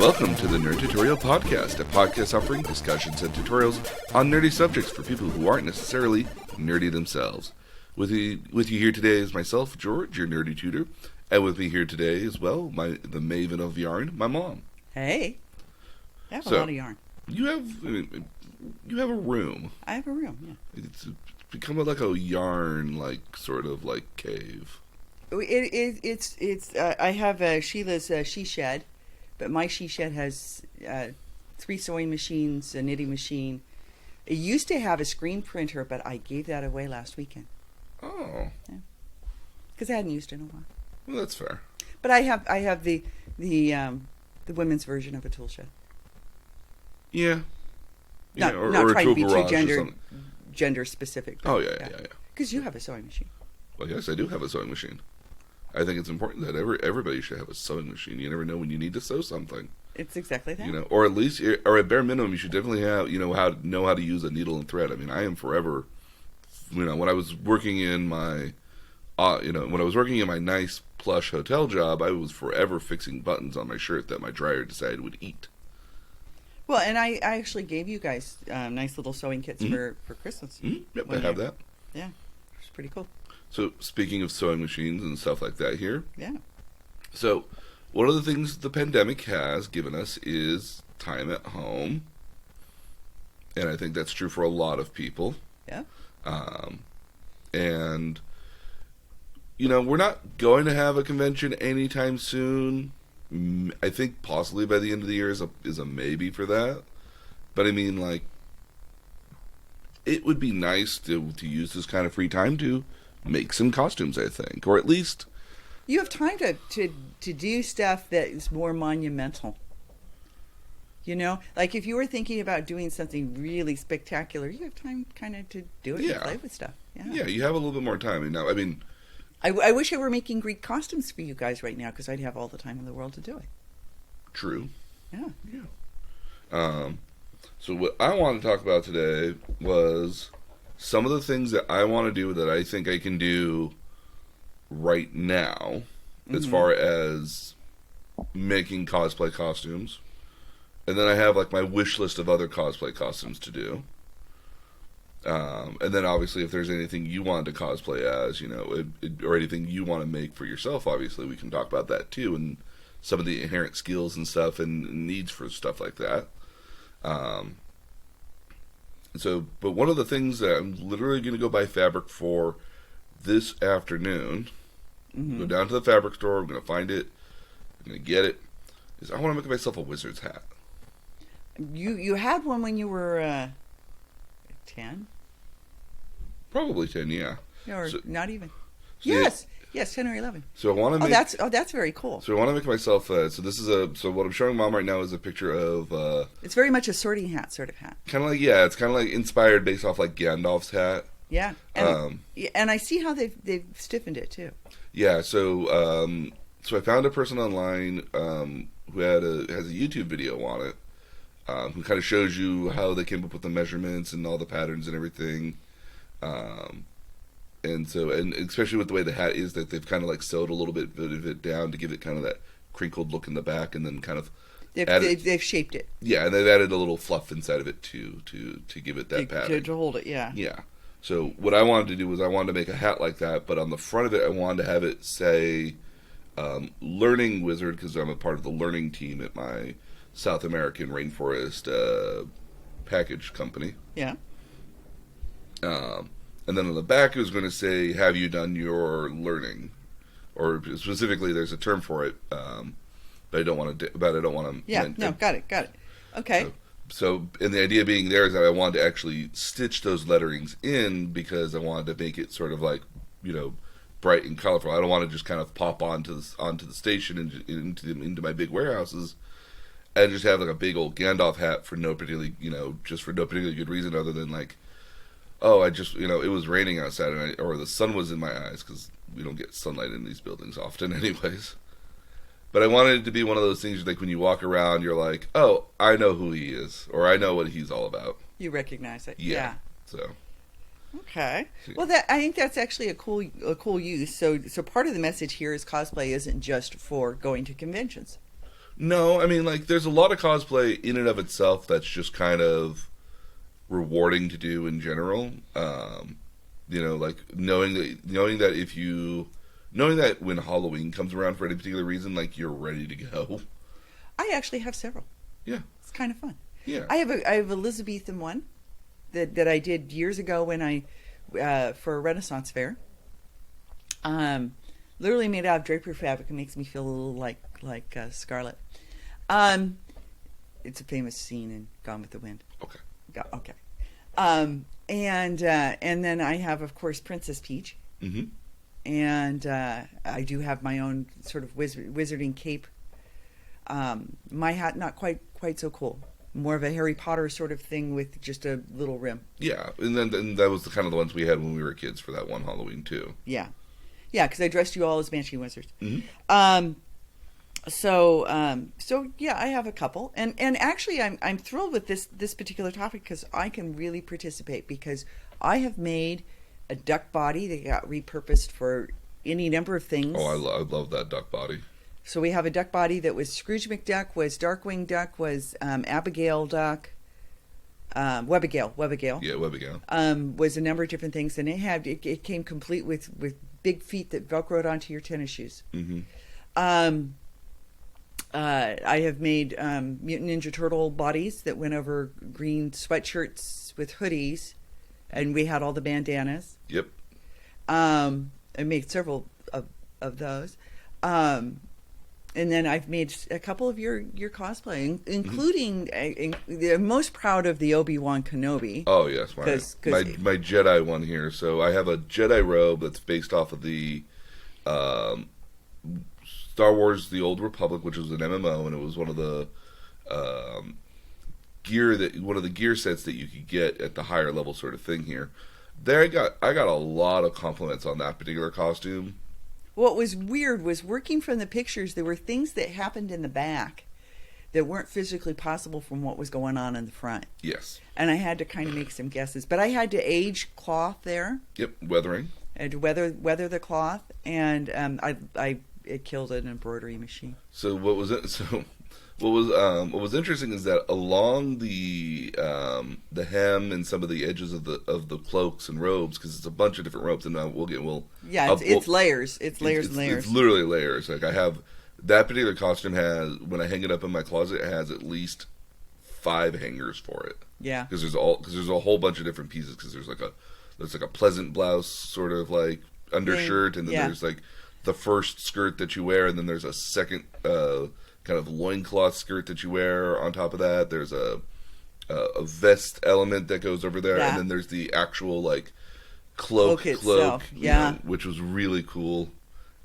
Welcome to the Nerd Tutorial Podcast, a podcast offering discussions and tutorials on nerdy subjects for people who aren't necessarily nerdy themselves. With you here today is myself, George, your nerdy tutor, and with me here today as well, the maven of yarn, my mom. Hey, I have a lot of yarn. You have a room. I have a room, yeah. It's become like a yarn, sort of cave. I have Sheila's she shed, but my she shed has 3 sewing machines, a knitting machine. It used to have a screen printer, but I gave that away last weekend. Oh. Yeah. Because I hadn't used it in a while. Well, that's fair. But I have the women's version of a tool shed. Yeah. Not trying to be too gender specific. Oh, yeah. Because you have a sewing machine. Well, yes, I do have a sewing machine. I think it's important that everybody should have a sewing machine. You never know when you need to sew something. It's exactly that. Or at least, or at bare minimum, you should definitely have, how to use a needle and thread. I mean, I am forever, when I was working in my, nice plush hotel job, I was forever fixing buttons on my shirt that my dryer decided would eat. Well, and I actually gave you guys nice little sewing kits for Christmas. Mm-hmm. Yep, I have that. Yeah, it's pretty cool. So, speaking of sewing machines and stuff like that here. Yeah. So, one of the things the pandemic has given us is time at home. And I think that's true for a lot of people. Yeah. And, we're not going to have a convention anytime soon. I think possibly by the end of the year is a maybe for that. But I mean, it would be nice to use this kind of free time to make some costumes, I think. Or at least... You have time to do stuff that is more monumental. Like if you were thinking about doing something really spectacular, you have time kind of to do it and play with stuff. Yeah, you have a little bit more time. I wish I were making Greek costumes for you guys right now because I'd have all the time in the world to do it. True. Yeah. So what I want to talk about today was some of the things that I want to do that I think I can do right now, as far as making cosplay costumes. And then I have my wish list of other cosplay costumes to do. And then obviously if there's anything you want to cosplay as, or anything you want to make for yourself, obviously we can talk about that too, and some of the inherent skills and stuff and needs for stuff like that. But one of the things that I'm literally going to go buy fabric for this afternoon, go down to the fabric store, I'm going to find it, I'm going to get it, is I want to make myself a wizard's hat. You had one when you were 10? Probably 10, yeah. Or not even. Yes, 10 or 11. So I want to make... that's very cool. So I want to make myself... So what I'm showing Mom right now is a picture of... it's very much a sorting hat sort of hat. Kind of it's kind of inspired based off Gandalf's hat. Yeah. And I see how they've stiffened it too. Yeah, so I found a person online who has a YouTube video on it, who kind of shows you how they came up with the measurements and all the patterns and everything. And especially with the way the hat is, that they've kind of sewed a little bit of it down to give it kind of that crinkled look in the back, and then kind of they've shaped it. Yeah, and they've added a little fluff inside of it to give it that pattern. To hold it, yeah. Yeah. So what I wanted to do was I wanted to make a hat like that, but on the front of it I wanted to have it say Learning Wizard, because I'm a part of the learning team at my South American rainforest package company. Yeah. And then on the back it was going to say, have you done your learning? Or specifically there's a term for it, but I don't want to... Yeah, got it. Okay. So, and the idea being there is that I wanted to actually stitch those letterings in, because I wanted to make it sort of bright and colorful. I don't want to just kind of pop onto the station and into my big warehouses and just have a big old Gandalf hat for no particularly good reason other than it was raining outside or the sun was in my eyes, because we don't get sunlight in these buildings often anyways. But I wanted it to be one of those things when you walk around, you're like, oh, I know who he is, or I know what he's all about. You recognize it. Yeah. So. Okay. Well, I think that's actually a cool use. So part of the message here is cosplay isn't just for going to conventions. No, I mean, like, there's a lot of cosplay in and of itself that's just kind of rewarding to do in general. Like knowing that when Halloween comes around for any particular reason, like you're ready to go. I actually have several. Yeah, It's kind of fun. yeah. I have a Elizabethan one that I did years ago when I for a Renaissance fair. Literally made out of drapery fabric. It makes me feel a little like Scarlet. It's a famous scene in Gone with the Wind. Okay. Okay. And then I have, of course, Princess Peach. Mm-hmm. And I do have my own sort of wizarding cape. My hat, not quite so cool. More of a Harry Potter sort of thing with just a little rim. Yeah, and that was the kind of the ones we had when we were kids for that one Halloween too. Yeah, because I dressed you all as Banshee Wizards. Mm-hmm. So yeah, I have a couple, and actually, I'm thrilled with this particular topic because I can really participate because I have made a duck body that got repurposed for any number of things. Oh, I love that duck body. So we have a duck body that was Scrooge McDuck, was Darkwing Duck, was Abigail Duck, Webigail. Yeah, Webigail. Was a number of different things, and it came complete with big feet that velcroed onto your tennis shoes. Mm-hmm. I have made Mutant Ninja Turtle bodies that went over green sweatshirts with hoodies, and we had all the bandanas. Yep. I made several of those. And then I've made a couple of your cosplay, including I'm most proud of the Obi-Wan Kenobi. Oh yes, my Jedi one here. So I have a Jedi robe that's based off of the Star Wars: The Old Republic, which was an MMO, and it was one of the gear sets that you could get at the higher level sort of thing here. There, I got a lot of compliments on that particular costume. What was weird was working from the pictures, there were things that happened in the back that weren't physically possible from what was going on in the front. Yes. And I had to kind of make some guesses. But I had to age cloth there. Yep, weathering. I had to weather the cloth, and it killed an embroidery machine. So what was interesting is that along the hem and some of the edges of the cloaks and robes, because it's a bunch of different ropes, and it's layers. It's layers and layers. It's literally layers. Like I have that particular costume has, when I hang it up in my closet, it has at least 5 hangers for it. Yeah. Because there's a whole bunch of different pieces. Because there's like a pleasant blouse sort of like undershirt, and then there's like the first skirt that you wear, and then there's a second kind of loincloth skirt that you wear on top of that. There's a vest element that goes over there, and then there's the actual like cloak itself, which was really cool.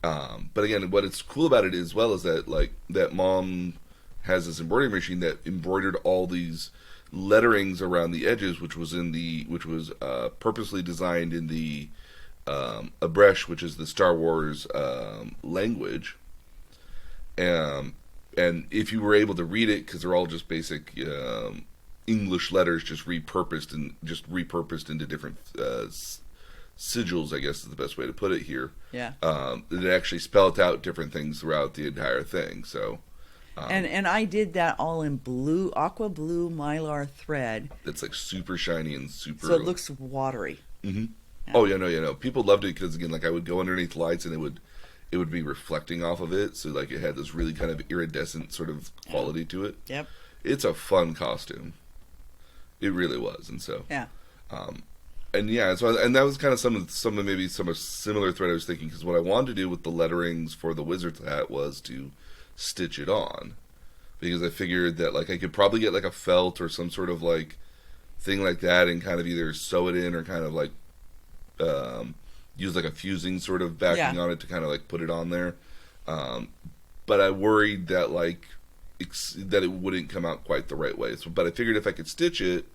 But again, what it's cool about it as well is that like that mom has this embroidery machine that embroidered all these letterings around the edges, which was purposely designed in the Abresh, which is the Star Wars language. And if you were able to read it, because they're all just basic English letters, just repurposed into different sigils, I guess is the best way to put it here. Yeah. It actually spelled out different things throughout the entire thing. So. And I did that all in aqua blue mylar thread. That's like super shiny and super. So it looks watery. Mm-hmm. Yeah. Oh yeah, no. People loved it because again, like I would go underneath lights and it would be reflecting off of it, so like it had this really kind of iridescent sort of quality to it. Yep. It's a fun costume. It really was, and so yeah. And that was kind of some similar thread I was thinking, because what I wanted to do with the letterings for the wizard's hat was to stitch it on, because I figured that like I could probably get like a felt or some sort of like thing like that and kind of either sew it in or kind of like use like a fusing sort of backing on it to kind of like put it on there. But I worried that like that it wouldn't come out quite the right way. So, but I figured if I could stitch it,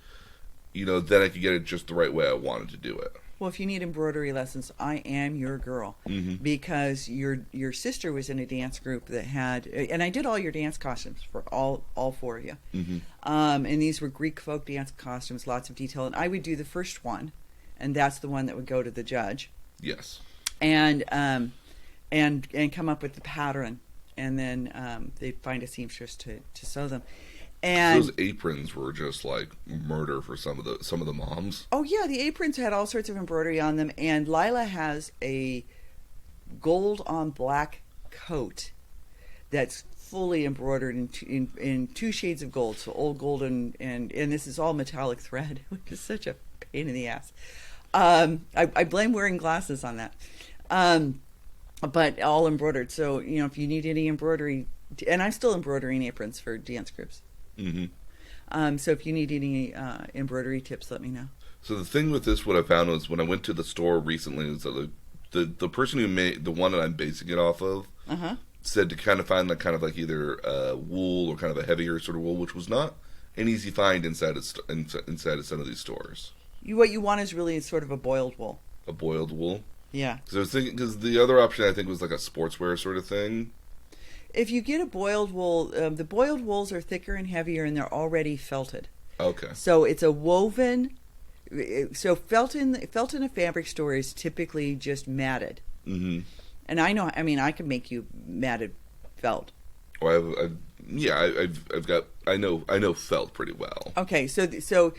then I could get it just the right way I wanted to do it. Well, if you need embroidery lessons, I am your girl. Mm-hmm. Because your sister was in a dance group that had, and I did all your dance costumes for all 4 of you. Mm-hmm. And these were Greek folk dance costumes, lots of detail. And I would do the first one, and that's the one that would go to the judge. Yes. And come up with the pattern and then they'd find a seamstress to sew them. And those aprons were just like murder for some of the moms. oh yeah, the aprons had all sorts of embroidery on them, and Lila has a gold on black coat that's fully embroidered in two shades of gold, so old gold and this is all metallic thread, which is such a pain in the ass. I blame wearing glasses on that, but all embroidered. So if you need any embroidery, and I'm still embroidering aprons for dance groups. Mm-hmm. So if you need any embroidery tips, let me know. So the thing with this, what I found was when I went to the store recently, is that the person who made the one that I'm basing it off of said to kind of find like either wool or kind of a heavier sort of wool, which was not an easy find inside of some of these stores. What you want is really sort of a boiled wool. A boiled wool. Yeah. Because I was thinking, because the other option I think was like a sportswear sort of thing. If you get a boiled wool, the boiled wools are thicker and heavier, and they're already felted. Okay. So it's a woven. So felt in a fabric store is typically just matted. Mm-hmm. And I know. I mean, I can make you matted felt. Well, I know felt pretty well. Okay, and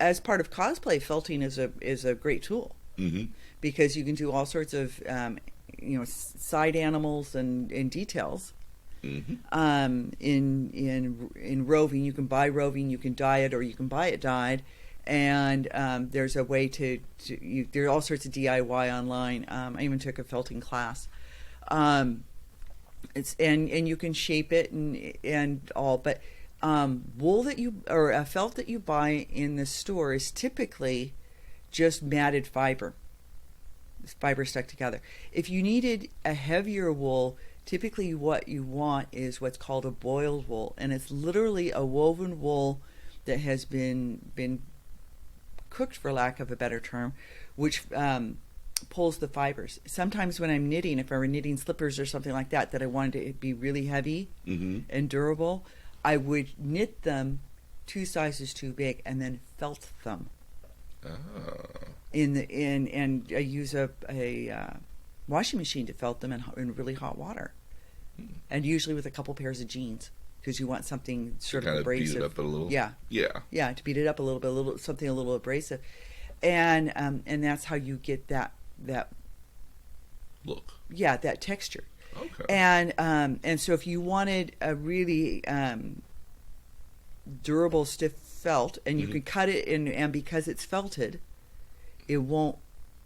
as part of cosplay, felting is a great tool. Mm-hmm. Because you can do all sorts of side animals and details. Mm-hmm. In roving, you can buy roving, you can dye it, or you can buy it dyed, and there's a way there are all sorts of DIY online. I even took a felting class. It's and you can shape it and all, but wool or a felt that you buy in the store is typically just matted fiber stuck together. If you needed a heavier wool, typically what you want is what's called a boiled wool, and it's literally a woven wool that has been cooked, for lack of a better term, which pulls the fibers. Sometimes when I'm knitting, if I were knitting slippers or something like that I wanted it to be really heavy and durable, I would knit them 2 sizes too big and then felt them. Oh. And I use a washing machine to felt them in really hot water, and usually with a couple pairs of jeans, because you want something sort of abrasive. Beat it up a little. Yeah, to beat it up a little bit, something a little abrasive, and that's how you get that look. Yeah, that texture. Okay. And so if you wanted a really durable, stiff felt, and you can cut it and because it's felted, it won't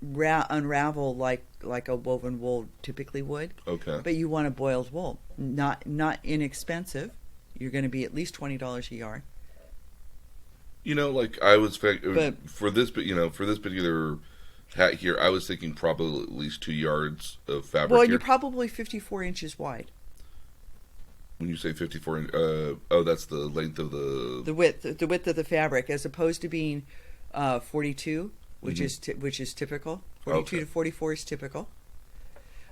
unravel like a woven wool typically would. Okay. But you want a boiled wool, not inexpensive. You're going to be at least $20 a yard. Like I was for this particular hat here, I was thinking probably at least 2 yards of fabric. Well, here. you're probably 54 inches wide. When you say 54, that's the length of the width of the fabric, as opposed to being 42, which is typical. 42 to 44 is typical.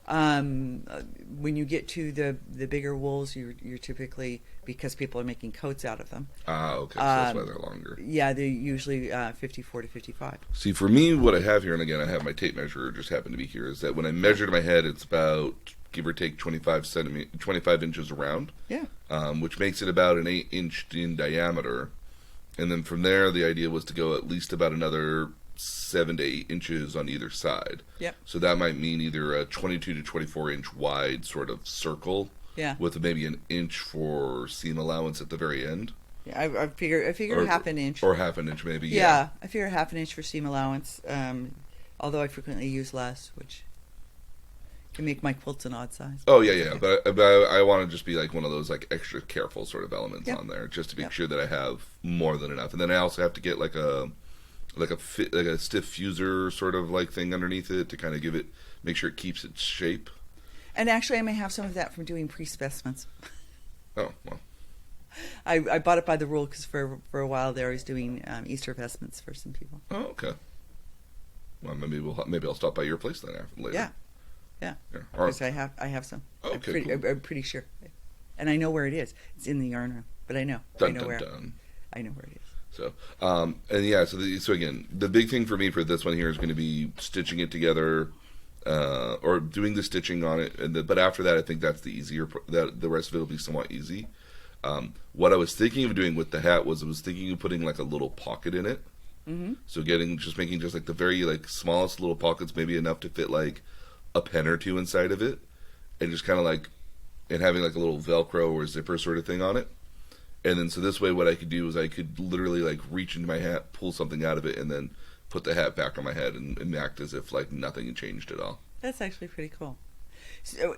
When you get to the bigger wools, you're typically, because people are making coats out of them. Okay, so that's why they're longer. Yeah, they're usually 54 to 55. See, for me, what I have here, and again, I have my tape measure, just happened to be here, is that when I measured my head, it's about, give or take, 25 inches around. Yeah. Which makes it about an 8-inch in diameter. And then from there, the idea was to go at least about another 7 to 8 inches on either side. Yeah. So that might mean either a 22 to 24 inch wide sort of circle. Yeah. With maybe an inch for seam allowance at the very end. Yeah, I figure half an inch. Or half an inch maybe. Yeah, I figure half an inch for seam allowance. Although I frequently use less, which can make my quilts an odd size. Oh yeah. But I want to just be like one of those like extra careful sort of elements on there, just to make sure that I have more than enough. And then I also have to get like a stiff fuser sort of like thing underneath it to kind of make sure it keeps its shape. And actually, I may have some of that from doing pre-specimens. Oh well. I bought it by the rule because for a while there I was doing Easter vestments for some people. Oh, okay. Well, maybe I'll stop by your place then later. Yeah. Because I have some. Okay, I'm pretty sure, and I know where it is. It's in the yarn room, but I know where. I know where it is. So, so again, the big thing for me for this one here is going to be stitching it together or doing the stitching on it. But after that, I think that's the easier. That the rest of it will be somewhat easy. What I was thinking of doing with the hat was I was thinking of putting like a little pocket in it. Mm-hmm. So making just like the very like smallest little pockets, maybe enough to fit like a pen or two inside of it, and just kind of like, and having like a little Velcro or zipper sort of thing on it. And then so this way, what I could do is I could literally like reach into my hat, pull something out of it, and then put the hat back on my head and act as if like nothing had changed at all. That's actually pretty cool. So,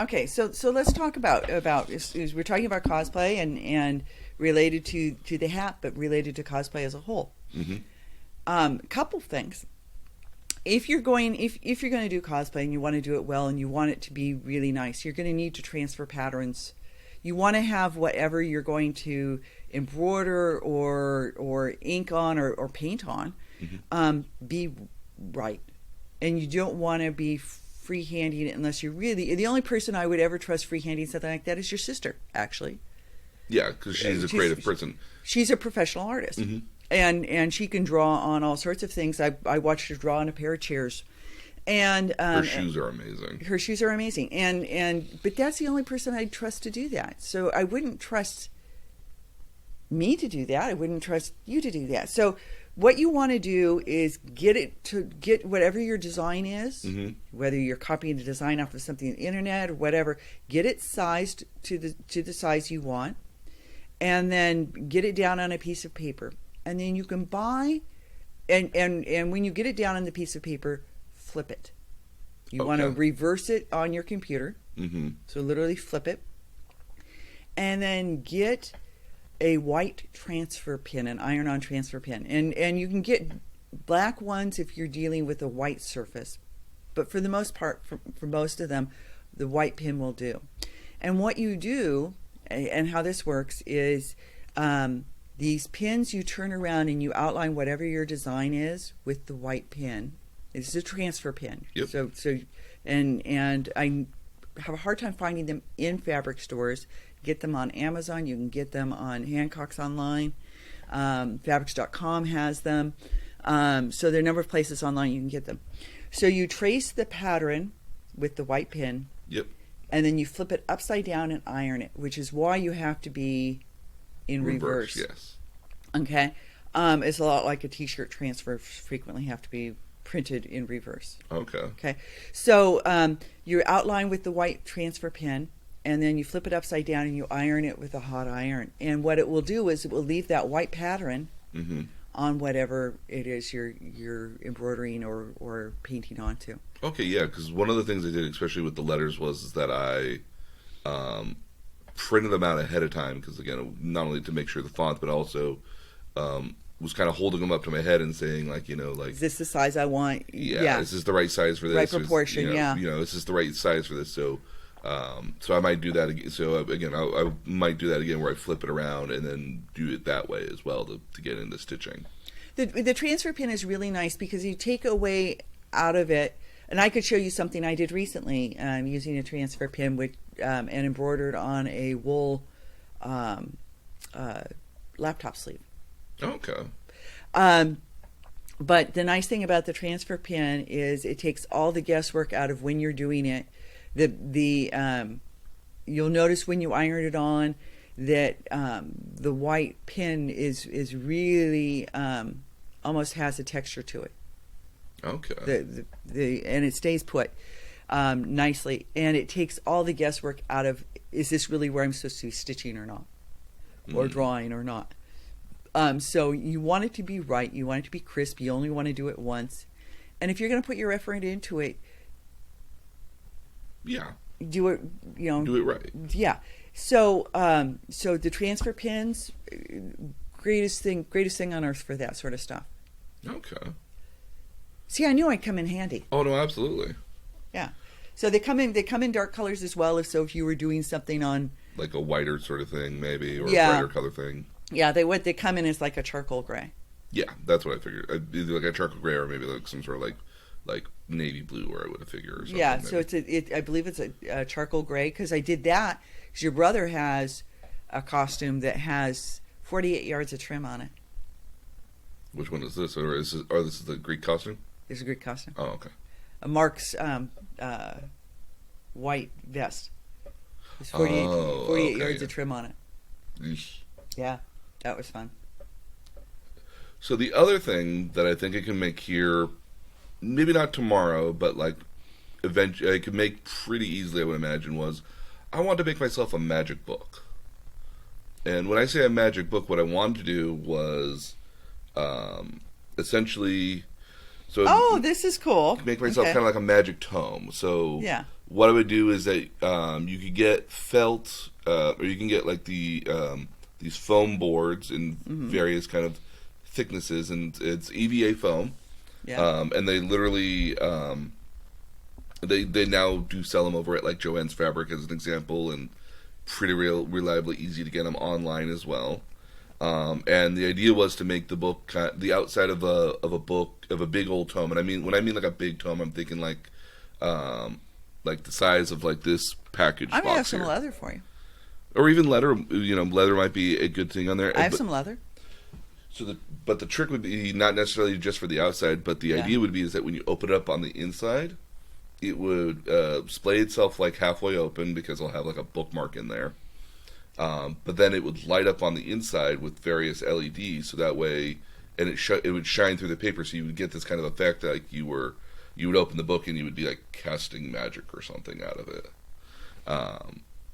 okay, so let's talk about is we're talking about cosplay and related to the hat, but related to cosplay as a whole. Mm-hmm. Couple things. If you're going to do cosplay and you want to do it well and you want it to be really nice, you're going to need to transfer patterns. You want to have whatever you're going to embroider or ink on or paint on be right, and you don't want to be freehanding it unless you're really. The only person I would ever trust freehanding something like that is your sister, actually. Yeah, because she's a creative person. She's a professional artist, and she can draw on all sorts of things. I watched her draw on a pair of chairs, and her shoes are amazing. Her shoes are amazing, but that's the only person I'd trust to do that. So I wouldn't trust me to do that. I wouldn't trust you to do that. So what you want to do is get whatever your design is, whether you're copying the design off of something on the internet or whatever, get it sized to the size you want, and then get it down on a piece of paper. And then you can buy, and when you get it down on the piece of paper, flip it. You want to reverse it on your computer. So literally flip it, and then get a white transfer pin, an iron-on transfer pin, and you can get black ones if you're dealing with a white surface, but for the most part, for most of them, the white pin will do. And what you do, and how this works, is these pins you turn around and you outline whatever your design is with the white pin. It's a transfer pin. Yep. So and I have a hard time finding them in fabric stores. Get them on Amazon. You can get them on Hancock's online. Fabrics.com has them. So there are a number of places online you can get them. So you trace the pattern with the white pin. Yep. And then you flip it upside down and iron it, which is why you have to be in reverse. Yes. Okay. It's a lot like a T-shirt transfer. Frequently have to be printed in reverse. Okay. So you outline with the white transfer pin, and then you flip it upside down and you iron it with a hot iron. And what it will do is it will leave that white pattern on whatever it is you're embroidering or painting onto. Okay, yeah, because one of the things I did, especially with the letters, was that I printed them out ahead of time, because, again, not only to make sure the font, but also was kind of holding them up to my head and saying, like, is this the size I want? Yeah. Is this the right size for this? Right proportion, is this the right size for this? So I might do that again. So, again, I might do that again where I flip it around and then do it that way as well to get into stitching. The transfer pin is really nice because you take away out of it, and I could show you something I did recently using a transfer pin and embroidered on a wool laptop sleeve. Okay. But the nice thing about the transfer pin is it takes all the guesswork out of when you're doing it. You'll notice when you iron it on that the white pin is really almost has a texture to it. Okay. And it stays put nicely, and it takes all the guesswork out of, is this really where I'm supposed to be stitching or not, or drawing or not. So you want it to be right. You want it to be crisp. You only want to do it once. And if you're going to put your effort into it, do it, do it right. Yeah. So the transfer pins, greatest thing on earth for that sort of stuff. Okay. See, I knew I'd come in handy. Oh no, absolutely. Yeah. So they come in dark colors as well. If you were doing something on like a whiter sort of thing, maybe, or a brighter color thing. Yeah, they come in as like a charcoal gray. Yeah, that's what I figured. Either like a charcoal gray or maybe like some sort of like navy blue, where I would have figured. Or something, yeah, maybe. so I believe it's a charcoal gray, because I did that because your brother has a costume that has 48 yards of trim on it. Which one is this? Or this is the Greek costume? There's a Greek costume. Oh, okay. Mark's white vest. It's 48, Oh, 48 okay, yards yeah. of trim on it. Yeesh. Yeah, that was fun. So the other thing that I think I can make here, maybe not tomorrow, but like eventually I could make pretty easily, I would imagine, was I wanted to make myself a magic book. And when I say a magic book, what I wanted to do was essentially so Oh, this is cool. make myself Okay. kind of like a magic tome. So Yeah. what I would do is that you could get felt, or you can get like these foam boards in various kind of thicknesses, and it's EVA foam. Yeah. And they literally they now do sell them over at like Joann's Fabric as an example, and pretty reliably easy to get them online as well. And the idea was to make the book the outside of a book of a big old tome, and I mean when I mean like a big tome, I'm thinking like the size of like this package I'm box gonna have some here. leather for you. Or even leather. You know, leather might be a good thing on there. I have But- some leather. but the trick would be not necessarily just for the outside, but the Yeah. idea would be is that when you open it up on the inside, it would splay itself like halfway open because it'll have like a bookmark in there. But then it would light up on the inside with various LEDs, so that way, and it would shine through the paper, so you would get this kind of effect that like you would open the book and you would be like casting magic or something out of it.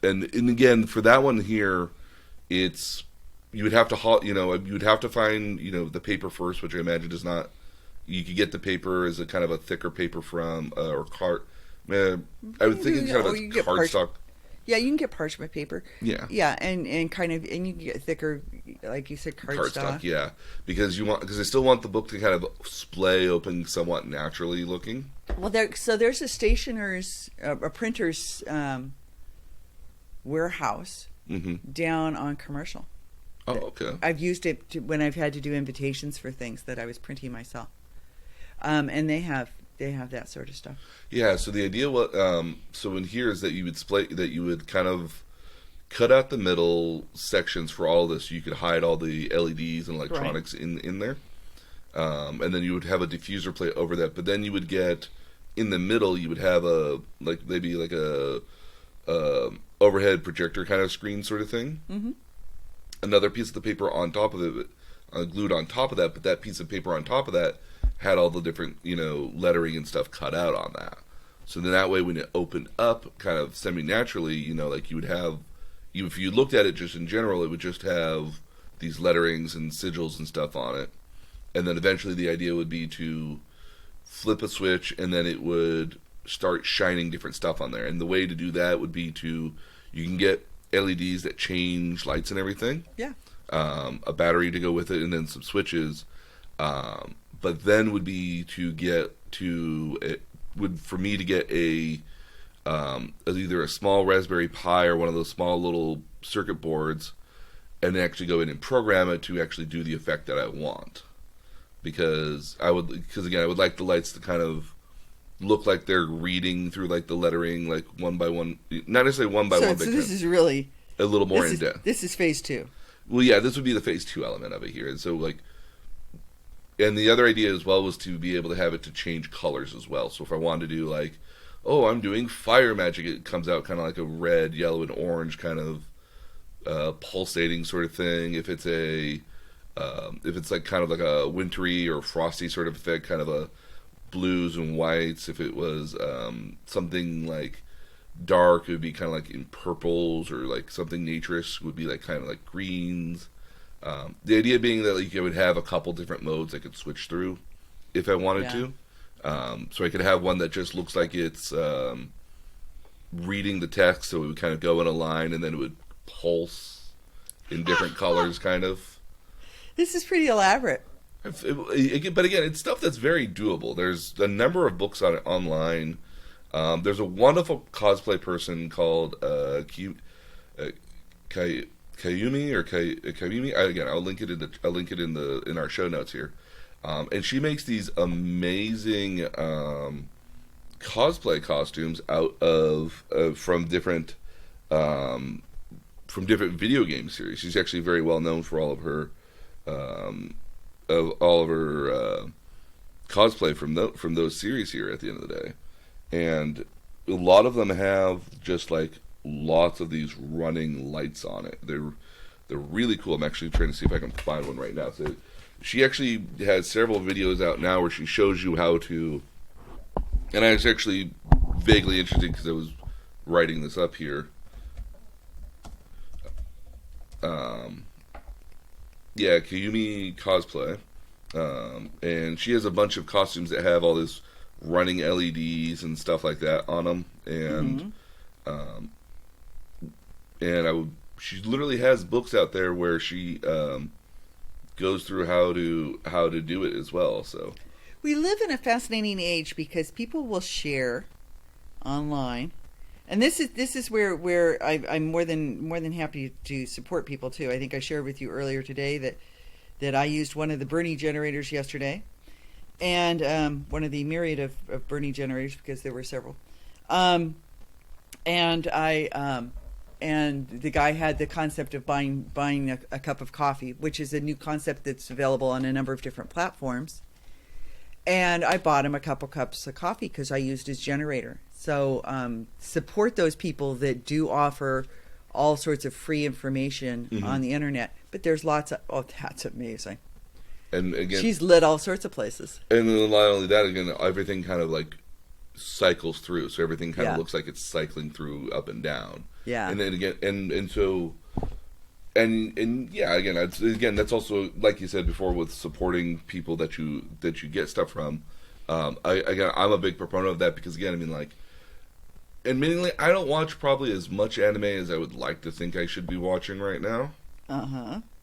And again, for that one here, it's you would have to you would have to find the paper first, which I imagine is not. You could get the paper as a kind of a thicker paper from or cart. I would think it's kind of You a get cardstock. Yeah, you can get parchment paper. Yeah. Yeah, and you can get thicker, like you said, cardstock. Yeah, because I still want the book to kind of splay open somewhat naturally looking. Well, there's a stationer's, a printer's warehouse down on Commercial. Oh, okay. I've used it when I've had to do invitations for things that I was printing myself, and they have that sort of stuff. Yeah, so the idea was, so in here is that you would kind of cut out the middle sections for all this. So you could hide all the LEDs and electronics in there, and then you would have a diffuser plate over that. But then you would get in the middle, you would have maybe a overhead projector kind of screen sort of thing. Mm-hmm. Another piece of the paper on top of it, glued on top of that. But that piece of paper on top of that had all the different, lettering and stuff cut out on that. So then that way when it opened up kind of semi-naturally, like you would have, if you looked at it just in general, it would just have these letterings and sigils and stuff on it. And then eventually the idea would be to flip a switch and then it would start shining different stuff on there. And the way to do that would be you can get LEDs that change lights and everything. Yeah. A battery to go with it and then some switches. But then would be for me to get either a small Raspberry Pi or one of those small little circuit boards, and actually go in and program it to actually do the effect that I want. Because again, I would like the lights to kind of look like they're reading through like the lettering, like one by one, not necessarily one by one, but So this is really a little more in depth. This is phase 2. Well, yeah, this would be the phase 2 element of it here, and so and the other idea as well was to be able to have it to change colors as well. So if I wanted to do I'm doing fire magic, it comes out kind of like a red, yellow, and orange kind of pulsating sort of thing. If it's like kind of like a wintry or frosty sort of effect, kind of a blues and whites. If it was something like dark, it would be kind of like in purples, or like something naturist would be like kind of like greens. The idea being that I would have a couple different modes I could switch through if I wanted to. So I could have one that just looks like it's reading the text, so it would kind of go in a line and then it would pulse in different colors, kind of. This is pretty elaborate. But again, it's stuff that's very doable. There's a number of books on it online. There's a wonderful cosplay person called Kayumi or Kayumi. Again, I'll link it in our show notes here. And she makes these amazing cosplay costumes out of from different video game series. She's actually very well known for all of her cosplay from those series here at the end of the day, and a lot of them have just like lots of these running lights on it. They're really cool. I'm actually trying to see if I can find one right now. So she actually has several videos out now where she shows you how to, and I was actually vaguely interested because I was writing this up here. Yeah, Kayumi Cosplay. And she has a bunch of costumes that have all this running LEDs and stuff like that on them. And, she literally has books out there where she, goes through how to do it as well. So we live in a fascinating age because people will share online. And this is where I'm more than happy to support people too. I think I shared with you earlier today that I used one of the Bernie generators yesterday, and one of the myriad of Bernie generators because there were several. And the guy had the concept of buying a cup of coffee, which is a new concept that's available on a number of different platforms. And I bought him a couple cups of coffee because I used his generator. So support those people that do offer all sorts of free information on the internet. But there's lots of, that's amazing. And again, she's lit all sorts of places. And then not only that, again, everything kind of like cycles through. So everything kind of looks like it's cycling through up and down. Yeah. And then again, and so, and yeah, again, that's also, like you said before, with supporting people that you get stuff from. I'm a big proponent of that because, again, I mean, like, admittingly, I don't watch probably as much anime as I would like to think I should be watching right now.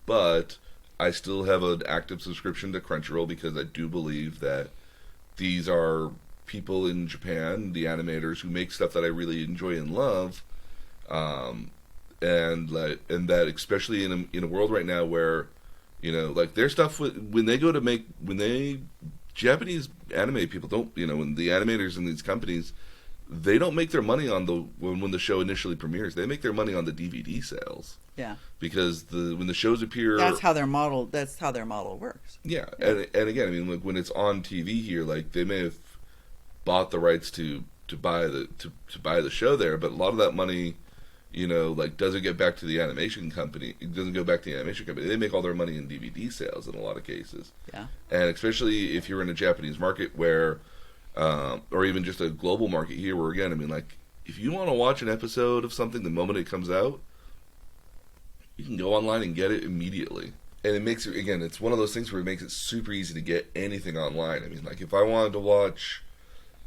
But I still have an active subscription to Crunchyroll because I do believe that these are people in Japan, the animators, who make stuff that I really enjoy and love. And that especially in a world right now where, you know, like their stuff, when Japanese anime people don't, you know, when the animators in these companies, they don't make their money on when the show initially premieres. They make their money on the DVD sales. Yeah. Because when the shows appear, that's how their model works. Yeah. And again, I mean, like when it's on TV here, like they may have bought the rights to buy the show there, but a lot of that money, you know, like doesn't get back to the animation company. It doesn't go back to the animation company. They make all their money in DVD sales in a lot of cases. Yeah. And especially if you're in a Japanese market where, or even just a global market here, where again, I mean, like if you want to watch an episode of something the moment it comes out, you can go online and get it immediately. And it makes it, again, it's one of those things where it makes it super easy to get anything online. I mean, like if I wanted to watch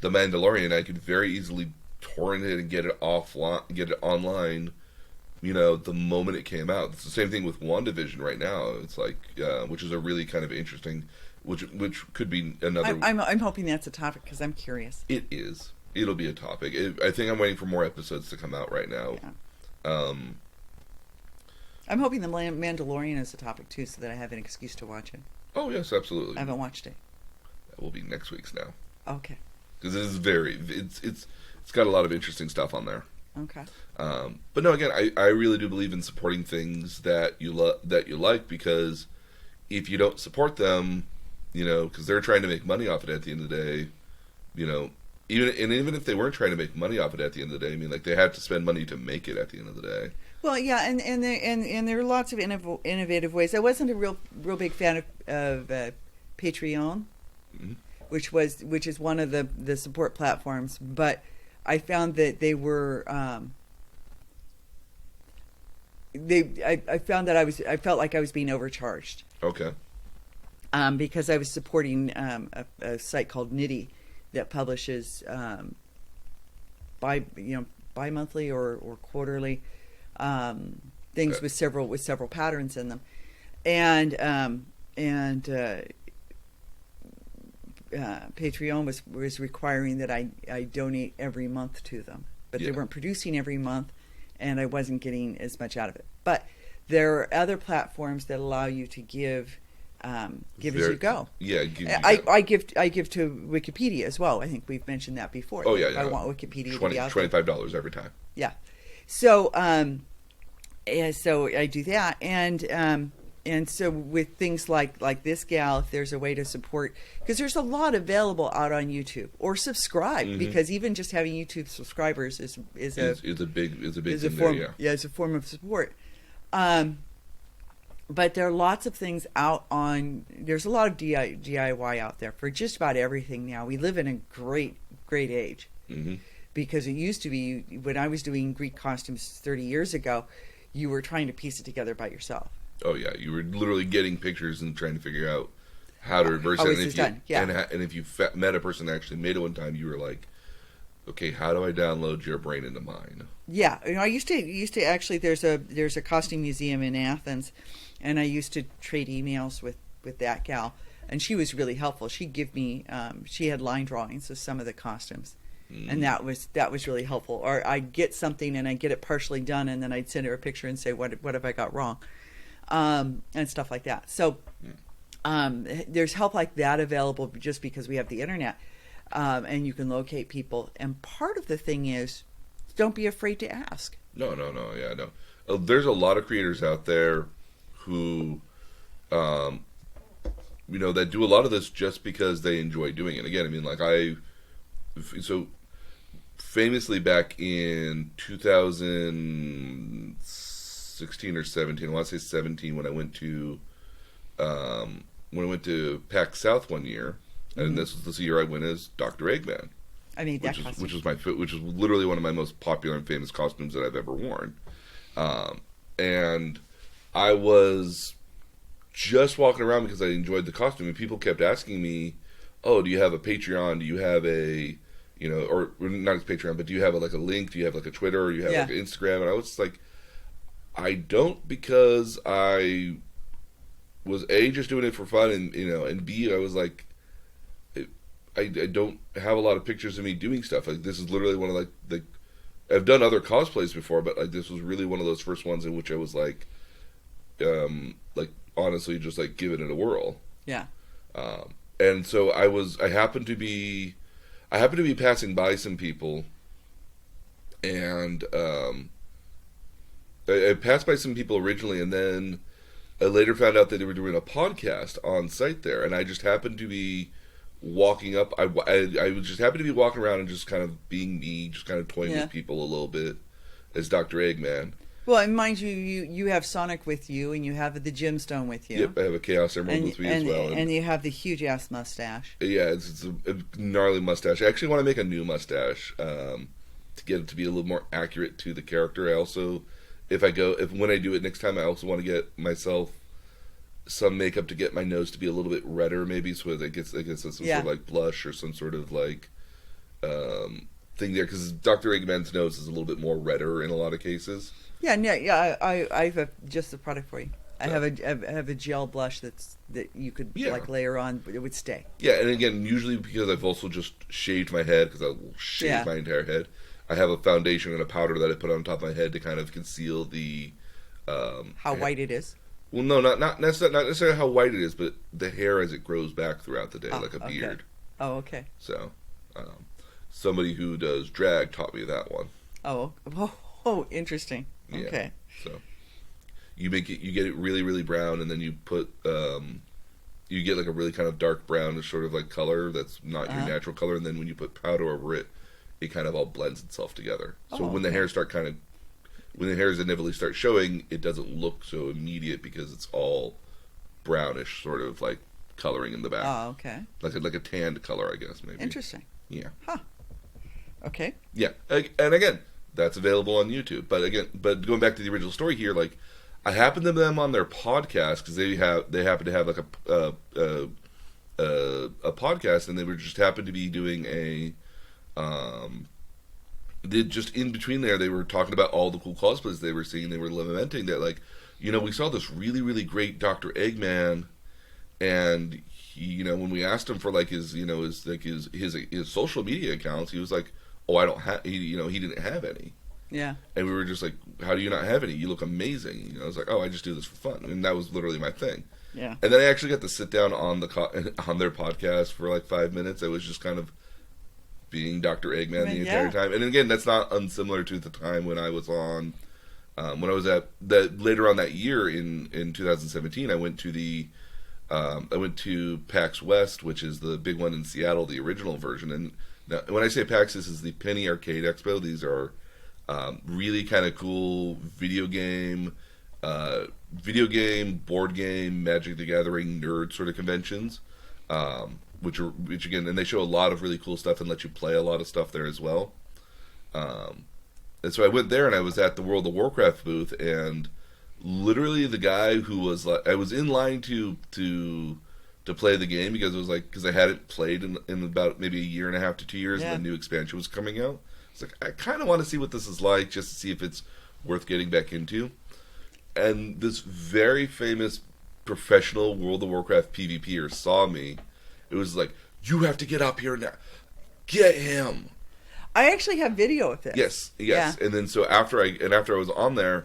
The Mandalorian, I could very easily torrent it and get it offline, get it online, you know, the moment it came out. It's the same thing with WandaVision right now. It's like, which is a really kind of interesting, which could be another. I'm hoping that's a topic because I'm curious. It is. It'll be a topic. I think I'm waiting for more episodes to come out right now. Yeah. I'm hoping The Mandalorian is a topic too, so that I have an excuse to watch it. Oh yes, absolutely. I haven't watched it. That will be next week's now. Okay. Because it is it's got a lot of interesting stuff on there. Okay. But no, again, I really do believe in supporting things that you like, because if you don't support them, you know, because they're trying to make money off it at the end of the day, you know, even if they weren't trying to make money off it at the end of the day, I mean, like they have to spend money to make it at the end of the day. Well, yeah, and there are lots of innovative ways. I wasn't a real big fan of Patreon, which is one of the support platforms, but I found that they were I felt like I was being overcharged. Okay. Because I was supporting a site called Nitty that publishes bi-monthly or quarterly things with several patterns in them, and Patreon was requiring that I donate every month to them, but they weren't producing every month, and I wasn't getting as much out of it. But there are other platforms that allow you to give as you go. Yeah, I give to Wikipedia as well. I think we've mentioned that before. Oh yeah, I want Wikipedia to be out there. $25 every time. Yeah, so so I do that, and And so with things like this gal, if there's a way to support, because there's a lot available out on YouTube, or subscribe, because even just having YouTube subscribers is a big thing form, there, yeah. It's a form of support. But there are lots of things out on. There's a lot of DIY out there for just about everything now. We live in a great age, because it used to be, when I was doing Greek costumes 30 years ago, you were trying to piece it together by yourself. Oh yeah, you were literally getting pictures and trying to figure out how to reverse it. And if you met a person that actually made it one time, you were like, okay, how do I download your brain into mine? Yeah, I used to actually. There's a costume museum in Athens, and I used to trade emails with that gal, and she was really helpful. She'd give me, she had line drawings of some of the costumes, and that was really helpful. Or I'd get something and I'd get it partially done, and then I'd send her a picture and say, what have I got wrong, and stuff like that. So there's help like that available just because we have the internet, and you can locate people. And part of the thing is, don't be afraid to ask. No. There's a lot of creators out there who, that do a lot of this just because they enjoy doing it. Again, I mean, so famously back in 2016 or 17, I want to say 17, when I went to PAX South one year, and this was the year I went as Dr. Eggman. I mean, which is literally one of my most popular and famous costumes that I've ever worn. And I was just walking around because I enjoyed the costume, and people kept asking me, "Oh, do you have a Patreon? Do you have a, or not a Patreon, but do you have a link? Do you have like a Twitter? Or do you have like an Instagram?" And I was just like, I don't, because I was just doing it for fun, and B, I was like, I don't have a lot of pictures of me doing stuff. Like, this is literally one of I've done other cosplays before, but this was really one of those first ones in which I was honestly just giving it a whirl. Yeah. And so I happened to be passing by some people, and I passed by some people originally, and then I later found out that they were doing a podcast on site there, and I just happened to be walking up. I just happened to be walking around and just kind of being me, just kind of toying with people a little bit as Dr. Eggman. Well, and mind you have Sonic with you, and you have the gemstone with you. Yep, I have a Chaos Emerald with me as well. And you have the huge ass mustache. Yeah, it's a gnarly mustache. I actually want to make a new mustache to get it to be a little more accurate to the character. I also, when I do it next time, I also want to get myself some makeup to get my nose to be a little bit redder, maybe, so that it gets some sort of blush or some sort of thing there, because Dr. Eggman's nose is a little bit more redder in a lot of cases. Yeah. I have just the product for you. I have a gel blush that you could layer on, but it would stay. Yeah, and again, usually because I've also just shaved my head, because I will shave my entire head. I have a foundation and a powder that I put on top of my head to kind of conceal the how white it is. Well, no, not necessarily how white it is, but the hair as it grows back throughout the day, like a beard. Oh, okay. So, somebody who does drag taught me that one. Oh, interesting. Yeah. Okay. So, you get it really, really brown, and then you put, you get a really kind of dark brown sort of color that's not your natural color, and then when you put powder over it, it kind of all blends itself together. So when the hairs inevitably start showing, it doesn't look so immediate because it's all brownish sort of coloring in the back. Oh, okay. Like a tanned color, I guess, maybe. Interesting. Yeah. Huh. Okay. Yeah, and again, that's available on YouTube. But going back to the original story here, I happened to them on their podcast because they happen to have a podcast, and they were just happened to be doing a just in between there, they were talking about all the cool cosplays they were seeing. They were lamenting that, we saw this really, really great Dr. Eggman, and he, when we asked him for his social media accounts, he was like, "Oh, I don't have," he didn't have any. Yeah. And we were just like, "How do you not have any? You look amazing." I was like, "Oh, I just do this for fun," and that was literally my thing. Yeah. And then I actually got to sit down on their podcast for 5 minutes. I was just kind of being Dr. Eggman the entire time. And again, that's not unsimilar to the time when I was on When I was at that later on that year in 2017, I went to PAX West, which is the big one in Seattle, the original version. And now, when I say PAX, this is the Penny Arcade Expo. These are really kind of cool video game, board game, Magic the Gathering nerd sort of conventions. Which again, and they show a lot of really cool stuff and let you play a lot of stuff there as well. And so I went there and I was at the World of Warcraft booth, and literally the guy who was like, I was in line to play the game because it was like, because I hadn't played in about maybe a year and a half to 2 years, and the new expansion was coming out. It's like, I kind of want to see what this is like, just to see if it's worth getting back into. And this very famous professional World of Warcraft PvPer saw me. It was like, you have to get up here now. Get him. I actually have video of this. Yes. Yeah. And then so after I was on there,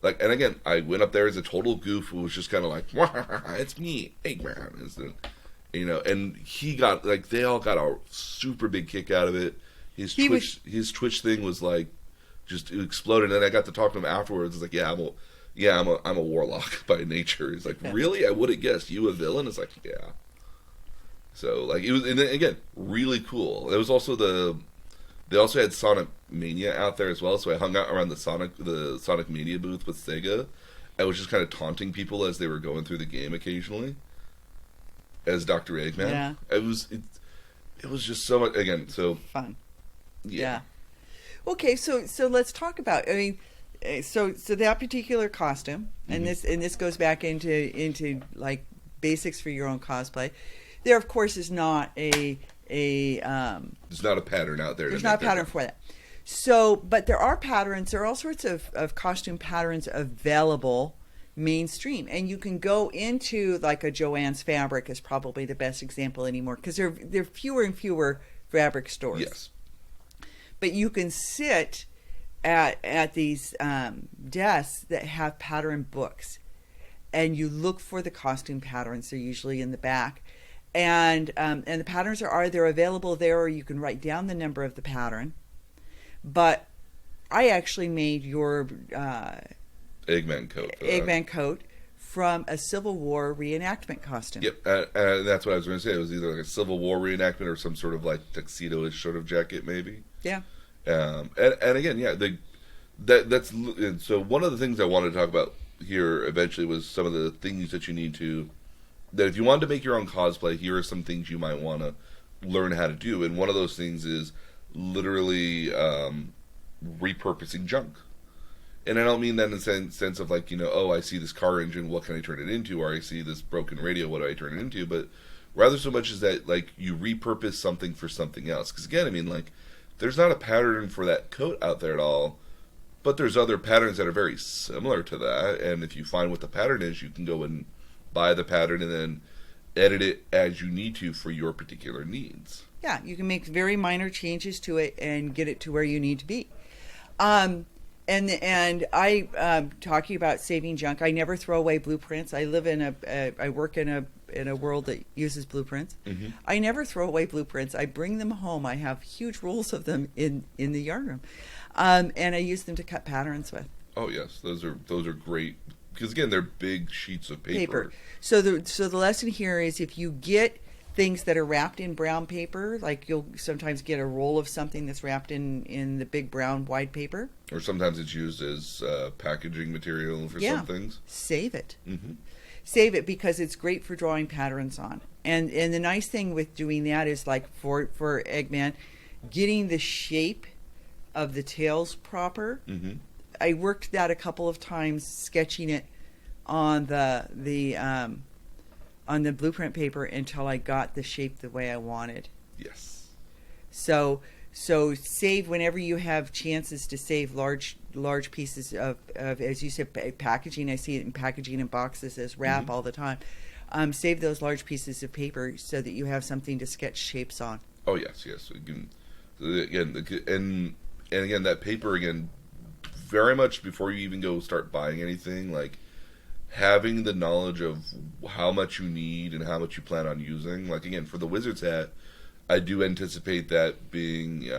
like, and again, I went up there as a total goof who was just kind of like, it's me, Eggman. And he got, like, they all got a super big kick out of it. His Twitch thing was like, just it exploded. And then I got to talk to him afterwards. It's like, I'm a warlock by nature. He's like, really? I would have guessed you a villain. It's like, yeah. So like it was, and then, again, really cool. There was also they also had Sonic Mania out there as well. So I hung out around the Sonic Mania booth with Sega. I was just kind of taunting people as they were going through the game occasionally, as Dr. Eggman. Yeah. It was just so much, again, so fun. Yeah. Okay, so let's talk about, I mean, so that particular costume, and this goes back into like basics for your own cosplay. There, of course, is not there's not a pattern out there. There's not a pattern for that. So, but there are patterns. There are all sorts of costume patterns available mainstream, and you can go into like a Joann's Fabric is probably the best example anymore because there are fewer and fewer fabric stores. Yes, but you can sit at these desks that have pattern books, and you look for the costume patterns. They're usually in the back. And the patterns they're available there, or you can write down the number of the pattern. But I actually made your Eggman coat from a Civil War reenactment costume. Yep, that's what I was going to say. It was either like a Civil War reenactment or some sort of like tuxedo-ish sort of jacket, maybe. Yeah. And again, that's so one of the things I wanted to talk about here eventually was some of the things that you need to. That if you wanted to make your own cosplay, here are some things you might want to learn how to do. And one of those things is literally repurposing junk. And I don't mean that in the sense of like, I see this car engine, what can I turn it into? Or I see this broken radio, what do I turn it into? But rather so much as that, like, you repurpose something for something else. Because again, I mean, like, there's not a pattern for that coat out there at all. But there's other patterns that are very similar to that. And if you find what the pattern is, you can go and buy the pattern and then edit it as you need to for your particular needs. Yeah, you can make very minor changes to it and get it to where you need to be. And I talking about saving junk. I never throw away blueprints. I work in a world that uses blueprints. Mm-hmm. I never throw away blueprints. I bring them home. I have huge rolls of them in the yarn room, and I use them to cut patterns with. Oh yes, those are great. Because again, they're big sheets of paper. So the lesson here is if you get things that are wrapped in brown paper, like you'll sometimes get a roll of something that's wrapped in the big brown wide paper. Or sometimes it's used as packaging material for some things. Save it. Mm-hmm. Save it because it's great for drawing patterns on. And the nice thing with doing that is like for Eggman, getting the shape of the tails proper. Mm-hmm. I worked that a couple of times, sketching it on the blueprint paper until I got the shape the way I wanted. Yes. So save whenever you have chances to save large pieces of as you said packaging. I see it in packaging in boxes as wrap all the time. Save those large pieces of paper so that you have something to sketch shapes on. Oh yes. Again, and again that paper again. Very much before you even go start buying anything, like having the knowledge of how much you need and how much you plan on using. Like again, for the Wizard's hat, I do anticipate that being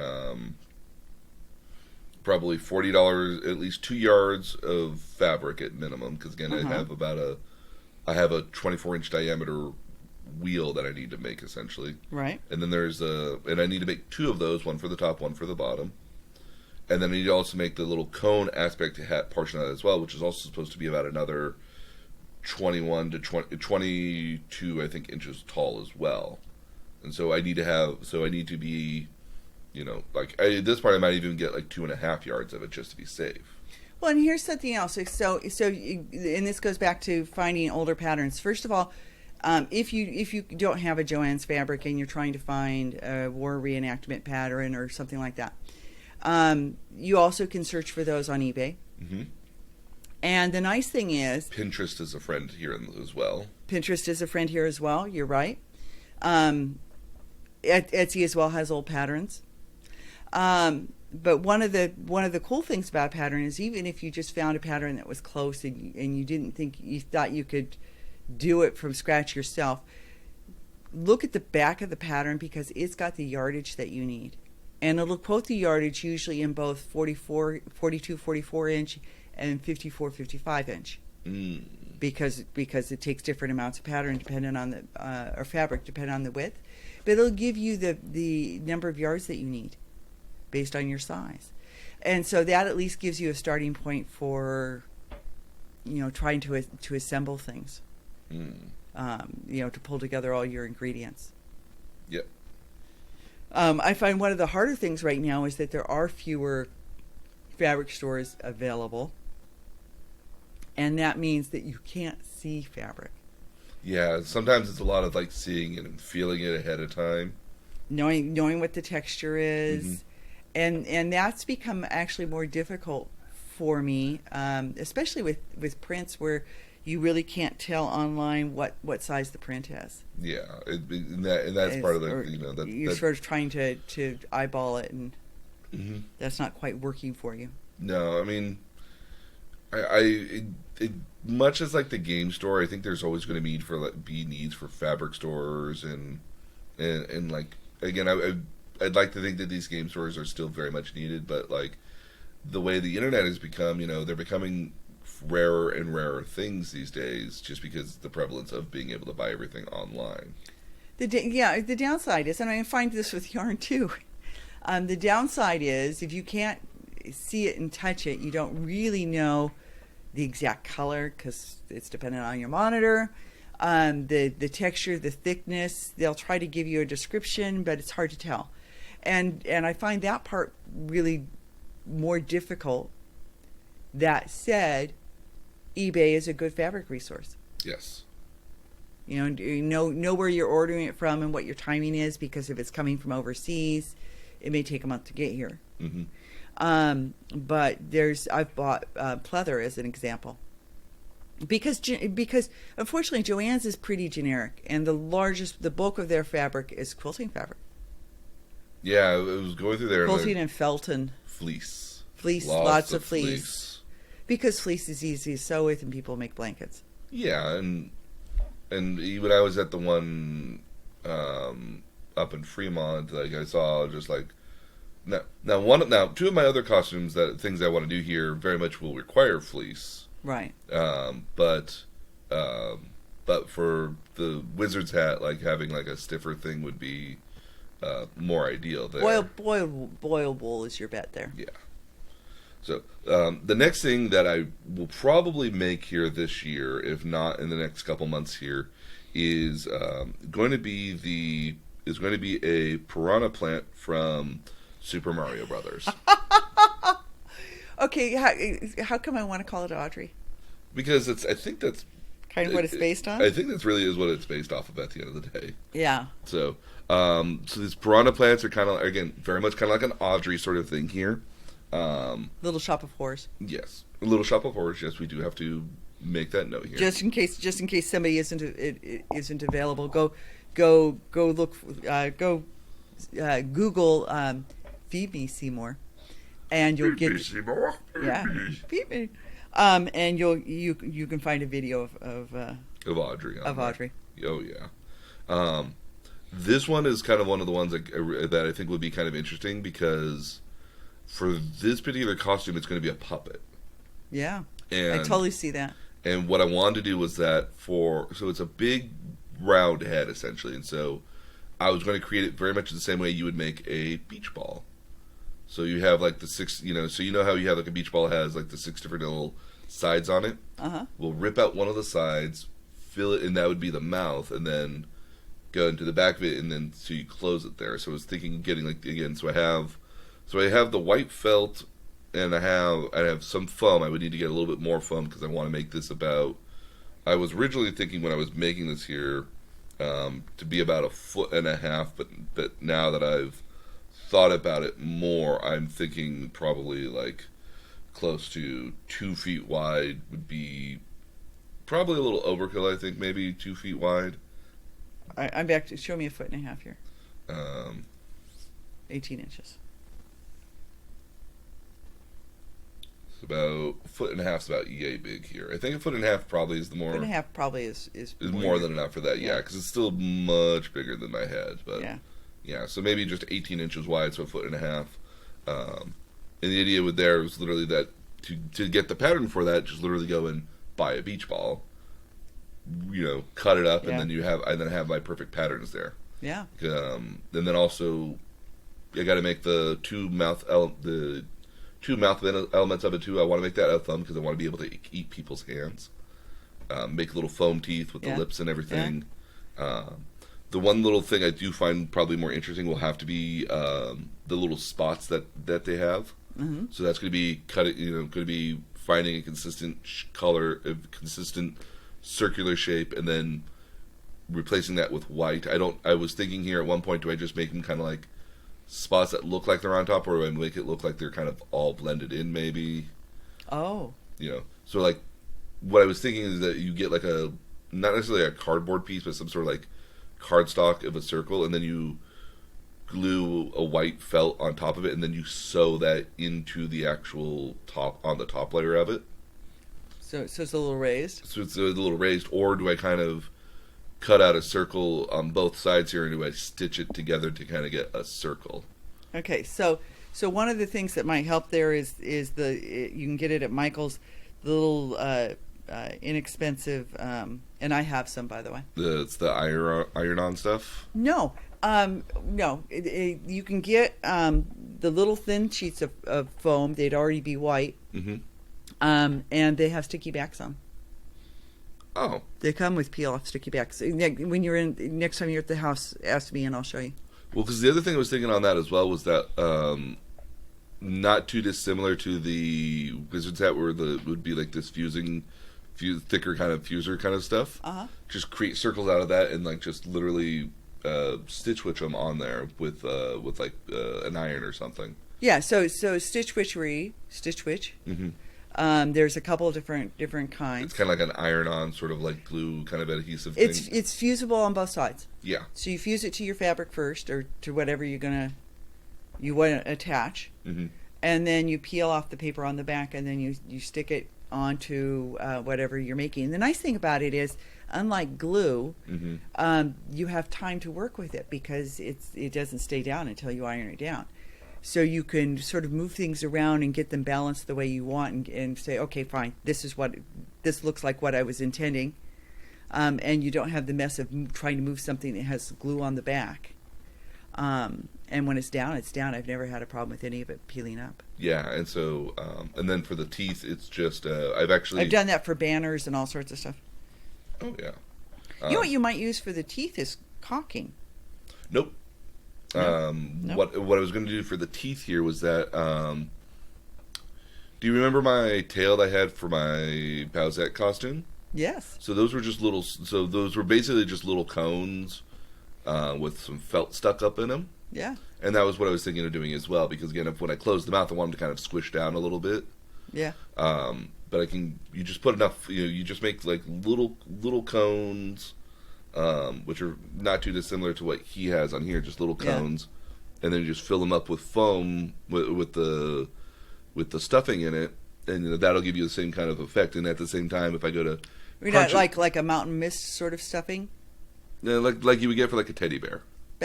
probably $40, at least 2 yards of fabric at minimum. Because again, I have a 24-inch diameter wheel that I need to make essentially. Right. And then and I need to make 2 of those, one for the top, one for the bottom. And then I need to also make the little cone aspect hat portion of that as well, which is also supposed to be about another 21 to 22, I think, inches tall as well. And so I need to be, like at this part I might even get like 2.5 yards of it just to be safe. Well, and here's something else. And this goes back to finding older patterns. First of all, if you don't have a Joann's fabric and you're trying to find a war reenactment pattern or something like that, you also can search for those on eBay. Mm-hmm. And the nice thing is, Pinterest is a friend here as well. Pinterest is a friend here as well. You're right. Etsy as well has old patterns. But one of the cool things about a pattern is, even if you just found a pattern that was close and you thought you could do it from scratch yourself, look at the back of the pattern, because it's got the yardage that you need. And it'll quote the yardage usually in both 42, 44 inch and 54, 55 inch. Mm. Because it takes different amounts of pattern depending on the or fabric depending on the width. But it'll give you the number of yards that you need based on your size. And so that at least gives you a starting point for, trying to assemble things. To pull together all your ingredients. Yep. I find one of the harder things right now is that there are fewer fabric stores available, and that means that you can't see fabric. Yeah, sometimes it's a lot of like seeing it and feeling it ahead of time, knowing what the texture is, mm-hmm. and that's become actually more difficult for me, especially with prints where you really can't tell online what size the print is. Yeah, and that's part of the you're sort of trying to eyeball it, and mm-hmm. that's not quite working for you. No, I mean, it much as like the game store, I think there's always going to be needs for fabric stores and like, again, I'd like to think that these game stores are still very much needed, but like the way the internet has become, they're becoming rarer and rarer things these days, just because the prevalence of being able to buy everything online. The downside is, and I find this with yarn too, the downside is if you can't see it and touch it, you don't really know the exact color because it's dependent on your monitor, the texture, the thickness. They'll try to give you a description, but it's hard to tell, and I find that part really more difficult. That said, eBay is a good fabric resource. Yes. You know where you're ordering it from and what your timing is, because if it's coming from overseas, it may take a month to get here. Mm-hmm. But I've bought pleather as an example, because unfortunately Joann's is pretty generic, and the bulk of their fabric is quilting fabric. Yeah, it was going through there. Quilting and felton. Fleece. Lots of fleece. Because fleece is easy to sew with, and people make blankets. Yeah, and when I was at the one up in Fremont, like I saw just like now 2 of my other costumes, things I want to do here very much will require fleece. Right. But for the wizard's hat, like having like a stiffer thing would be more ideal there. Boil wool is your bet there. Yeah. So the next thing that I will probably make here this year, if not in the next couple months here, is going to be a piranha plant from Super Mario Brothers. Okay, how come I want to call it Audrey? Because I think that's kind of what it's based on. I think that's really is what it's based off of at the end of the day. Yeah. So these piranha plants are kind of, again, very much kind of like an Audrey sort of thing here. Little Shop of Horrors. Yes, a Little Shop of Horrors. Yes, we do have to make that note here. Just in case somebody isn't available, go look, Google "Feed Me Seymour," and you'll get Seymour. Feed me. And you can find a video of Audrey. Audrey. Oh yeah. This one is kind of one of the ones that I think would be kind of interesting, because For this particular costume, it's going to be a puppet. Yeah. And I totally see that. And what I wanted to do was that so it's a big round head essentially, and so I was going to create it very much the same way you would make a beach ball. So you have like the six, so you know how you have like a beach ball has like the 6 different little sides on it. We'll rip out one of the sides, fill it, and that would be the mouth, and then go into the back of it, and then so you close it there. So I was thinking of getting like again. So I have the white felt, and I have some foam. I would need to get a little bit more foam because I want to make this about. I was originally thinking when I was making this here to be about 1.5 foot, but now that I've thought about it more, I'm thinking probably like close to 2 feet wide would be probably a little overkill. I think maybe 2 feet wide. I'm back to show me 1.5 feet here. 18 inches. It's about 1.5 is about yay big here. I think 1.5 probably is the more. 1.5 probably is more than enough for that. Yeah, because it's still much bigger than my head. But yeah, so maybe just 18 inches wide, so 1.5 foot. And the idea with there was literally that to get the pattern for that, just literally go and buy a beach ball, cut it up, and then have my perfect patterns there. Yeah. And then also, I got to make the two mouth elements of it too. I want to make that out of thumb because I want to be able to eat people's hands. Make little foam teeth with the lips and everything. Yeah. The one little thing I do find probably more interesting will have to be the little spots that they have. Mm-hmm. So that's going to be going to be finding a consistent color, a consistent circular shape, and then replacing that with white. I was thinking here at one point, do I just make them kind of like spots that look like they're on top, or do I make it look like they're kind of all blended in maybe? Oh. So like what I was thinking is that you get like not necessarily a cardboard piece, but some sort of like cardstock of a circle, and then you glue a white felt on top of it, and then you sew that into the actual top layer of it. So it's a little raised? So it's a little raised, or do I kind of cut out a circle on both sides here, and do I stitch it together to kind of get a circle? Okay, so one of the things that might help there is you can get it at Michael's, the little inexpensive, and I have some, by the way. It's the iron-on stuff? No. No. You can get the little thin sheets of foam. They'd already be white. Mm-hmm. And they have sticky backs on. Oh. They come with peel-off sticky backs. When you're next time you're at the house, ask me and I'll show you. Well, because the other thing I was thinking on that as well was that not too dissimilar to the Wizard's Hat, where would be like this thicker kind of fuser kind of stuff. Just create circles out of that and like just literally stitch witch them on there with like an iron or something. Yeah. So stitch witch. Mm-hmm. There's a couple of different kinds. It's kind of like an iron-on sort of like glue kind of adhesive thing. It's fusible on both sides. Yeah. So you fuse it to your fabric first, or to whatever you want to attach, mm-hmm. and then you peel off the paper on the back, and then you stick it onto whatever you're making. And the nice thing about it is, unlike glue, mm-hmm. You have time to work with it because it doesn't stay down until you iron it down. So you can sort of move things around and get them balanced the way you want, and say, okay, fine, this looks like what I was intending, and you don't have the mess of trying to move something that has glue on the back. And when it's down, it's down. I've never had a problem with any of it peeling up. Yeah, and so and then for the teeth, it's just I've done that for banners and all sorts of stuff. Oh yeah. You know what you might use for the teeth is caulking. Nope. No. What I was going to do for the teeth here was that. Do you remember my tail I had for my Bowsette costume? Yes. So those were just little. So those were basically just little cones with some felt stuck up in them. Yeah. And that was what I was thinking of doing as well, because again, when I closed the mouth, I wanted to kind of squish down a little bit. Yeah. But you just put enough. You just make like little cones. Which are not too dissimilar to what he has on here, just little cones, and then you just fill them up with foam with the stuffing in it, and that'll give you the same kind of effect. And at the same time, if I go to like a mountain mist sort of stuffing, like you would get for like a teddy bear,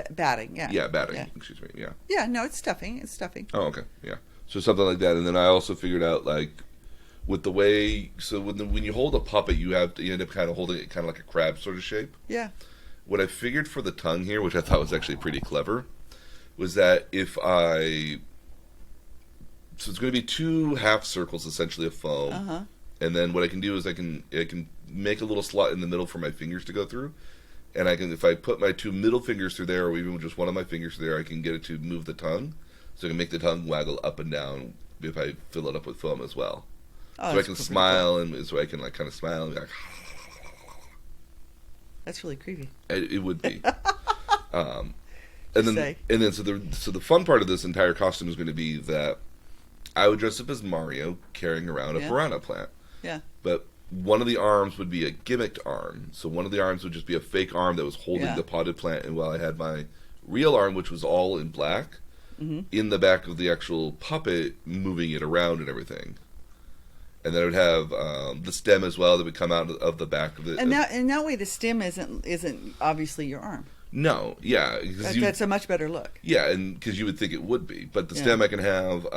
batting, yeah, batting. Yeah. Excuse me, yeah. Yeah, no, it's stuffing. It's stuffing. Oh, okay, yeah. So something like that, and then I also figured out like with the way, so when you hold a puppet, you end up kind of holding it kind of like a crab sort of shape. Yeah. What I figured for the tongue here, which I thought was actually pretty clever, was that so it's going to be 2 half circles essentially of foam, and then what I can do is I can make a little slot in the middle for my fingers to go through, and if I put my 2 middle fingers through there, or even just one of my fingers through there, I can get it to move the tongue, so I can make the tongue waggle up and down if I fill it up with foam as well. Oh, so I can smile, and so I can like kind of smile and be like. That's really creepy. It would be. And then so the fun part of this entire costume is going to be that I would dress up as Mario carrying around a piranha plant. Yeah. But one of the arms would be a gimmicked arm. So one of the arms would just be a fake arm that was holding the potted plant, and while I had my real arm, which was all in black, in the back of the actual puppet, moving it around and everything. And then it would have the stem as well that would come out of the back of it. And that way, the stem isn't obviously your arm. No, yeah, that's a much better look. Yeah, and because you would think it would be, but the stem I can have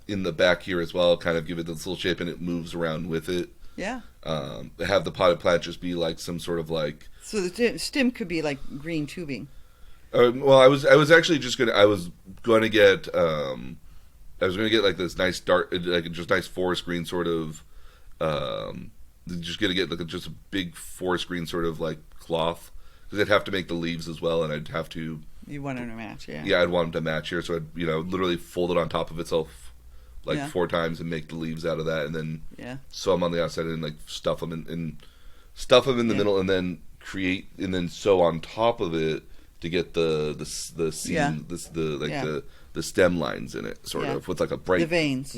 in the back here as well, kind of give it this little shape, and it moves around with it. Yeah. Have the potted plant just be like some sort of like. So the stem could be like green tubing. Well, I was actually just gonna. I was going to get. I was going to get like this nice dark, like just nice forest green sort of. Just going to get like just a big forest green sort of like cloth, because I'd have to make the leaves as well, and I'd have to. You want them to match, yeah. Yeah, I'd want them to match here, so I'd literally fold it on top of itself, like 4 times, and make the leaves out of that, and then sew them on the outside, and like stuff them in the middle, and then sew on top of it to get the seam, the stem lines in it, sort of with like a bright the veins.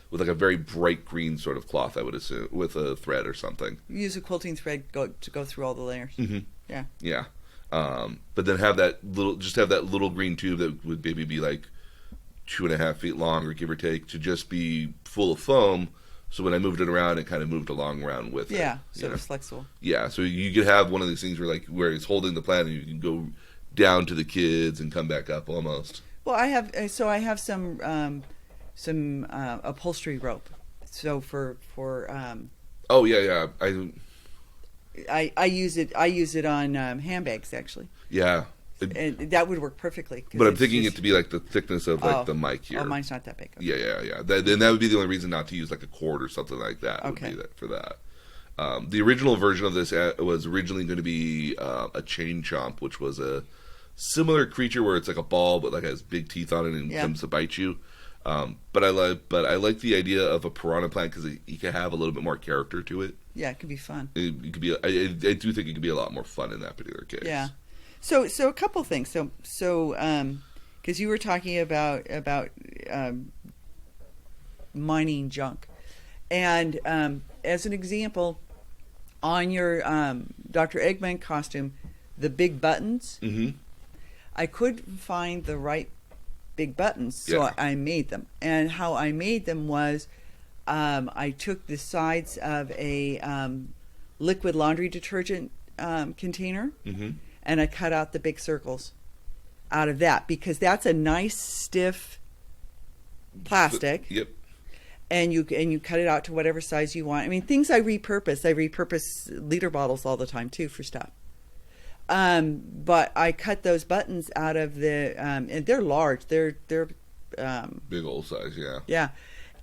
With like a very bright green sort of cloth, I would assume, with a thread or something. Use a quilting thread to go through all the layers. Mm-hmm. Yeah. Yeah. But then have that little green tube that would maybe be like 2.5 feet long, or give or take, to just be full of foam. So when I moved it around, it kind of moved around with it. Yeah, so it's flexible. Yeah, so you could have one of these things where it's holding the plant, and you can go down to the kids and come back up almost. Well, I have some upholstery rope. So for oh yeah, I use it on handbags actually. Yeah. And that would work perfectly. But I'm thinking it to be like the thickness of like the mic here. Oh, mine's not that big. Okay. Yeah. Then that would be the only reason not to use like a cord or something like that. Okay. Would be for that. The original version of this was originally going to be a chain chomp, which was a similar creature where it's like a ball but like has big teeth on it and comes to bite you. But I like the idea of a piranha plant because it can have a little bit more character to it. Yeah, it could be fun. It could be. I do think it could be a lot more fun in that particular case. Yeah. So a couple things. So because you were talking about mining junk, and as an example, on your Dr. Eggman costume, the big buttons. Mm-hmm. I couldn't find the right big buttons, so I made them. And how I made them was I took the sides of a liquid laundry detergent container, and I cut out the big circles out of that, because that's a nice stiff plastic. Yep. And you cut it out to whatever size you want. I mean, things I repurpose. I repurpose liter bottles all the time too for stuff. But I cut those buttons out of the and they're large. They're big old size, yeah. Yeah.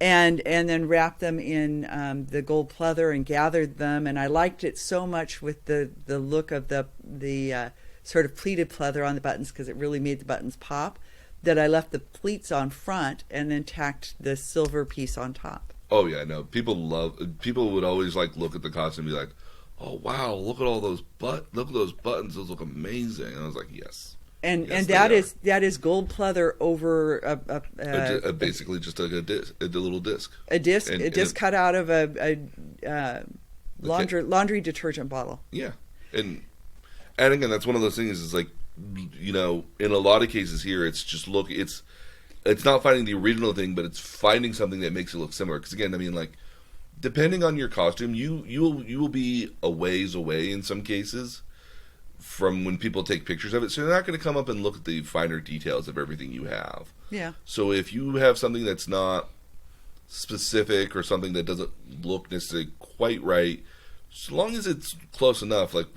And then wrapped them in the gold pleather and gathered them, and I liked it so much with the look of the sort of pleated pleather on the buttons, because it really made the buttons pop, that I left the pleats on front and then tacked the silver piece on top. Oh yeah, no. People would always like look at the costume and be like, "Oh wow, look at all those buttons. Those look amazing." And I was like, "Yes." And that is gold pleather over basically just like a little disc. A disc cut out of a laundry detergent bottle. Yeah, and again, that's one of those things. Is like, in a lot of cases here, it's just it's not finding the original thing, but it's finding something that makes it look similar. Because again, I mean, like, depending on your costume, you will be a ways away in some cases from when people take pictures of it, so they're not going to come up and look at the finer details of everything you have. Yeah. So if you have something that's not specific or something that doesn't look necessarily quite right, so long as it's close enough, like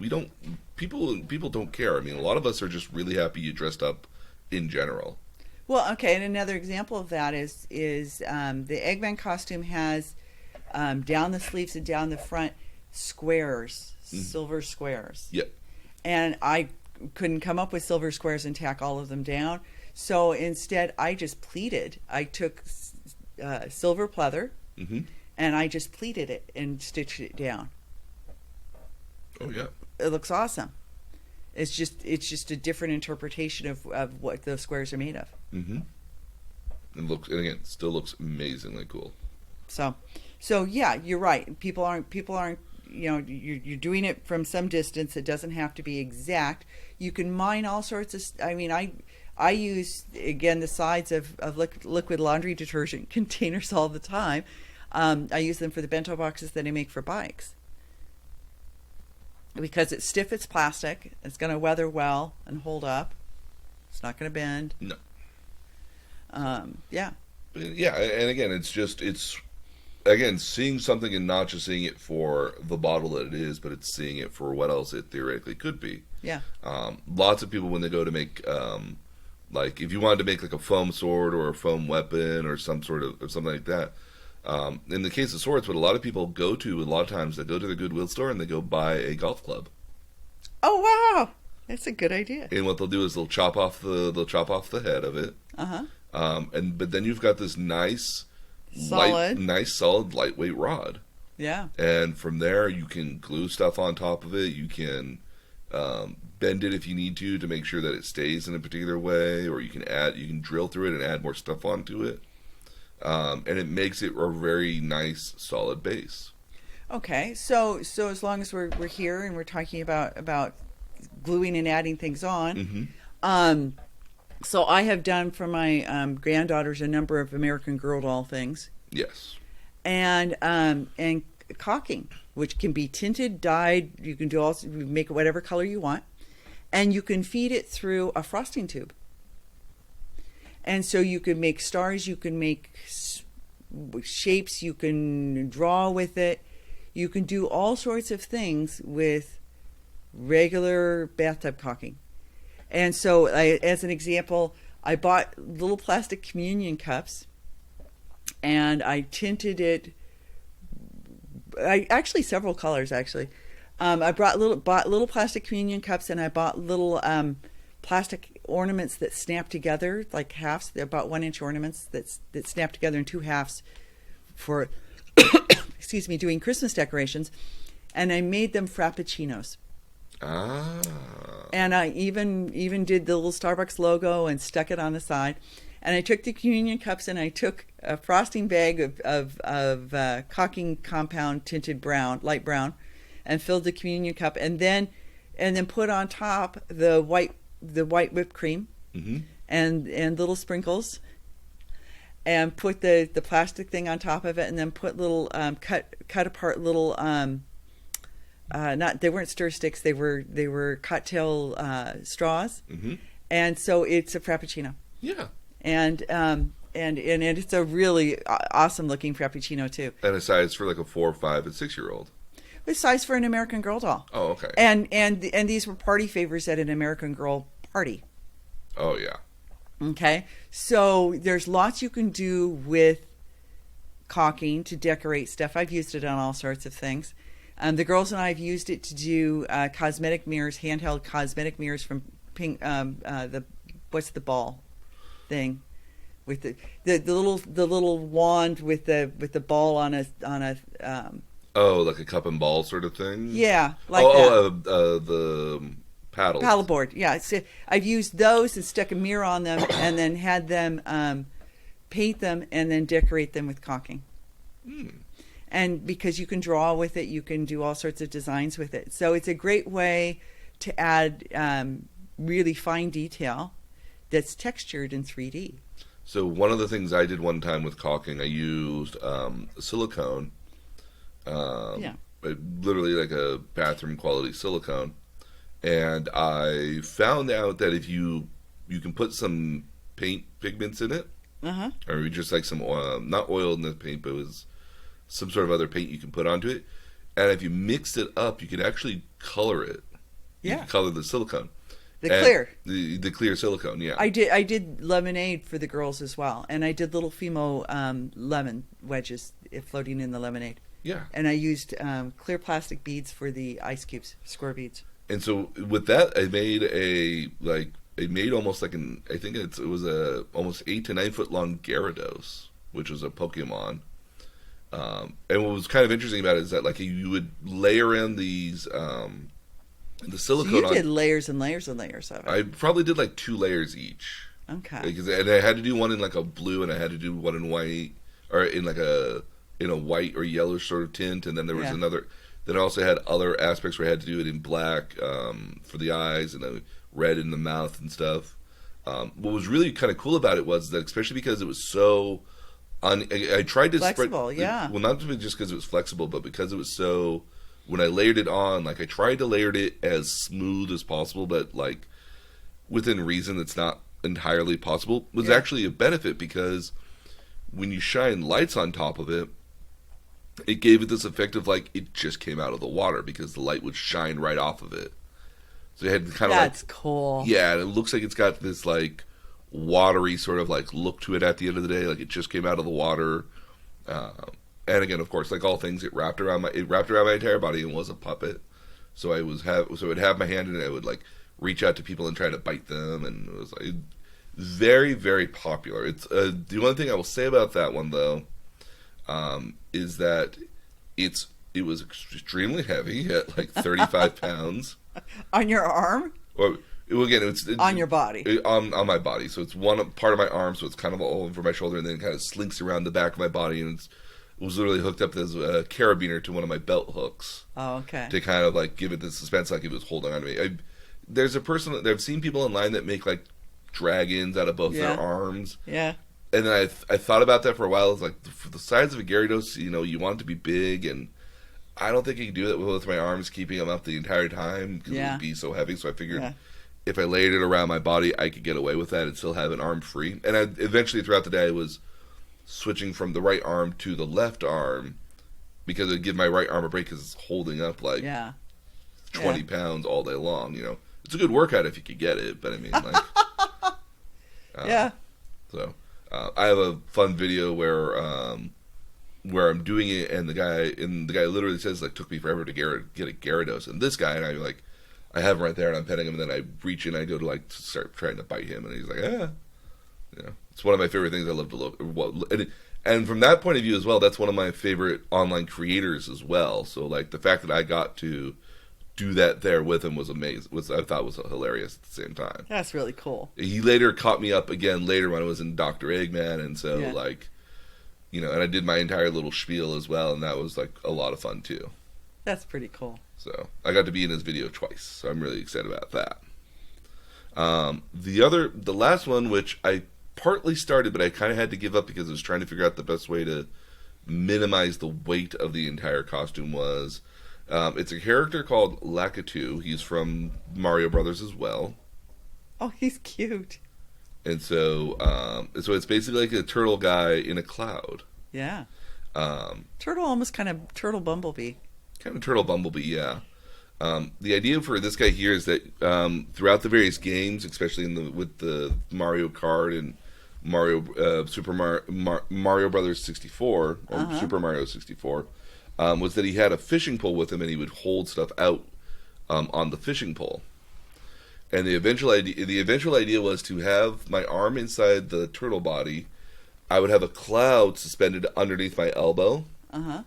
people don't care. I mean, a lot of us are just really happy you dressed up in general. Well, okay, and another example of that is the Eggman costume has down the sleeves and down the front squares, silver squares. Yep. And I couldn't come up with silver squares and tack all of them down, so instead I just pleated. I took silver pleather, and I just pleated it and stitched it down. Oh yeah. It looks awesome. It's just a different interpretation of what those squares are made of. Mm-hmm. And again, still looks amazingly cool. So yeah, you're right. People aren't. You're doing it from some distance. It doesn't have to be exact. You can mine all sorts of. I mean, I use again the sides of liquid laundry detergent containers all the time. I use them for the bento boxes that I make for bikes. Because it's stiff, it's plastic. It's going to weather well and hold up. It's not going to bend. No. Yeah. Yeah, and again, it's again seeing something and not just seeing it for the bottle that it is, but it's seeing it for what else it theoretically could be. Yeah. Lots of people when they go to make like if you wanted to make like a foam sword or a foam weapon or something like that. In the case of swords, what a lot of people go to, a lot of times they go to the Goodwill store and they go buy a golf club. Oh wow, that's a good idea. And what they'll do is they'll chop off the head of it. But then you've got this nice, solid, lightweight rod. Yeah. And from there you can glue stuff on top of it. You can bend it if you need to make sure that it stays in a particular way, or you can drill through it and add more stuff onto it. And it makes it a very nice, solid base. Okay, so as long as we're here and we're talking about gluing and adding things on, so I have done for my granddaughters a number of American Girl doll things. Yes. And caulking, which can be tinted, dyed. You can make it whatever color you want, and you can feed it through a frosting tube. And so you can make stars, you can make shapes, you can draw with it. You can do all sorts of things with regular bathtub caulking. And so, as an example, I bought little plastic communion cups, and I tinted it. Actually several colors. Actually, I bought little plastic communion cups, and I bought little plastic ornaments that snap together like halves. They're about 1-inch ornaments that snap together in two halves for excuse me, doing Christmas decorations, and I made them frappuccinos. And I even did the little Starbucks logo and stuck it on the side. And I took the communion cups and I took a frosting bag of caulking compound tinted brown, light brown, and filled the communion cup, and then put on top the white whipped cream and little sprinkles, and put the plastic thing on top of it, and then put little cut apart little they weren't stir sticks, they were cocktail straws, and so it's a frappuccino. Yeah. And it's a really awesome looking frappuccino too. And a size for like a 4, 5, and 6-year-old. It's size for an American Girl doll. Oh, okay. And these were party favors at an American Girl party. Oh yeah. Okay, so there's lots you can do with caulking to decorate stuff. I've used it on all sorts of things. The girls and I have used it to do cosmetic mirrors, handheld cosmetic mirrors from Pink. What's the ball thing with the little wand with the ball on a. Oh, like a cup and ball sort of thing. Yeah, like that. The paddles. Paddleboard. Yeah, so I've used those and stuck a mirror on them, and then had them paint them and then decorate them with caulking. And because you can draw with it, you can do all sorts of designs with it. So it's a great way to add really fine detail that's textured in 3D. So one of the things I did one time with caulking, I used silicone. Literally like a bathroom quality silicone. and I found out that if you can put some paint pigments in it, or just like some oil, not oil in the paint, but it was some sort of other paint you can put onto it, and if you mixed it up, you could actually color it. You Yeah. could color the silicone. The clear. The clear silicone, yeah. I did lemonade for the girls as well, and I did little Fimo lemon wedges floating in the lemonade. Yeah. And I used clear plastic beads for the ice cubes, square beads. And so with that, I made almost like I think it was a almost 8 to 9 foot long Gyarados, which was a Pokemon. And what was kind of interesting about it is that like you would layer in these the silicone. So you did layers and layers and layers of it. I probably did like 2 layers each. Okay. And I had to do one in like a blue, and I had to do one in white, or in like a white or yellow sort of tint, and then there was another. Then I also had other aspects where I had to do it in black for the eyes, and then red in the mouth and stuff. What was really kind of cool about it was that, especially because it was so, I tried to flexible, spread. yeah. Well, not just because it was flexible, but because it was so. When I layered it on, like I tried to layer it as smooth as possible, but like within reason, it's not entirely possible. It was actually a benefit because when you shine lights on top of it, it gave it this effect of like it just came out of the water because the light would shine right off of it. So it had kind of That's cool. Yeah, and it looks like it's got this like watery sort of like look to it at the end of the day, like it just came out of the water. And again, of course, like all things, it wrapped around my entire body and was a puppet. So I would have my hand in it. I would like reach out to people and try to bite them, and it was like very, very popular. It's the one thing I will say about that one though, is that it was extremely heavy at like 35 pounds. On your arm? Or again, it's on your body. On my body. So it's one part of my arm, so it's kind of all over my shoulder, and then it kind of slinks around the back of my body, and it was literally hooked up as a carabiner to one of my belt hooks. Oh, okay. To kind of like give it the suspense, like it was holding on to me. There's a person that I've seen people online that make like dragons out of both their arms. Yeah. And then I thought about that for a while. It's like for the size of a Gyarados, you want it to be big, and I don't think I can do that with my arms keeping them up the entire time because it would be so heavy. So I figured if I layered it around my body, I could get away with that and still have an arm free. And eventually throughout the day, I was switching from the right arm to the left arm because it would give my right arm a break because it's holding up like 20 pounds all day long. It's a good workout if you could get it, but I mean, like, So I have a fun video where I'm doing it, and the guy literally says like took me forever to get a Gyarados, and this guy and I have him right there, and I'm petting him, and then I reach in, and I go to like to start trying to bite him, and he's like, it's one of my favorite things I love to look. And from that point of view as well, that's one of my favorite online creators as well. So like the fact that I got to do that there with him was amazing. I thought was hilarious at the same time. That's really cool. He later caught me up again later when I was in Dr. Eggman, and so like, and I did my entire little spiel as well, and that was like a lot of fun too. That's pretty cool. So I got to be in his video twice, so I'm really excited about that. The last one, which I partly started, but I kind of had to give up because I was trying to figure out the best way to minimize the weight of the entire costume was, it's a character called Lakitu. He's from Mario Brothers as well. Oh, he's cute. And so it's basically like a turtle guy in a cloud. Yeah. Turtle, almost kind of turtle bumblebee. Kind of turtle bumblebee, yeah. The idea for this guy here is that throughout the various games, especially with the Mario Kart and Mario Brothers 64 or Super Mario 64, was that he had a fishing pole with him, and he would hold stuff out on the fishing pole. And the eventual idea was to have my arm inside the turtle body. I would have a cloud suspended underneath my elbow,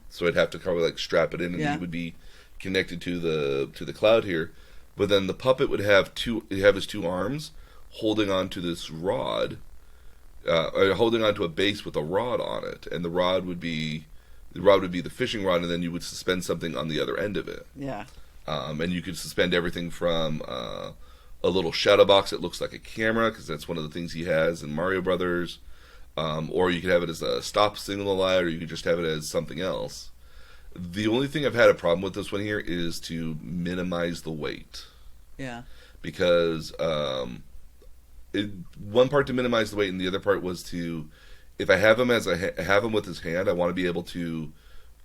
so I'd have to kind of like strap it in, and he would be connected to the cloud here. But then the puppet would have his 2 arms holding onto this rod, holding onto a base with a rod on it, and the rod would be the fishing rod, and then you would suspend something on the other end of it. Yeah. And you could suspend everything from a little shadow box that looks like a camera, because that's one of the things he has in Mario Brothers. Or you could have it as a stop signal light, or you could just have it as something else. The only thing I've had a problem with this one here is to minimize the weight. Yeah. because one part to minimize the weight, and the other part was to, if I have him have him with his hand, I want to be able to,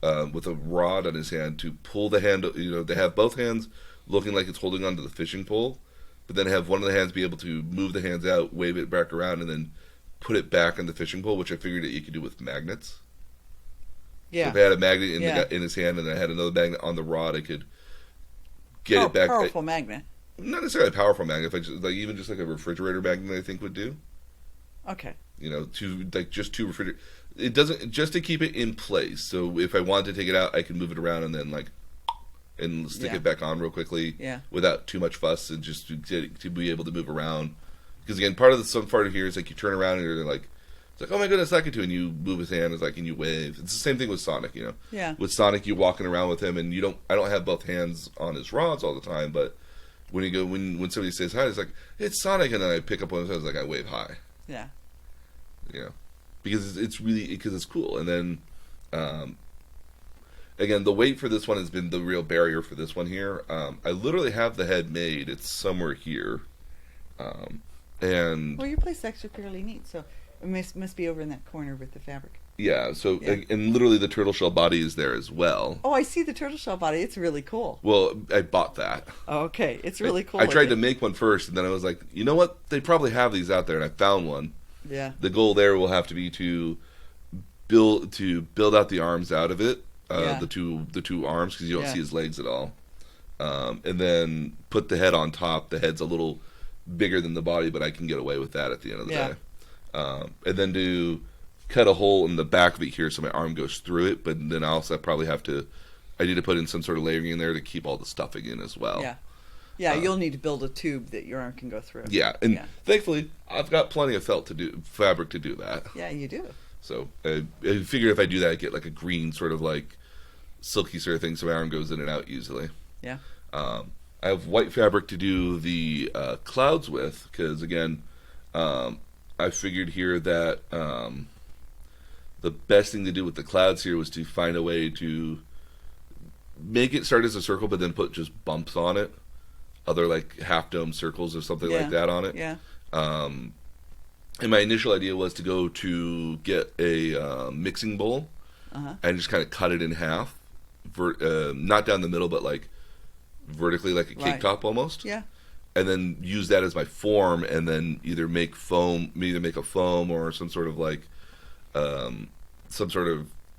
with a rod on his hand, to pull the hand. To have both hands looking like it's holding onto the fishing pole, but then have one of the hands be able to move the hands out, wave it back around, and then put it back on the fishing pole, which I figured that you could do with magnets. Yeah. So if I had a magnet in his hand and I had another magnet on the rod, I could get it back. Powerful magnet. Not necessarily a powerful magnet, if I even just like a refrigerator magnet, I think would do. Okay. Just two refrigerator. It doesn't, just to keep it in place. So if I want to take it out, I can move it around and then and stick it back on real quickly. Yeah. Without too much fuss, and just to be able to move around. Because again, part of here is like you turn around and you're like, it's like, oh my goodness, I can do, and you move his hand, and you wave. It's the same thing with Sonic, Yeah. With Sonic, you're walking around with him, and I don't have both hands on his rods all the time, but when somebody says hi, it's like, it's Sonic, and then I pick up one of his hands, like I wave hi. Yeah. Because it's cool. And then, again, the weight for this one has been the real barrier for this one here. I literally have the head made. It's somewhere here. And well, your place is actually fairly neat, so it must be over in that corner with the fabric. Yeah, so and literally the turtle shell body is there as well. Oh, I see the turtle shell body. It's really cool. Well, I bought that. Oh, okay, it's really cool. I tried to make one first, and then I was like, you know what? They probably have these out there, and I found one. Yeah. The goal there will have to be to build out the arms out of it, the two arms, because you don't see his legs at all, and then put the head on top. The head's a little bigger than the body, but I can get away with that at the end of the day. And then to cut a hole in the back of it here so my arm goes through it, but then I need to put in some sort of layering in there to keep all the stuffing in as well. You'll need to build a tube that your arm can go through. Thankfully I've got plenty of fabric to do that. Yeah, you do. So I figured if I do that, I get like a green sort of like silky sort of thing, so my arm goes in and out easily. Yeah. I have white fabric to do the clouds with, because again, I figured here that the best thing to do with the clouds here was to find a way to make it start as a circle, but then put just bumps on it, other like half dome circles or something like that on it. Yeah. And my initial idea was to go to get a mixing bowl and just kind of cut it in half, not down the middle, but like vertically, like a cake top almost. Yeah. And then use that as my form, and then either make a foam or some sort of like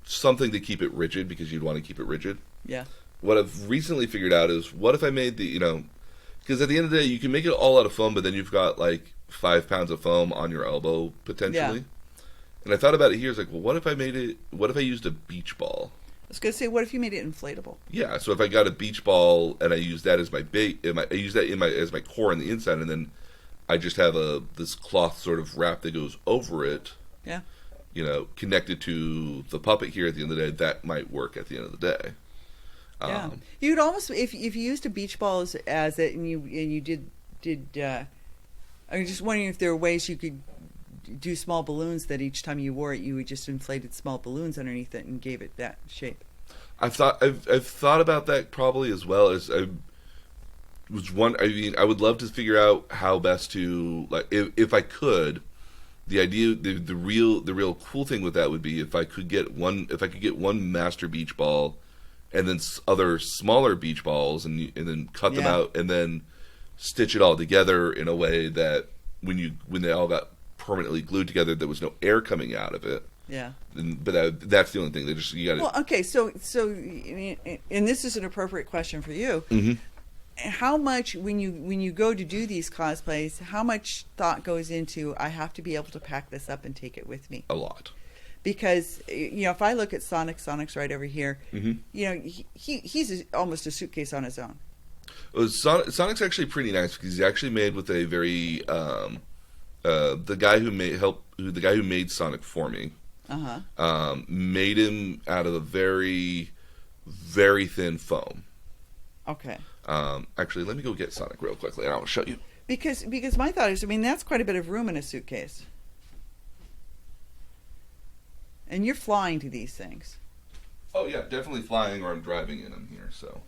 something to keep it rigid, because you'd want to keep it rigid. Yeah. What I've recently figured out is, what if I made because at the end of the day you can make it all out of foam, but then you've got like 5 pounds of foam on your elbow potentially. Yeah. And I thought about it here. It's like, well, what if I used a beach ball? I was going to say, what if you made it inflatable? Yeah, so if I got a beach ball and I use that as my bait, I use that as my core on the inside, and then I just have this cloth sort of wrap that goes over it. Yeah. Connected to the puppet here at the end of the day, that might work at the end of the day. Yeah. You'd almost, if you used a beach ball as it, and you did I'm just wondering if there are ways you could do small balloons that each time you wore it, you would just inflated small balloons underneath it and gave it that shape. I've thought about that probably, as well as I would love to figure out how best to, like, if I could. The idea, the real cool thing with that would be if I could get one master beach ball, and then other smaller beach balls, and then cut them out, and then stitch it all together in a way that when they all got permanently glued together, there was no air coming out of it. Yeah. But that's the only thing. You got to. Well, okay, so and this is an appropriate question for you. Mm-hmm. How much, when you go to do these cosplays, how much thought goes into, I have to be able to pack this up and take it with me? A lot. Because if I look at Sonic's right over here, mm-hmm. He's almost a suitcase on his own. Sonic's actually pretty nice, because he's actually made with a very the guy who made Sonic for me. Made him out of a very, very thin foam. Okay. Actually, let me go get Sonic real quickly, and I'll show you. Because my thought is, that's quite a bit of room in a suitcase. And you're flying to these things. Oh yeah, definitely flying, or I'm driving in them here. So.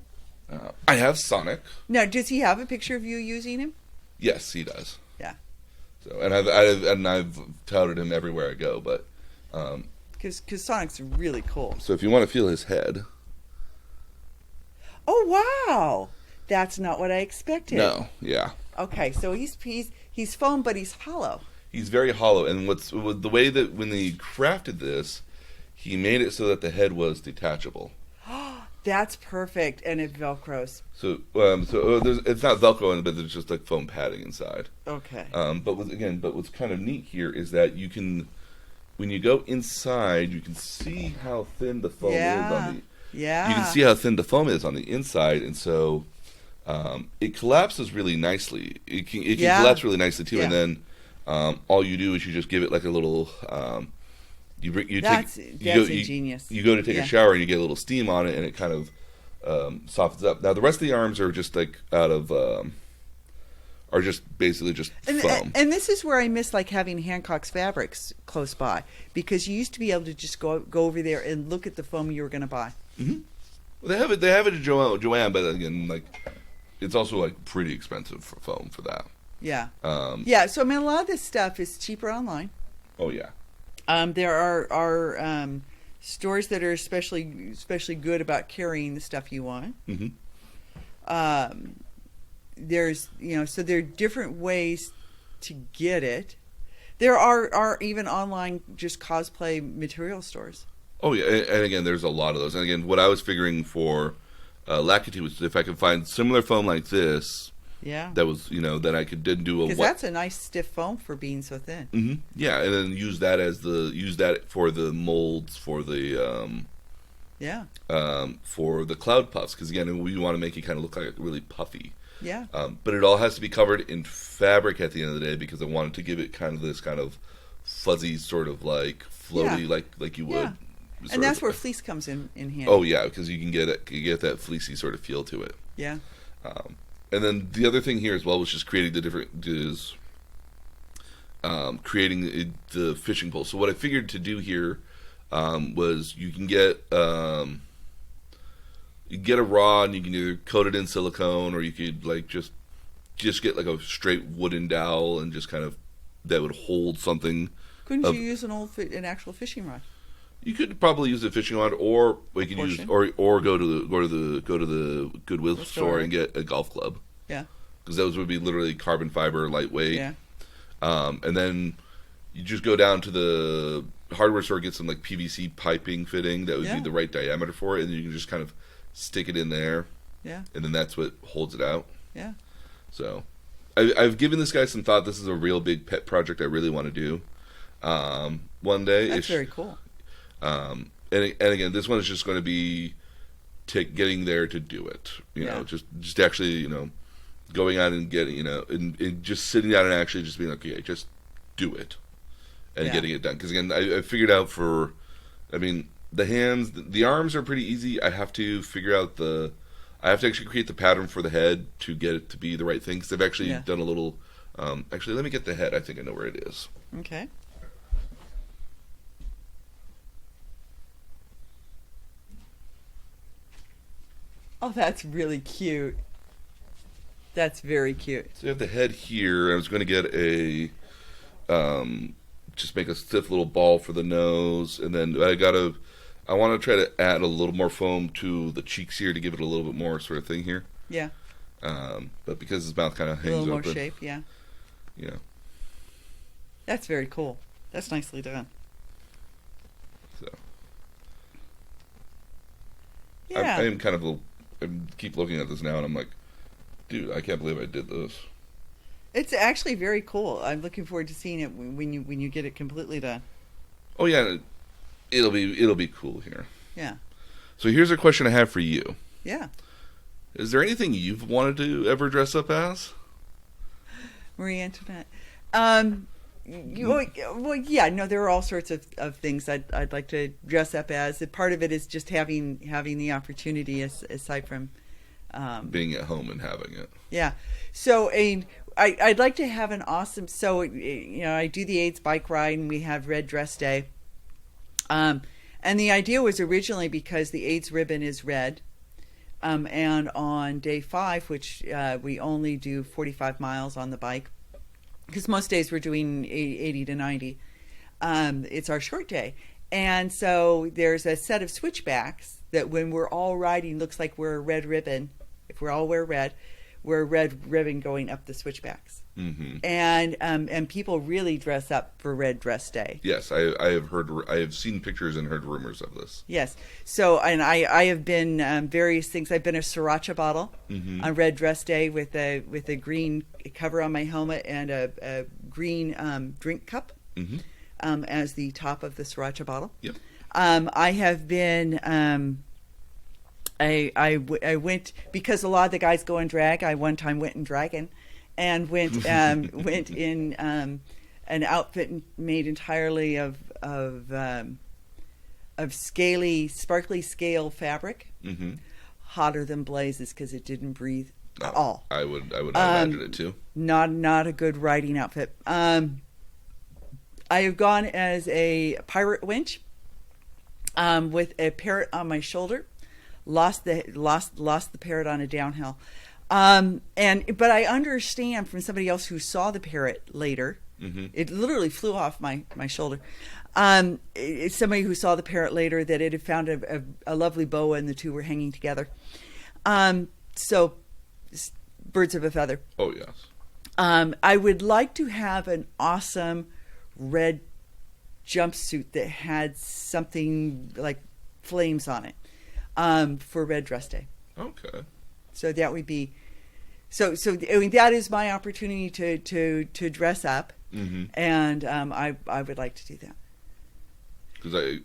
I have Sonic. Now, does he have a picture of you using him? Yes, he does. Yeah. So, and I've touted him everywhere I go. But because Sonic's really cool. so if you want to feel his head, oh wow, that's not what I expected. no, yeah, Okay, so he's foam, but he's hollow. he's very hollow. And with the way that when they crafted this, he made it so that the head was detachable. That's perfect, and it velcros. So it's not Velcro in it, but there's just like foam padding inside. Okay. But what's kind of neat here is that you can, when you go inside, you can see how thin the foam is on the. Yeah. You can see how thin the foam is on the inside, and so it collapses really nicely. It can collapse really nicely too, and then all you do is you just give it like a little. That's ingenious. You go to take a shower and you get a little steam on it, and it kind of softens up. Now the rest of the arms are just like are just basically just foam. And this is where I miss like having Hancock's fabrics close by, because you used to be able to just go over there and look at the foam you were going to buy. Mm-hmm. Well, they have it at Joanne, but again, like it's also like pretty expensive for foam for that. Yeah. So I mean, a lot of this stuff is cheaper online. Oh yeah. There are stores that are especially good about carrying the stuff you want. Mm-hmm. There's so there are different ways to get it. There are even online just cosplay material stores. Oh yeah, and again, there's a lot of those. And again, what I was figuring for Lackity was if I could find similar foam like this. Yeah. That was, that I didn't do a. Because that's a nice stiff foam for being so thin. Mm-hmm. Yeah, and then use that for the molds for the. For the cloud puffs, because again, we want to make it kind of look like really puffy. Yeah. But it all has to be covered in fabric at the end of the day, because I wanted to give it kind of this kind of fuzzy sort of like floaty, like you would. Yeah. And that's where fleece comes in handy. Oh yeah, because you get that fleecy sort of feel to it. Yeah. And then the other thing here as well was just creating creating the fishing pole. So what I figured to do here was you can get a rod and you can either coat it in silicone, or you could like just get like a straight wooden dowel and just kind of that would hold something. Couldn't you use an actual fishing rod? You could probably use a fishing rod, or we could use or go to the Goodwill store and get a golf club. Yeah, because those would be literally carbon fiber, lightweight. Yeah, and then you just go down to the hardware store, get some like PVC piping fitting that would be the right diameter for it, and then you can just kind of stick it in there. Yeah, and then that's what holds it out. Yeah. So, I've given this guy some thought. This is a real big pet project I really want to do. One day. That's very cool. And again, this one is just going to be getting there to do it. You know, just actually, going out and getting, and just sitting down and actually just being like, okay, just do it, and getting it done. Because again, I figured out the hands, the arms are pretty easy. I have to figure out I have to actually create the pattern for the head to get it to be the right thing. Because I've actually done a little. Actually, let me get the head. I think I know where it is. Okay. Oh, that's really cute. That's very cute. So you have the head here. I was going to get just make a stiff little ball for the nose, and then I want to try to add a little more foam to the cheeks here to give it a little bit more sort of thing here. Yeah. But because his mouth kind of hangs open. A little more shape, yeah. Yeah. That's very cool. That's nicely done. So. Yeah. I am kind of I keep looking at this now, and I'm like, dude, I can't believe I did this. It's actually very cool. I'm looking forward to seeing it when you get it completely done. Oh yeah, it'll be cool here. Yeah. So here's a question I have for you. Yeah. Is there anything you've wanted to ever dress up as? Marie Antoinette. Well, yeah. No, there are all sorts of things I'd like to dress up as. Part of it is just having the opportunity, aside from being at home and having it. Yeah. So I'd like to have an awesome. So I do the AIDS bike ride, and we have Red Dress Day. And the idea was originally because the AIDS ribbon is red. And on day 5, which we only do 45 miles on the bike, because most days we're doing 80 to 90. It's our short day. And so there's a set of switchbacks that when we're all riding, looks like we're a red ribbon. If we all wear red, we're a red ribbon going up the switchbacks. Mm-hmm. And people really dress up for Red Dress Day. Yes, I have seen pictures and heard rumors of this. Yes. So, and I have been various things. I've been a sriracha bottle on Red Dress Day with a green cover on my helmet and a green drink cup as the top of the sriracha bottle. Yep. I have been. I went, because a lot of the guys go in drag. I one time went in dragon, and went in an outfit made entirely of scaly, sparkly scale fabric, hotter than blazes because it didn't breathe at all. I would imagine it too. Not a good riding outfit. I have gone as a pirate winch with a parrot on my shoulder. Lost the parrot on a downhill, but I understand from somebody else who saw the parrot later. It literally flew off my shoulder. It's somebody who saw the parrot later that it had found a lovely boa and the two were hanging together. So birds of a feather. Oh yes. I would like to have an awesome red jumpsuit that had something like flames on it. For Red Dress Day. Okay. So that would be, so I mean, that is my opportunity to dress up, and I would like to do that. Because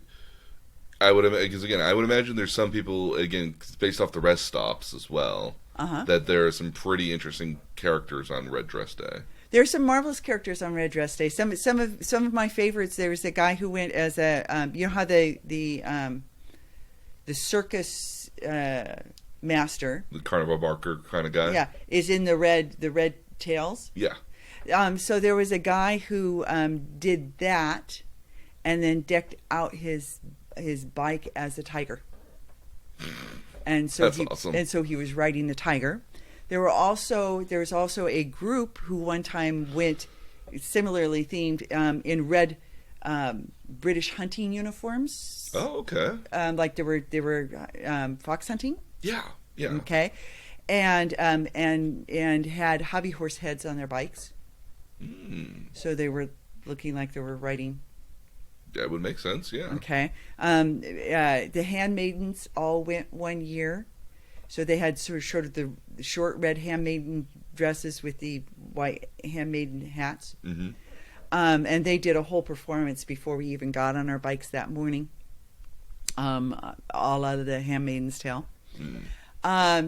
I would imagine there's some people, again, based off the rest stops as well, that there are some pretty interesting characters on Red Dress Day. There are some marvelous characters on Red Dress Day. Some of my favorites. There was a guy who went as a you know how the circus master, the carnival barker kind of guy, is in the red tails. Yeah. So there was a guy who did that, and then decked out his bike as a tiger. And so that's awesome. And so he was riding the tiger. There was also a group who one time went similarly themed in red British hunting uniforms. Oh, okay. Like they were fox hunting. Yeah. Okay, and had hobby horse heads on their bikes. So they were looking like they were riding. That would make sense. Yeah. Okay. The handmaidens all went one year, so they had sort of the short red handmaiden dresses with the white handmaiden hats. And they did a whole performance before we even got on our bikes that morning. All out of the Handmaid's Tale.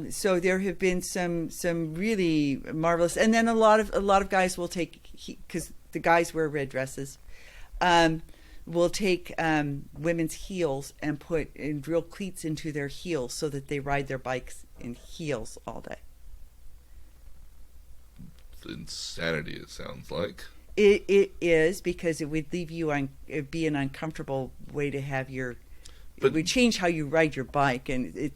So there have been some really marvelous, and then a lot of guys will take, because the guys wear red dresses, will take women's heels and drill cleats into their heels so that they ride their bikes in heels all day. It's insanity, it sounds like. It is, because it would leave you it'd be an uncomfortable way to have it would change how you ride your bike, and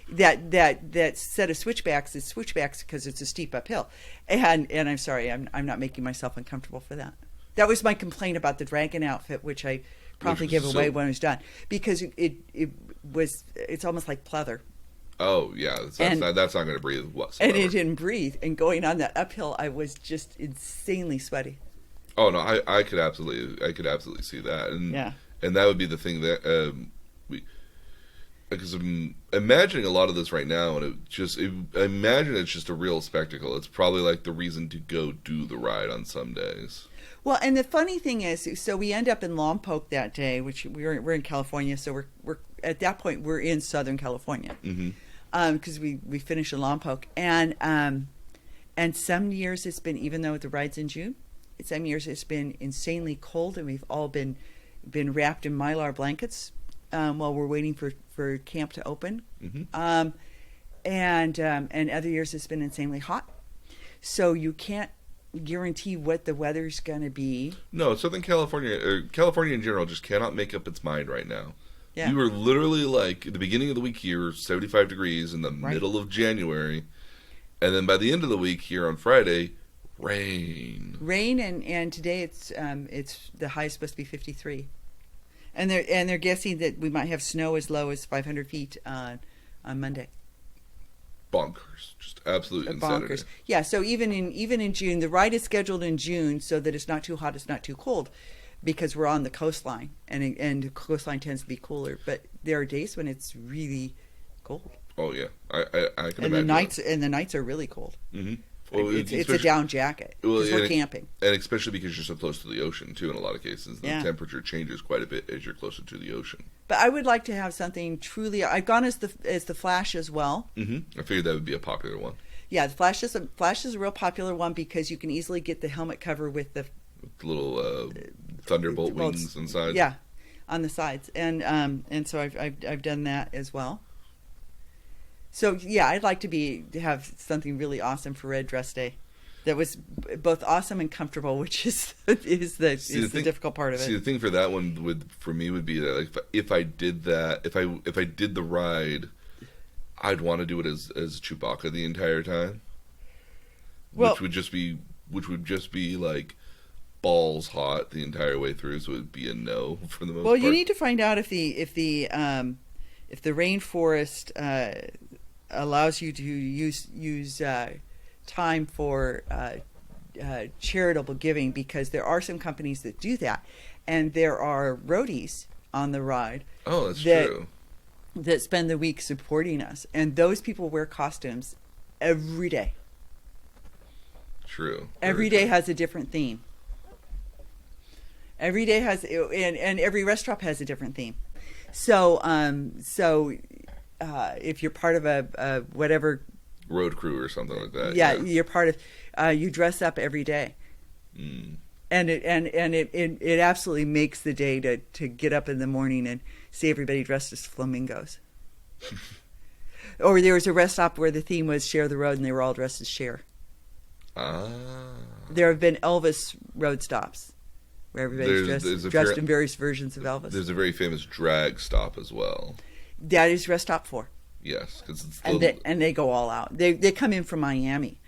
that set of switchbacks is switchbacks because it's a steep uphill, and I'm sorry, I'm not making myself uncomfortable for that. That was my complaint about the dragon outfit, which I promptly gave away when it was done, because it's almost like pleather. Oh yeah, that's not going to breathe whatsoever. And it didn't breathe. And going on that uphill, I was just insanely sweaty. Oh no, I could absolutely see that, and that would be the thing that because I'm imagining a lot of this right now, and I imagine it's just a real spectacle. It's probably like the reason to go do the ride on some days. Well, and the funny thing is, so we end up in Lompoc that day, which we're in California, so we're at that point we're in Southern California, because we finish in Lompoc, and some years it's been, even though the ride's in June, some years it's been insanely cold, and we've all been wrapped in Mylar blankets while we're waiting for camp to open, and other years it's been insanely hot, so you can't guarantee what the weather's going to be. No, Southern California, or California in general, just cannot make up its mind right now. Yeah. We were literally like at the beginning of the week here, 75 degrees in the Right. middle of January, and then by the end of the week here on Friday, rain. Rain, and today it's the high is supposed to be 53, and they're guessing that we might have snow as low as 500 feet on Monday. Bonkers, just absolute insanity. Bonkers. Yeah. So even in June, the ride is scheduled in June so that it's not too hot, it's not too cold, because we're on the coastline, and the coastline tends to be cooler. But there are days when it's really cold. Oh yeah, I can And imagine. the nights are really cold. Mm-hmm. Well, It's a down jacket because we're camping. and especially because you're so close to the ocean too. In a lot of cases, the Yeah. temperature changes quite a bit as you're closer to the ocean. But I would like to have something truly. I've gone as the Flash as well. Mm-hmm. I figured that would be a popular one. Yeah, the Flash is a real popular one because you can easily get the helmet cover with the With little thunderbolt bolts. wings inside. Yeah, on the sides, and so I've done that as well. So yeah, I'd like to have something really awesome for Red Dress Day, that was both awesome and comfortable, which is the difficult part of it. See, the thing for that one would be that like, if I did that, if I did the ride, I'd want to do it as Chewbacca the entire time, Well, which would just be like balls hot the entire way through. So it would be a no for the most well, part. you need to find out if the rainforest allows you to use time for charitable giving, because there are some companies that do that, and there are roadies on the ride. Oh, that's true. That spend the week supporting us, and those people wear costumes every day. True. Every day has a different theme. Every day has, and every restaurant has a different theme. So, if you're part of a whatever road crew or something like that. Yeah, you're part of. You dress up every day, and it absolutely makes the day to get up in the morning and see everybody dressed as flamingos. Or there was a rest stop where the theme was Share the Road, and they were all dressed as Cher. Ah. There have been Elvis road stops where everybody's dressed in various versions of Elvis. There's a very famous drag stop as well. That is Rest Stop 4. Yes, because it's and they go all out. They come in from Miami,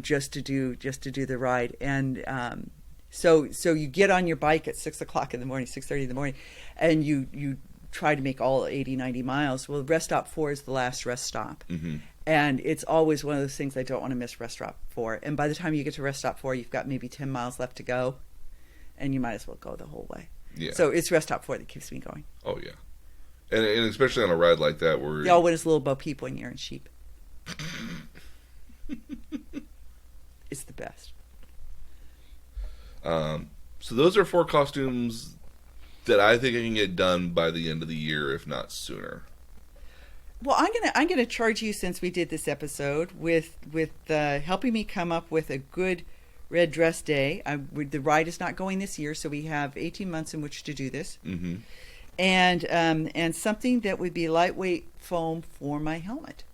just to do the ride, and so you get on your bike at 6:00 in the morning, 6:30 in the morning, and you try to make all 80, 90 miles. Well, Rest Stop 4 is the last rest stop, and it's always one of those things I don't want to miss Rest Stop 4. And by the time you get to Rest Stop 4, you've got maybe 10 miles left to go, and you might as well go the whole way. Yeah. So it's Rest Stop 4 that keeps me going. Oh yeah. And especially on a ride like that where... They all win as little Bo Peep when you're in sheep. It's the best. So those are 4 costumes that I think I can get done by the end of the year, if not sooner. Well, I'm gonna charge you, since we did this episode, with helping me come up with a good Red Dress Day. The ride is not going this year, so we have 18 months in which to do this. Mm-hmm. And something that would be lightweight foam for my helmet.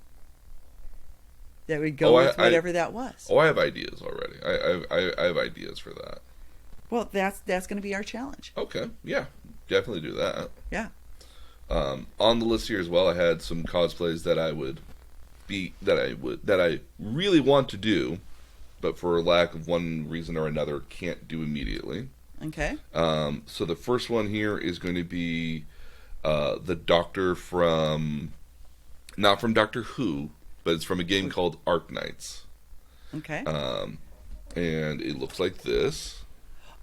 That would go with whatever that was. Oh, I have ideas already. I have ideas for that. Well, that's going to be our challenge. Okay, yeah, definitely do that. Yeah. On the list here as well, I had some cosplays that I really want to do, but for lack of one reason or another can't do immediately. Okay. So the first one here is going to be the Doctor not from Doctor Who, but it's from a game called Arknights. Okay. And it looks like this.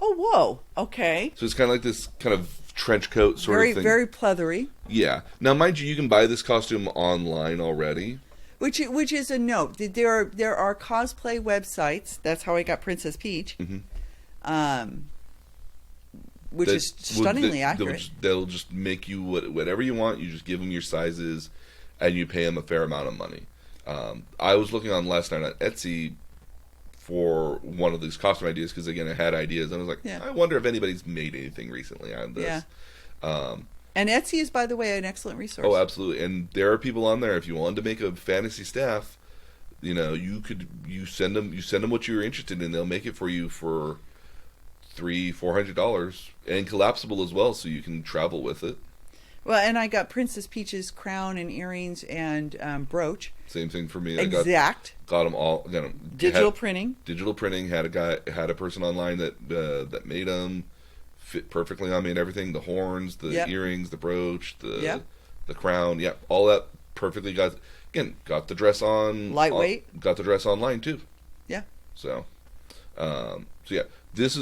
Oh, whoa. Okay. So it's kind of like this kind of trench coat sort of thing. Very pleathery. Yeah. Now, mind you can buy this costume online already. Which is a note. There are cosplay websites. That's how I got Princess Peach. Mm-hmm. Which is stunningly accurate. They'll just make you whatever you want. You just give them your sizes, and you pay them a fair amount of money. I was looking on last night on Etsy for one of these costume ideas because, again, I had ideas. And I was like, I wonder if anybody's made anything recently on this. Yeah. And Etsy is, by the way, an excellent resource. Oh, absolutely. And there are people on there. If you wanted to make a fantasy staff, you send them what you're interested in. They'll make it for you for $300-400 and collapsible as well, so you can travel with it. Well, and I got Princess Peach's crown and earrings and brooch. Same thing for me. Exact. Got them all. Got them. Digital printing. Digital printing. Had a person online that made them fit perfectly on me and everything. The horns, the earrings, the brooch, the crown. Yeah, all that perfectly. Got the dress on. Lightweight. Got the dress online too. Yeah. So yeah, this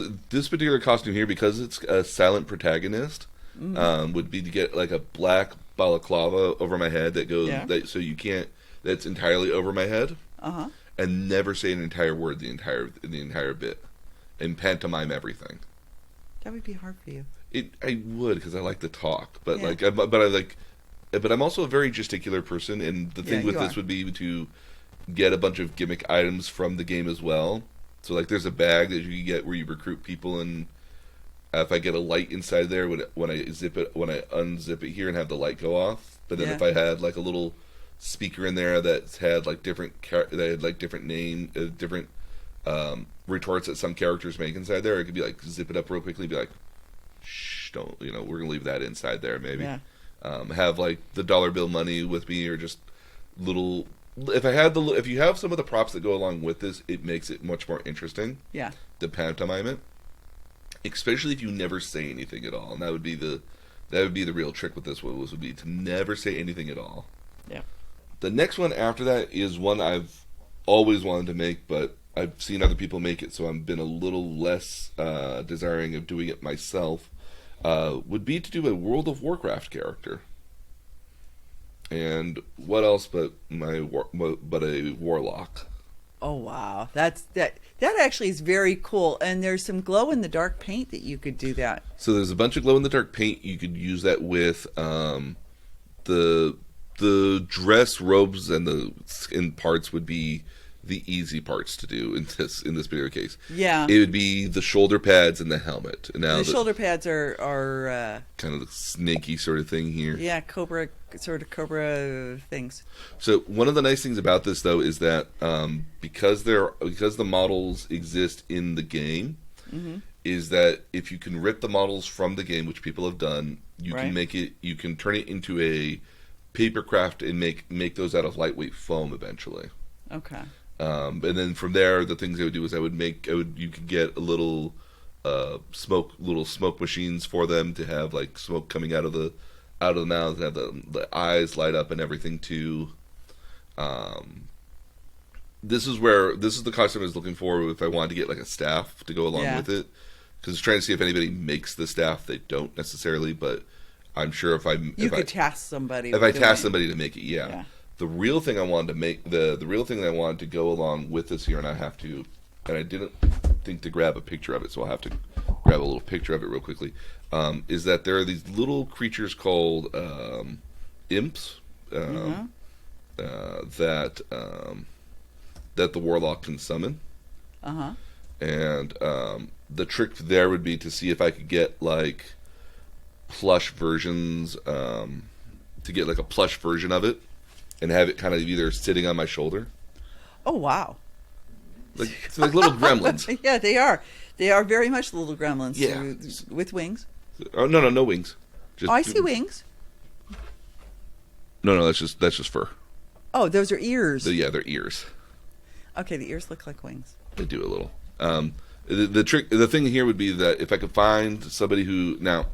particular costume here, because it's a silent protagonist, would be to get like a black balaclava over my head that goes so you can't. That's entirely over my head, and never say an entire word the entire bit, and pantomime everything. That would be hard for you. I would, because I like to talk, but but I'm also a very gesticular person, and the thing with this would be to get a bunch of gimmick items from the game as well. So like, there's a bag that you can get where you recruit people, and if I get a light inside there when I unzip it here and have the light go off, but then if I had like a little speaker in there that had like different retorts that some characters make inside there, it could be like, zip it up real quickly, be like, shh, don't, we're gonna leave that inside there maybe. Have like the dollar bill money with me, or just little. If you have some of the props that go along with this, it makes it much more interesting. Yeah. To pantomime it, especially if you never say anything at all, and that would be the real trick with this one, would be to never say anything at all. Yeah. The next one after that is one I've always wanted to make, but I've seen other people make it, so I've been a little less desiring of doing it myself. Would be to do a World of Warcraft character. And what else but a warlock? Oh wow, that actually is very cool. And there's some glow in the dark paint that you could do that. So there's a bunch of glow in the dark paint you could use that with. The dress, robes, and the skin parts would be the easy parts to do in this particular case. Yeah, it would be the shoulder pads and the helmet. And now the shoulder pads are kind of the snaky sort of thing here. Yeah, cobra things. So one of the nice things about this, though, is that because the models exist in the game, is that if you can rip the models from the game, which people have done, you can turn it into a papercraft and make those out of lightweight foam eventually. Okay. And then from there, the things I would do is you could get a little smoke machines for them to have like smoke coming out of the mouth, and have the eyes light up and everything too. This is the costume I was looking for if I wanted to get like a staff to go along with it, because I was trying to see if anybody makes the staff. They don't necessarily, but I'm sure if I task somebody to make it, yeah. The real thing I wanted to make, the real thing that I wanted to go along with this here, and I didn't think to grab a picture of it, so I'll have to grab a little picture of it real quickly, is that there are these little creatures called imps that the warlock can summon. And the trick there would be to see if I could get like plush versions, to get like a plush version of it, and have it kind of either sitting on my shoulder. Oh wow! Like little gremlins. Yeah, they are. They are very much little gremlins. Yeah, with wings. Oh no wings. I see wings. No, that's just fur. Oh, those are ears. They're ears. Okay, the ears look like wings. They do a little. The thing here would be that if I could find somebody who now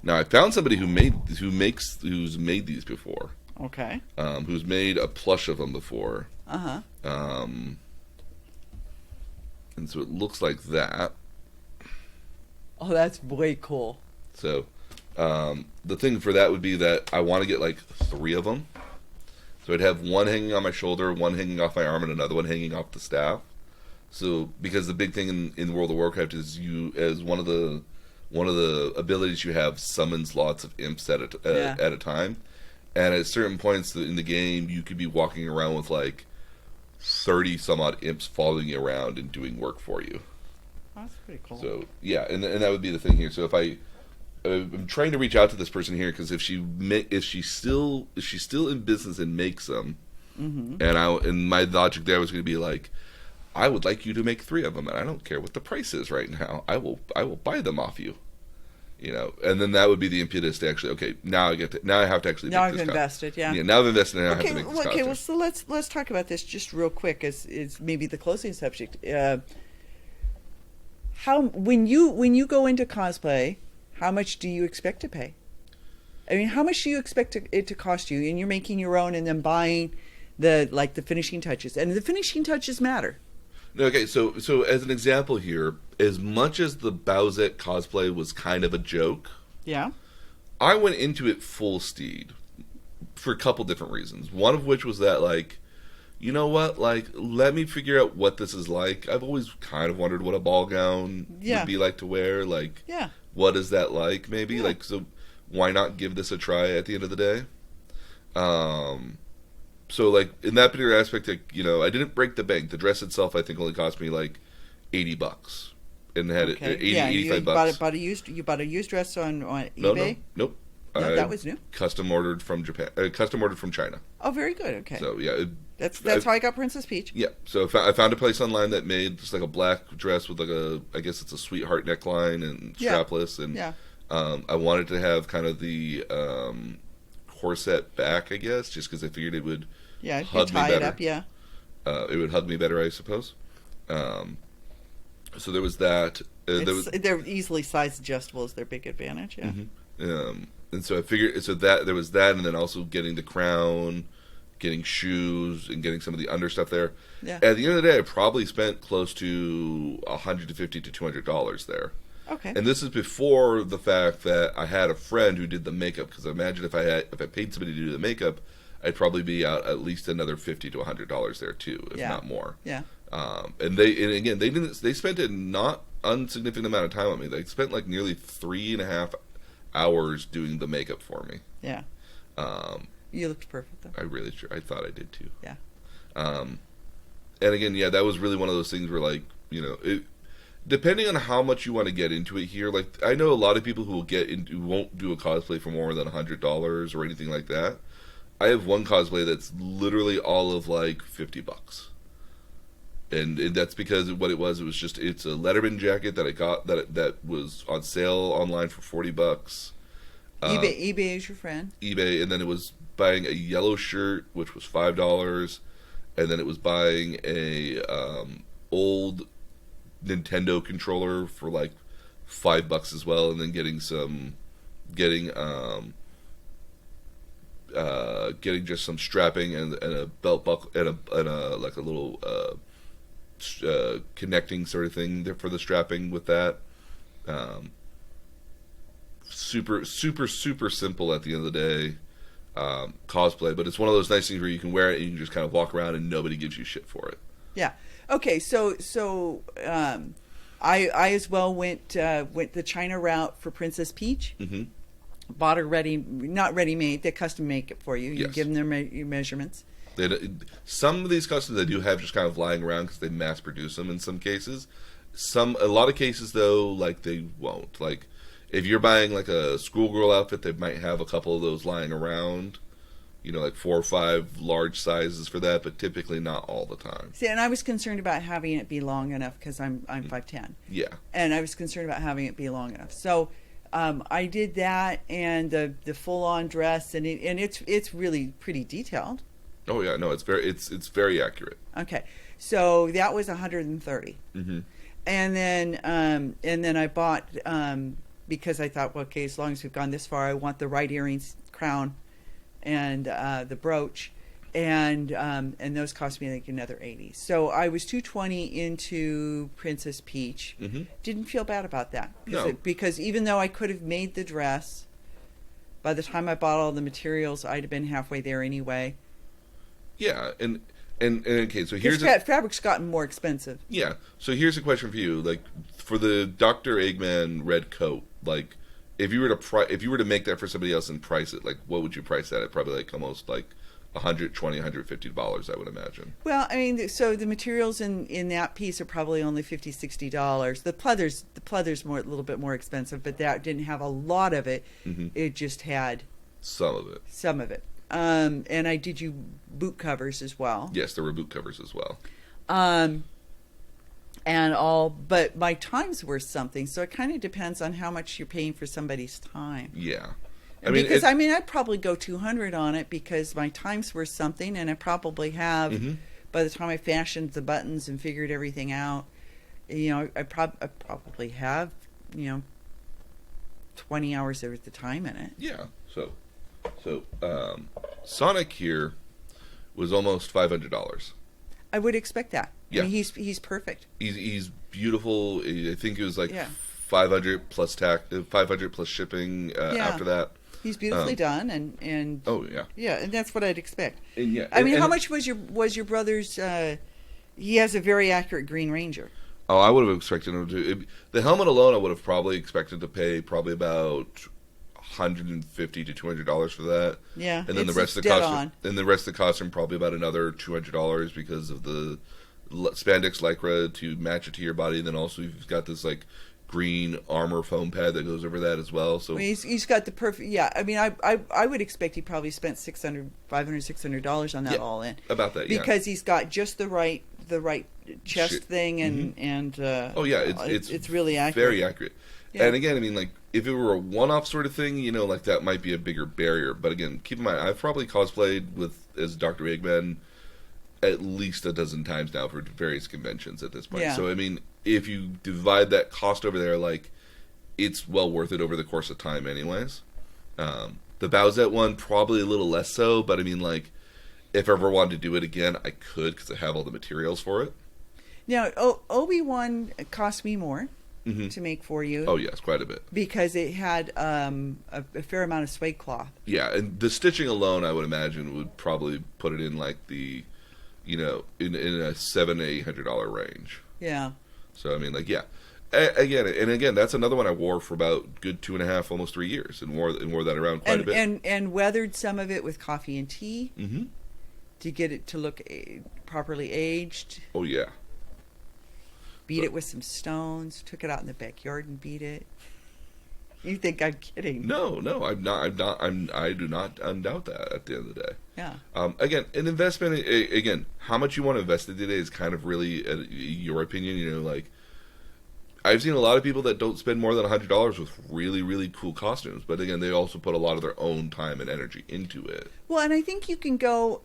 I found somebody who's made these before. Okay. Who's made a plush of them before. And so it looks like that. Oh, that's way cool. So, the thing for that would be that I want to get like 3 of them. So I'd have one hanging on my shoulder, one hanging off my arm, and another one hanging off the staff. So, because the big thing in World of Warcraft is as one of the abilities you have summons lots of imps at a time. And at certain points in the game, you could be walking around with like 30 some odd imps following you around and doing work for you. Oh, that's pretty cool. So yeah, and that would be the thing here. So if I'm trying to reach out to this person here, because if she's still in business and makes them, and my logic there was going to be like, I would like you to make 3 of them, and I don't care what the price is right now. I will buy them off you. You know, and then that would be the impetus to actually, okay, now I have to actually Now make I've this invested, yeah. Yeah, now I've invested, and I have Okay, to make this well, costume. well, so let's talk about this just real quick as maybe the closing subject. How when you go into cosplay, how much do you expect to pay? I mean, how much do you expect it to cost you? And you're making your own and then buying the finishing touches, and the finishing touches matter. Okay, so as an example here, as much as the Bowsette cosplay was kind of a joke, Yeah. I went into it full steed for a couple different reasons. One of which was that, like, you know what, like, let me figure out what this is like. I've always kind of wondered what a ball gown would be like to wear. Like, what is that like, maybe? Yeah. Like, so why not give this a try at the end of the day? So, like, in that particular aspect, like, you know, I didn't break the bank. The dress itself, I think, only cost me, like, $80. And had it 85 bucks. You bought a used dress on No, eBay? nope. No, that was new. Custom ordered from Japan. Custom ordered from China. Oh, very good. Okay. So, yeah. That's how I got Princess Peach. Yeah. So, I found a place online that made just, like, a black dress with, like, I guess it's a sweetheart neckline and strapless. And I wanted to have kind of the corset back, I guess, just because I figured it would hug me better. It up, yeah. It would hug me better, I suppose. So there was that. They're easily size adjustable is their big advantage, yeah. Mm-hmm. And so I figured, so that there was that, and then also getting the crown, getting shoes, and getting some of the under stuff there. Yeah. At the end of the day, I probably spent close to $150 to $200 there. Okay. And this is before the fact that I had a friend who did the makeup, because I imagine if I paid somebody to do the makeup, I'd probably be out at least another $50 to $100 there too, if not more. Yeah. And they spent a not insignificant amount of time on me. They spent like nearly 3.5 hours doing the makeup for me. Yeah. You looked perfect though. I thought I did too. Yeah. And again, yeah, that was really one of those things where, like, you know, depending on how much you want to get into it here, like, I know a lot of people who won't do a cosplay for more than $100 or anything like that. I have one cosplay that's literally all of like $50. And that's because what it was it's a Letterman jacket that I got that was on sale online for $40. eBay is your friend. eBay, and then it was buying a yellow shirt, which was $5, and then it was buying a old Nintendo controller for like $5 as well, and then getting just some strapping and a belt buckle and a like a little connecting sort of thing there for the strapping with that. Super simple at the end of the day cosplay, but it's one of those nice things where you can wear it and you can just kind of walk around and nobody gives you shit for it. Yeah. Okay. So I as well went the China route for Princess Peach. Mm-hmm. Bought her not ready made. They custom make it for you. You give them your measurements. Some of these costumes they do have just kind of lying around because they mass produce them in some cases. A lot of cases though, like they won't. Like if you're buying like a schoolgirl outfit, they might have a couple of those lying around. You know, like 4 or 5 large sizes for that, but typically not all the time. See, and I was concerned about having it be long enough because I'm 5'10". Yeah. And I was concerned about having it be long enough. So I did that and the full on dress and it's really pretty detailed. Oh yeah, no, it's very accurate. Okay, so that was $130. Mm-hmm. And then I bought because I thought, well, okay, as long as we've gone this far, I want the right earrings, crown, and the brooch, and those cost me like another $80. So I was $220 into Princess Peach. Mm-hmm. Didn't feel bad about that because even though I could have made the dress, by the time I bought all the materials, I'd have been halfway there anyway. Yeah, and okay, so here's fabric's gotten more expensive. Yeah, so here's a question for you, like for the Dr. Eggman red coat, like if you were to make that for somebody else and price it, like what would you price that at? Probably like almost like $120, $150, I would imagine. Well, I mean, so the materials in that piece are probably only $50, $60. The pleather's a little bit more expensive, but that didn't have a lot of it. Mm-hmm. It just had some of it. And I did you boot covers as well. Yes, there were boot covers as well. And and all, but my time's worth something. So it kind of depends on how much you're paying for somebody's time. Yeah. I'd probably go 200 on it because my time's worth something, and I probably have, mm-hmm. by the time I fashioned the buttons and figured everything out, I probably have, 20 hours of the time in it. Yeah. So Sonic here was almost $500. I would expect that. Yeah. I mean, he's perfect. He's beautiful. I think it was like Yeah. 500 plus tax, 500 plus shipping after that. He's beautifully done, and oh yeah, yeah, and that's what I'd expect. And yeah, I mean, how much was your brother's? He has a very accurate Green Ranger. Oh, I would have expected him to. The helmet alone, I would have probably expected to pay probably about $150 to $200 for that. Yeah, and then the rest of the costume, and the rest of the costume probably about another $200 because of the spandex lycra to match it to your body. And then also you've got this like green armor foam pad that goes over that as well. So he's got the perfect. Yeah, I mean, I would expect he probably spent $600 on that all in. About that, because he's got just the right chest thing and oh yeah, it's really accurate, very accurate. Yeah. And again, I mean, like if it were a one-off sort of thing, like that might be a bigger barrier. But again, keep in mind, I've probably cosplayed as Dr. Eggman at least a dozen times now for various conventions at this point. Yeah. So I mean, if you divide that cost over there, like it's well worth it over the course of time, anyways. The Bowsette one probably a little less so, but I mean, like if I ever wanted to do it again, I could because I have all the materials for it. Now, Obi-Wan cost me more to make for you. Oh yes, quite a bit because it had a fair amount of suede cloth. Yeah, and the stitching alone, I would imagine, would probably put it in like the, in a $700 to $800 range. Yeah. So I mean, like, yeah, again, that's another one I wore for about good 2.5, almost 3 years, and wore that around quite a bit, and weathered some of it with coffee and tea to get it to look properly aged. Oh yeah. Beat it with some stones. Took it out in the backyard and beat it. You think I'm kidding? No, I'm not. I do not undoubt that. At the end of the day, yeah. Again, an investment. Again, how much you want to invest in today is kind of really your opinion. Like I've seen a lot of people that don't spend more than $100 with really, really cool costumes, but again, they also put a lot of their own time and energy into it. Well, and I think you can go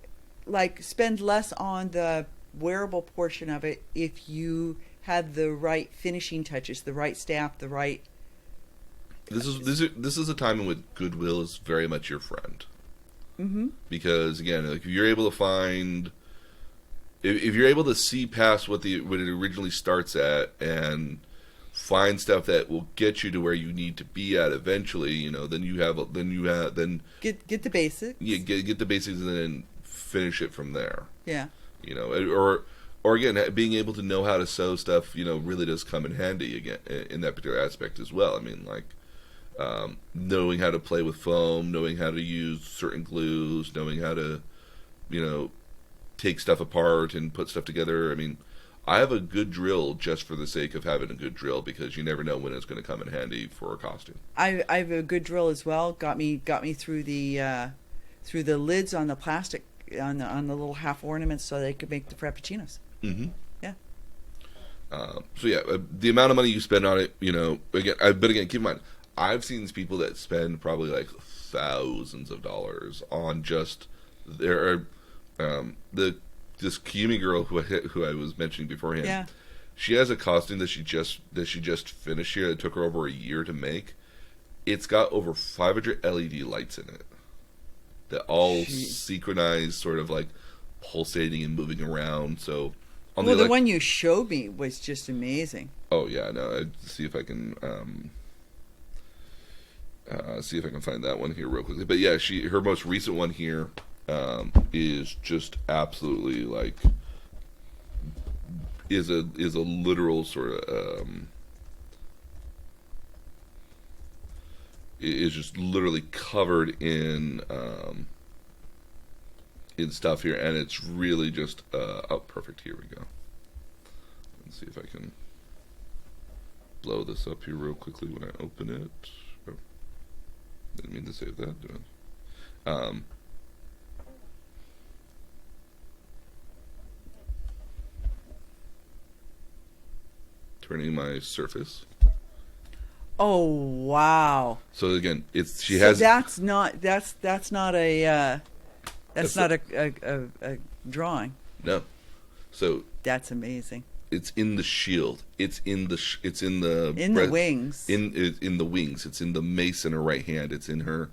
spend less on the wearable portion of it if you had the right finishing touches, the right staff, the right. This is a time in which goodwill is very much your friend. Mm-hmm. Because again, like if you're able to find, if you're able to see past what it originally starts at and find stuff that will get you to where you need to be at eventually, then you have get the basics. Yeah, get the basics and then finish it from there. Yeah. Or again, being able to know how to sew stuff, really does come in handy again in that particular aspect as well. I mean, like knowing how to play with foam, knowing how to use certain glues, knowing how to, take stuff apart and put stuff together. I mean, I have a good drill just for the sake of having a good drill because you never know when it's going to come in handy for a costume. I have a good drill as well. Got me through the lids on the plastic on the little half ornaments so they could make the frappuccinos. Mm-hmm. Yeah. So yeah, the amount of money you spend on it, again, keep in mind, I've seen people that spend probably like thousands of dollars on just this Kiyumi girl who I was mentioning beforehand. Yeah. She has a costume that she just finished here. It took her over a year to make. It's got over 500 LED lights in it that all synchronize, sort of like pulsating and moving around. So. The one you showed me was just amazing. Oh yeah, no. I'd see if I can find that one here real quickly. But yeah, her most recent one here is just absolutely like is a literal sort of is just literally covered in stuff here, and it's really just perfect. Here we go. Let's see if I can blow this up here real quickly when I open it. Oh, didn't mean to save that. turning my surface. Oh wow! So again, she So has. that's not a drawing. No. So That's amazing. it's in the shield. It's in the Wings. In the wings. It's in the mace in her right hand. It's in her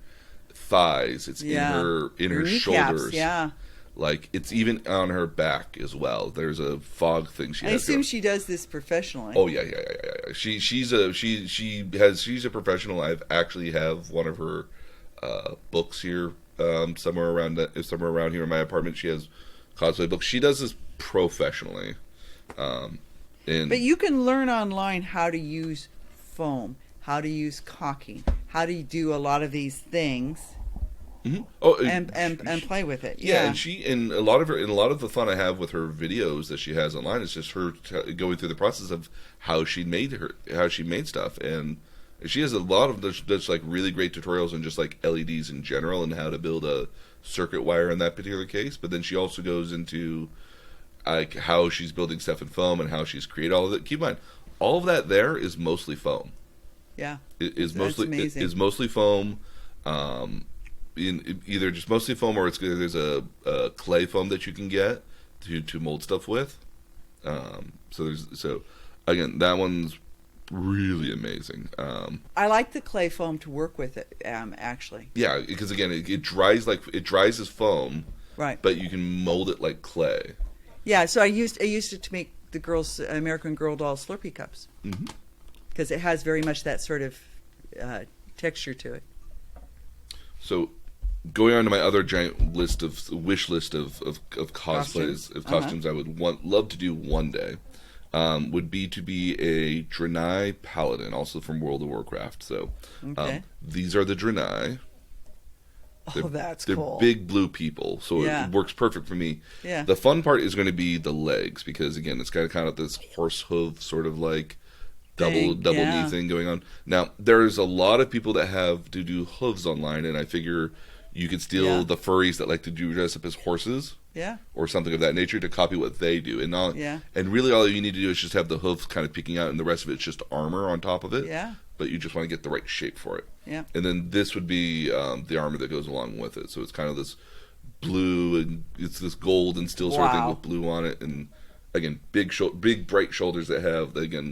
thighs. It's in her kneecaps, shoulders. Yeah. Like it's even on her back as well. There's a fog thing she has. I assume she does this professionally. Oh yeah. She's a professional. I've actually have one of her books here somewhere around here in my apartment. She has cosplay books. She does this professionally. But you can learn online how to use foam, how to use caulking, how to do a lot of these things. Mm-hmm. And play with it. Yeah, and a lot of the fun I have with her videos that she has online is just her going through the process of how she made stuff, and she has a lot of just like really great tutorials on just like LEDs in general and how to build a circuit wire in that particular case. But then she also goes into like how she's building stuff in foam and how she's created all of it. Keep in mind, all of that there is mostly foam. Yeah, is mostly foam. In either just mostly foam or there's a clay foam that you can get to mold stuff with. So again, that one's really amazing. I like the clay foam to work with it. Actually, yeah, because again, it dries as foam, right? But you can mold it like clay. Yeah, so I used it to make the American Girl doll Slurpee cups because it has very much that sort of texture to it. So, going on to my other giant wish list of cosplays of costumes I would love to do one day would be to be a Draenei paladin, also from World of Warcraft. So, these are the Draenei. They're cool. They're big blue people, so it works perfect for me. Yeah. The fun part is going to be the legs because again, it's got kind of this horse hoof sort of like double knee thing going on. Now, there's a lot of people that have to do hooves online, and I figure you could steal the furries that like to dress up as horses, or something of that nature to copy what they do, and really all you need to do is just have the hooves kind of peeking out, and the rest of it's just armor on top of it. Yeah. But you just want to get the right shape for it. Yeah. And then this would be the armor that goes along with it. So it's kind of this blue and it's this gold and steel sort of thing with blue on it, and again, big bright shoulders that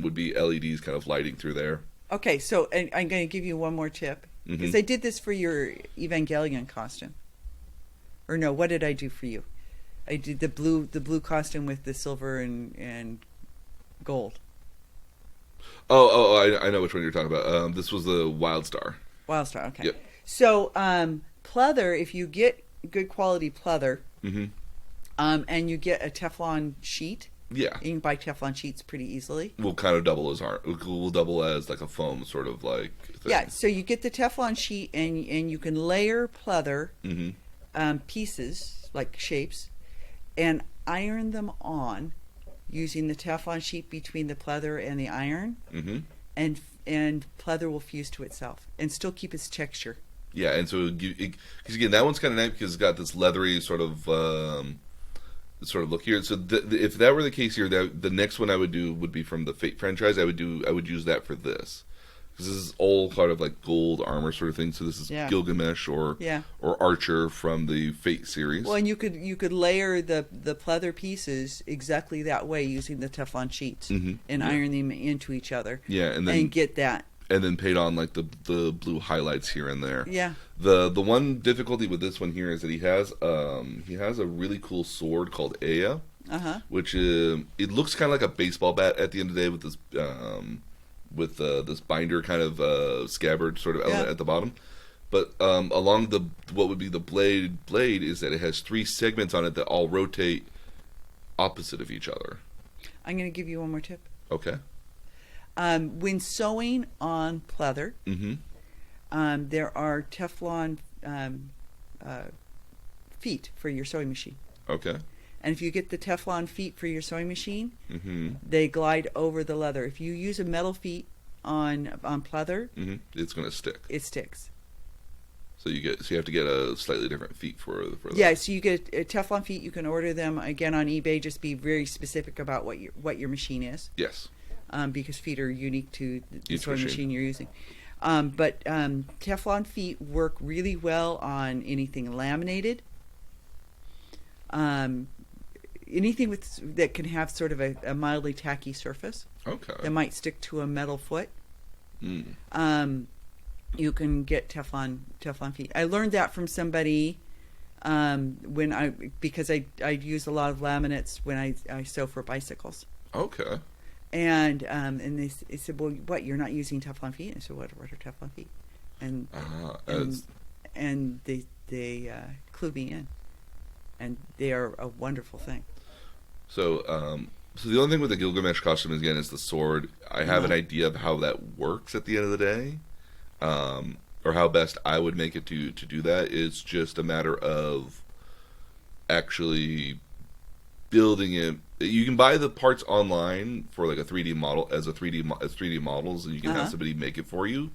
would be LEDs kind of lighting through there. Okay, so and I'm going to give you one more tip because I did this for your Evangelion costume. Or no, what did I do for you? I did the blue costume with the silver and gold. I know which one you're talking about. This was the Wildstar. Wildstar, okay. Yep. So pleather, if you get good quality pleather, and you get a Teflon sheet, you can buy Teflon sheets pretty easily. We'll kind of double as we'll double as like a foam sort of like thing. Yeah, so you get the Teflon sheet and you can layer pleather pieces like shapes and iron them on using the Teflon sheet between the pleather and the iron, and pleather will fuse to itself and still keep its texture. Yeah, and so because again, that one's kind of nice because it's got this leathery sort of look here. So if that were the case here, the next one I would do would be from the Fate franchise. I would use that for this. Because this is all kind of like gold armor sort of thing. So this is Gilgamesh or Archer from the Fate series. Well, and you could layer the pleather pieces exactly that way using the Teflon sheets and iron them into each other. Yeah, and get that. And then paint on like the blue highlights here and there. Yeah. The one difficulty with this one here is that he has a really cool sword called Aya, which it looks kind of like a baseball bat at the end of the day with this this binder kind of scabbard sort of element at the bottom. But along what would be the blade is that it has 3 segments on it that all rotate opposite of each other. I'm going to give you one more tip. Okay. When sewing on pleather, there are Teflon feet for your sewing machine. Okay. And if you get the Teflon feet for your sewing machine, they glide over the leather. If you use a metal feet on pleather, it's going to stick. It sticks. So you have to get a slightly different feet for that. Yeah, so you get Teflon feet. You can order them again on eBay. Just be very specific about what your machine is. Yes. because feet are unique to the Each sewing machine. machine you're using. But Teflon feet work really well on anything laminated. Anything that can have sort of a mildly tacky surface Okay. that might stick to a metal foot. Mm. You can get Teflon feet. I learned that from somebody because I use a lot of laminates when I sew for bicycles. Okay. And they said, well, what, you're not using Teflon feet? I said, what are Teflon feet? And they clued me in, and they are a wonderful thing. So the only thing with the Gilgamesh costume is, again, is the sword. I have an idea of how that works at the end of the day, or how best I would make it to do that. It's just a matter of actually building it. You can buy the parts online for like a 3D model as 3D models, and you can have somebody make it for you.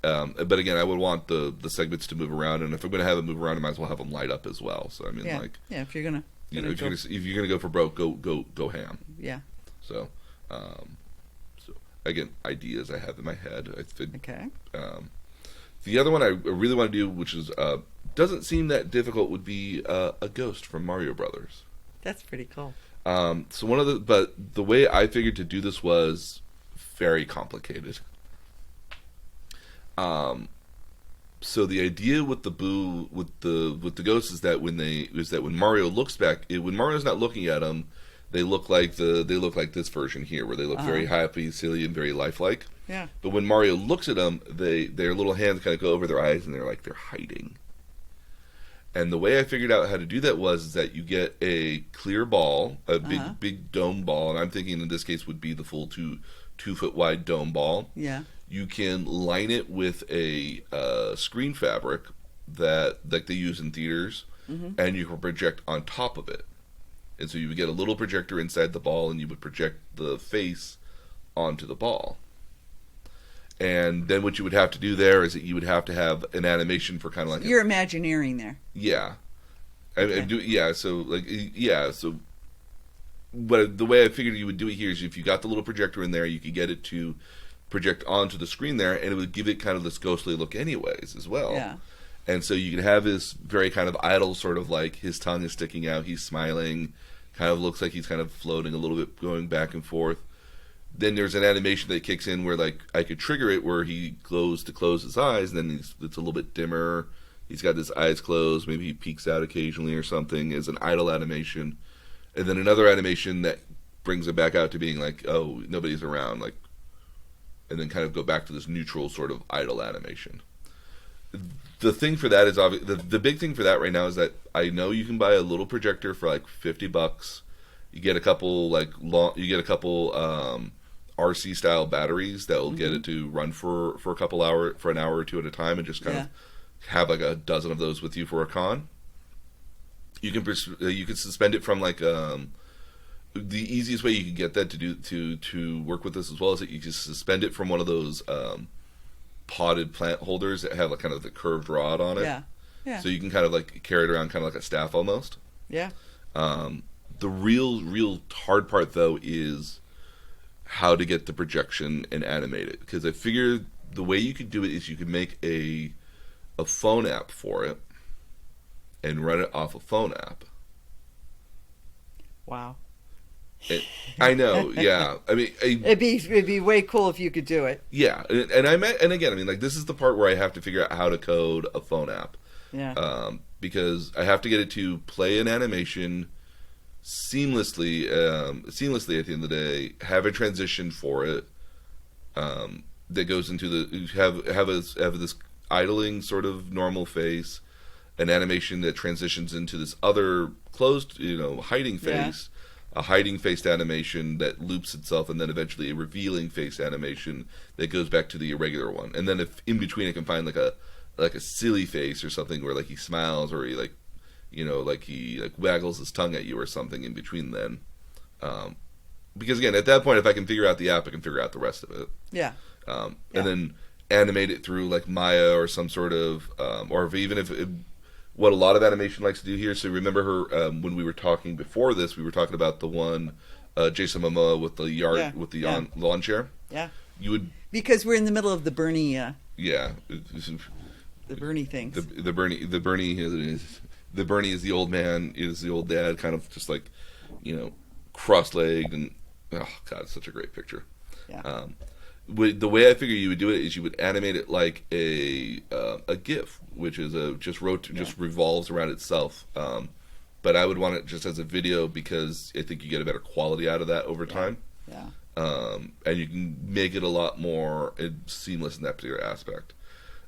But again, I would want the segments to move around, and if I'm going to have them move around, I might as well have them light up as well. So I mean, if you're gonna, if you're gonna go for broke, go ham. Yeah. So, so again, ideas I have in my head. I think. Okay. The other one I really want to do, which is doesn't seem that difficult, would be a ghost from Mario Brothers. That's pretty cool. So but the way I figured to do this was very complicated. So the idea with the ghosts is that when Mario looks back, when Mario's not looking at them, they look like this version here, where they look very happy, silly, and very lifelike. Yeah. But when Mario looks at them, their little hands kind of go over their eyes, and they're hiding. And the way I figured out how to do that was that you get a clear ball, a big dome ball, and I'm thinking in this case would be the full 2-foot wide dome ball. Yeah. You can line it with a screen fabric that they use in theaters, and you can project on top of it. And so you would get a little projector inside the ball, and you would project the face onto the ball. And then what you would have to do there is that you would have to have an animation for kind of like... You're Imagineering there. Yeah. Okay. So but the way I figured you would do it here is if you got the little projector in there, you could get it to project onto the screen there, and it would give it kind of this ghostly look anyways as well. Yeah. And so you can have this very kind of idle sort of like his tongue is sticking out, he's smiling, kind of looks like he's kind of floating a little bit, going back and forth. Then there's an animation that kicks in where like I could trigger it where he goes to close his eyes, and then it's a little bit dimmer. He's got his eyes closed, maybe he peeks out occasionally or something as an idle animation. And then another animation that brings it back out to being like, oh, nobody's around, like, and then kind of go back to this neutral sort of idle animation. The thing for that is the big thing for that right now is that I know you can buy a little projector for like $50. You get a couple RC style batteries that will get it to run for an hour or two at a time, and just kind of have like a dozen of those with you for a con. You can suspend it from like the easiest way you can get that to work with this as well is that you just suspend it from one of those potted plant holders that have like kind of the curved rod on it. Yeah. So you can kind of like carry it around kind of like a staff almost. Yeah. The real hard part though is how to get the projection and animate it, because I figured the way you could do it is you could make a phone app for it and run it off a phone app. Wow. I know, yeah. I mean, it'd be way cool if you could do it. Yeah, and again, I mean, like this is the part where I have to figure out how to code a phone app. Yeah. Because I have to get it to play an animation seamlessly at the end of the day, have a transition for it that goes into have this idling sort of normal face, an animation that transitions into this other closed, hiding face, a hiding faced animation that loops itself, and then eventually a revealing face animation that goes back to the irregular one. And then if in between I can find like a silly face or something where like he smiles or he he waggles his tongue at you or something in between then. Because again, at that point, if I can figure out the app, I can figure out the rest of it. Yeah. And then animate it through like Maya or some sort of, what a lot of animation likes to do here. So remember when we were talking before this, we were talking about the one Jason Momoa with the yard Yeah, with the yeah. lawn chair. Yeah. You would, Because we're in the middle of the Bernie, yeah. the Bernie things. The Bernie is the old man, is the old dad, kind of just like, cross-legged, and oh god, it's such a great picture. Yeah. The way I figure you would do it is you would animate it like a GIF, which is just revolves around itself. But I would want it just as a video because I think you get a better quality out of that over time. Yeah. And you can make it a lot more seamless in that particular aspect.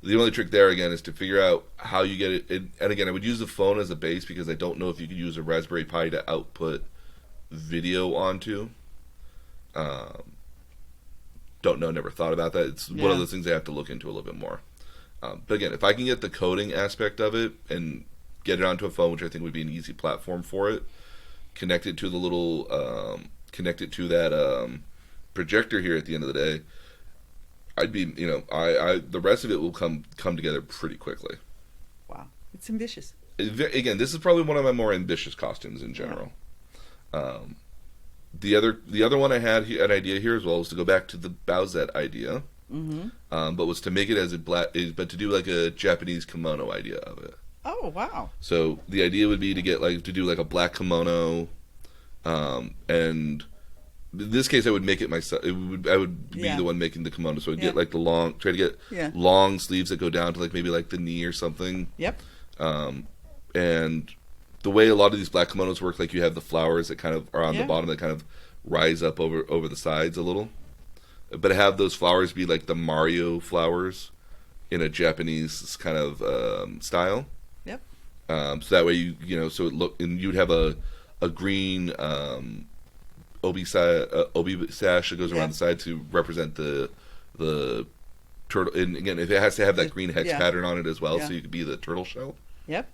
The only trick there, again, is to figure out how you get it. And again, I would use the phone as a base because I don't know if you could use a Raspberry Pi to output video onto. Don't know, never thought about that. It's one of those things I have to look into a little bit more. But again, if I can get the coding aspect of it and get it onto a phone, which I think would be an easy platform for it, connect it to the little, that projector here at the end of the day, I'd be, the rest of it will come together pretty quickly. Wow. It's ambitious. Again, this is probably one of my more ambitious costumes in general. Yeah. The other one I had an idea here as well was to go back to the Bowsette idea, but was to make it as but to do like a Japanese kimono idea of it. Oh wow! So the idea would be to do like a black kimono, and in this case I would make it myself. I would be the one making the kimono, so I'd get like try to get long sleeves that go down to like maybe like the knee or something. Yep. And the way a lot of these black kimonos work, like you have the flowers that kind of are on the bottom that kind of rise up over the sides a little, but have those flowers be like the Mario flowers in a Japanese kind of style. Yep. So that way so and you'd have a green obi sash that goes around the side to represent the turtle. And again, if it has to have that green hex pattern on it as well, so you could be the turtle shell. Yep.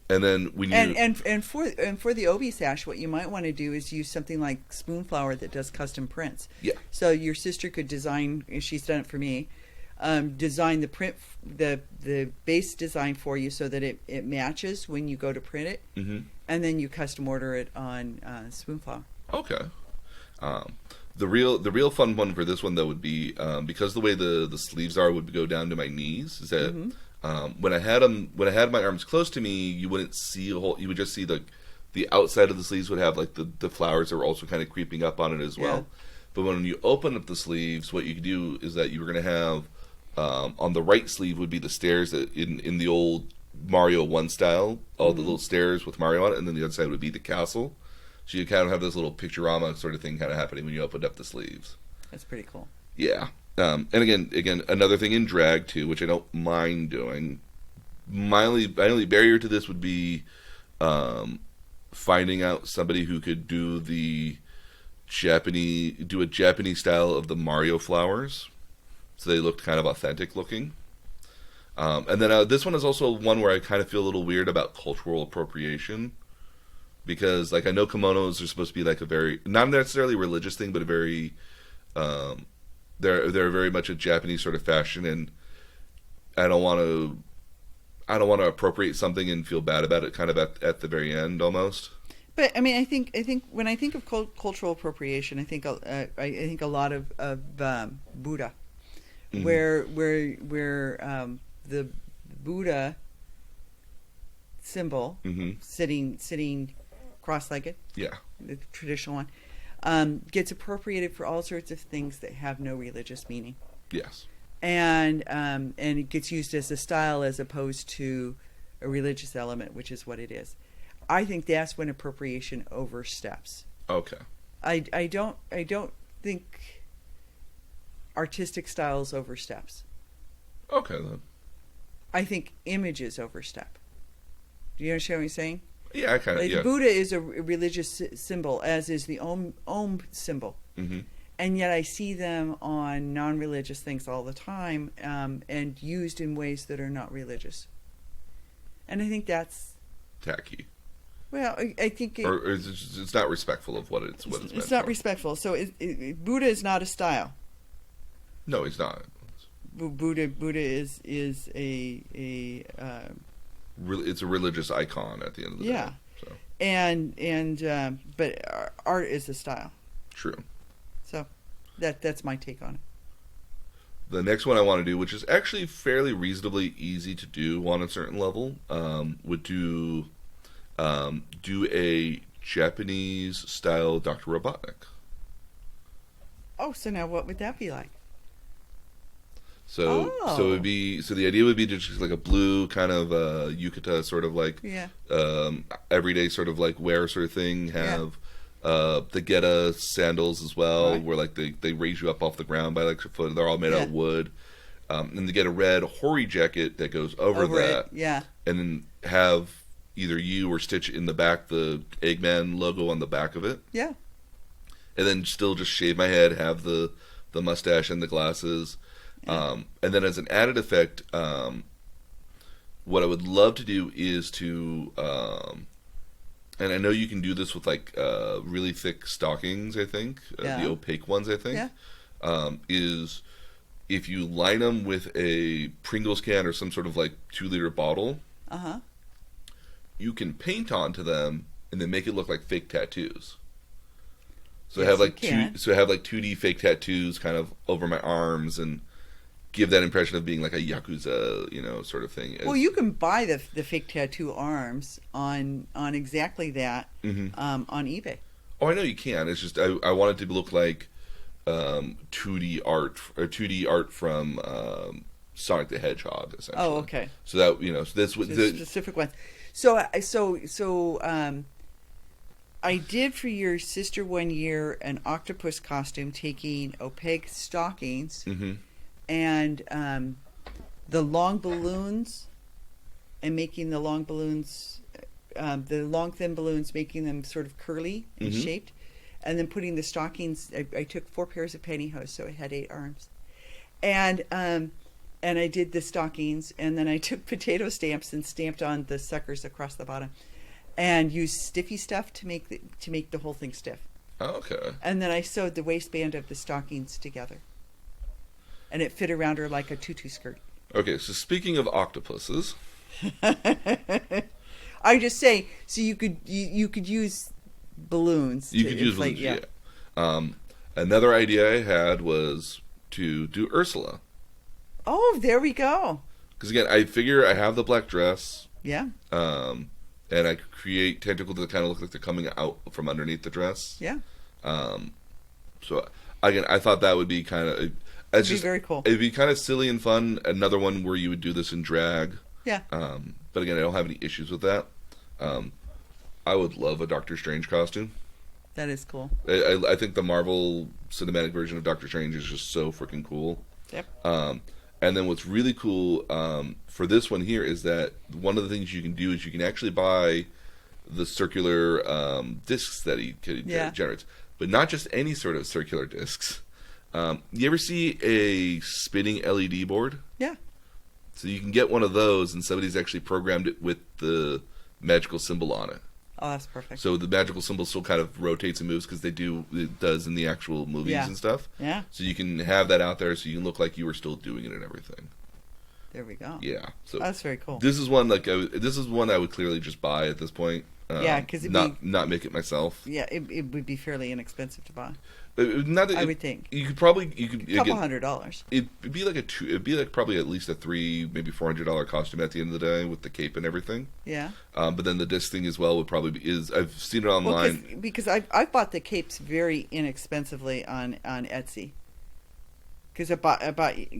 And then when you and for the obi sash, what you might want to do is use something like Spoonflower that does custom prints. Yeah. So your sister could design. She's done it for me. Design the print, the base design for you so that it matches when you go to print it, and then you custom order it on Spoonflower. Okay. The real fun one for this one though would be because the way the sleeves would go down to my knees. Is that when I had my arms close to me, you wouldn't see a whole. You would just see the outside of the sleeves would have like the flowers that were also kind of creeping up on it as well. Yeah. But when you open up the sleeves, what you could do is that you were going to have on the right sleeve would be the stairs that in the old Mario 1 style, all the little stairs with Mario on it, and then the other side would be the castle. So you kind of have this little picturama sort of thing kind of happening when you opened up the sleeves. That's pretty cool. Yeah. And again, another thing in drag too, which I don't mind doing. My only barrier to this would be finding out somebody who could do a Japanese style of the Mario flowers, so they looked kind of authentic looking. And then this one is also one where I kind of feel a little weird about cultural appropriation, because like I know kimonos are supposed to be like a very not necessarily religious thing, but a very they're very much a Japanese sort of fashion, and I don't want to appropriate something and feel bad about it kind of at the very end almost. But I mean, I think when I think of cultural appropriation, I think a lot of Buddha, where the Buddha symbol sitting cross-legged, the traditional one, gets appropriated for all sorts of things that have no religious meaning. Yes. And it gets used as a style as opposed to a religious element, which is what it is. I think that's when appropriation oversteps. Okay. I don't think artistic styles oversteps. Okay then. I think images overstep. Do you understand what I'm saying? Yeah, I kind of. Like Buddha is a religious symbol, as is the Om symbol. Mm-hmm. And yet I see them on non-religious things all the time, and used in ways that are not religious. And I think that's tacky. Well, I think it's not respectful of what it's meant. It's not respectful. So Buddha is not a style. No, he's not. Buddha is a it's a religious icon at the end of the day. Yeah. So. but art is a style. True. So that's my take on it. The next one I want to do, which is actually fairly reasonably easy to do on a certain level, would do a Japanese style Dr. Robotnik. Oh, so now what would that be like? So it would be, so the idea would be to just like a blue kind of yukata sort of like everyday sort of like wear sort of thing. Have the Geta sandals as well, right, where like they raise you up off the ground by like a foot. They're all made out of wood. And they get a red Hori jacket that goes over that. Yeah. And then have either you or Stitch in the back the Eggman logo on the back of it. Yeah. And then still just shave my head, have the mustache and the glasses. And then as an added effect, what I would love to do is to, and I know you can do this with like really thick stockings, I think, the opaque ones, I think, is if you line them with a Pringles can or some sort of like 2-liter bottle, you can paint onto them and then make it look like fake tattoos. So I have like 2D fake tattoos kind of over my arms and give that impression of being like a Yakuza, sort of thing. Well, you can buy the fake tattoo arms on exactly that on eBay. Oh, I know you can. It's just I want it to look like 2D art from Sonic the Hedgehog, essentially. Oh, okay. So that so that's what the specific ones. So I did for your sister one year an octopus costume, taking opaque stockings and the long balloons, and making the long balloons, the long thin balloons, making them sort of curly and shaped, and then putting the stockings. I took 4 pairs of pantyhose, so it had 8 arms, and I did the stockings, and then I took potato stamps and stamped on the suckers across the bottom, and used stiffy stuff to make the whole thing stiff. Oh, okay. And then I sewed the waistband of the stockings together, and it fit around her like a tutu skirt. Okay, so speaking of octopuses, I just say, so you could use balloons. You could use balloons, yeah. Another idea I had was to do Ursula. Oh, there we go. Because again, I figure I have the black dress. Yeah. And I could create tentacles that kind of look like they're coming out from underneath the dress. Yeah. So again, I thought that would be kind of. It'd be very cool. It'd be kind of silly and fun. Another one where you would do this in drag. Yeah. But again, I don't have any issues with that. I would love a Doctor Strange costume. That is cool. I think the Marvel cinematic version of Doctor Strange is just so freaking cool. Yep. And then what's really cool for this one here is that one of the things you can do is you can actually buy the circular discs that he generates. But not just any sort of circular discs. You ever see a spinning LED board? Yeah. So you can get one of those, and somebody's actually programmed it with the magical symbol on it. Oh, that's perfect. So the magical symbol still kind of rotates and moves because it does in the actual movies and stuff. Yeah. So you can have that out there so you can look like you were still doing it and everything. There we go. Yeah. So that's very cool. This is one I would clearly just buy at this point. Because not make it myself. Yeah, it would be fairly inexpensive to buy. I would think you could $200. It'd be like probably at least a $300, maybe $400 costume at the end of the day with the cape and everything. Yeah. But then the disc thing as well would probably be I've seen it online. Well, because I've bought the capes very inexpensively on Etsy. Because I bought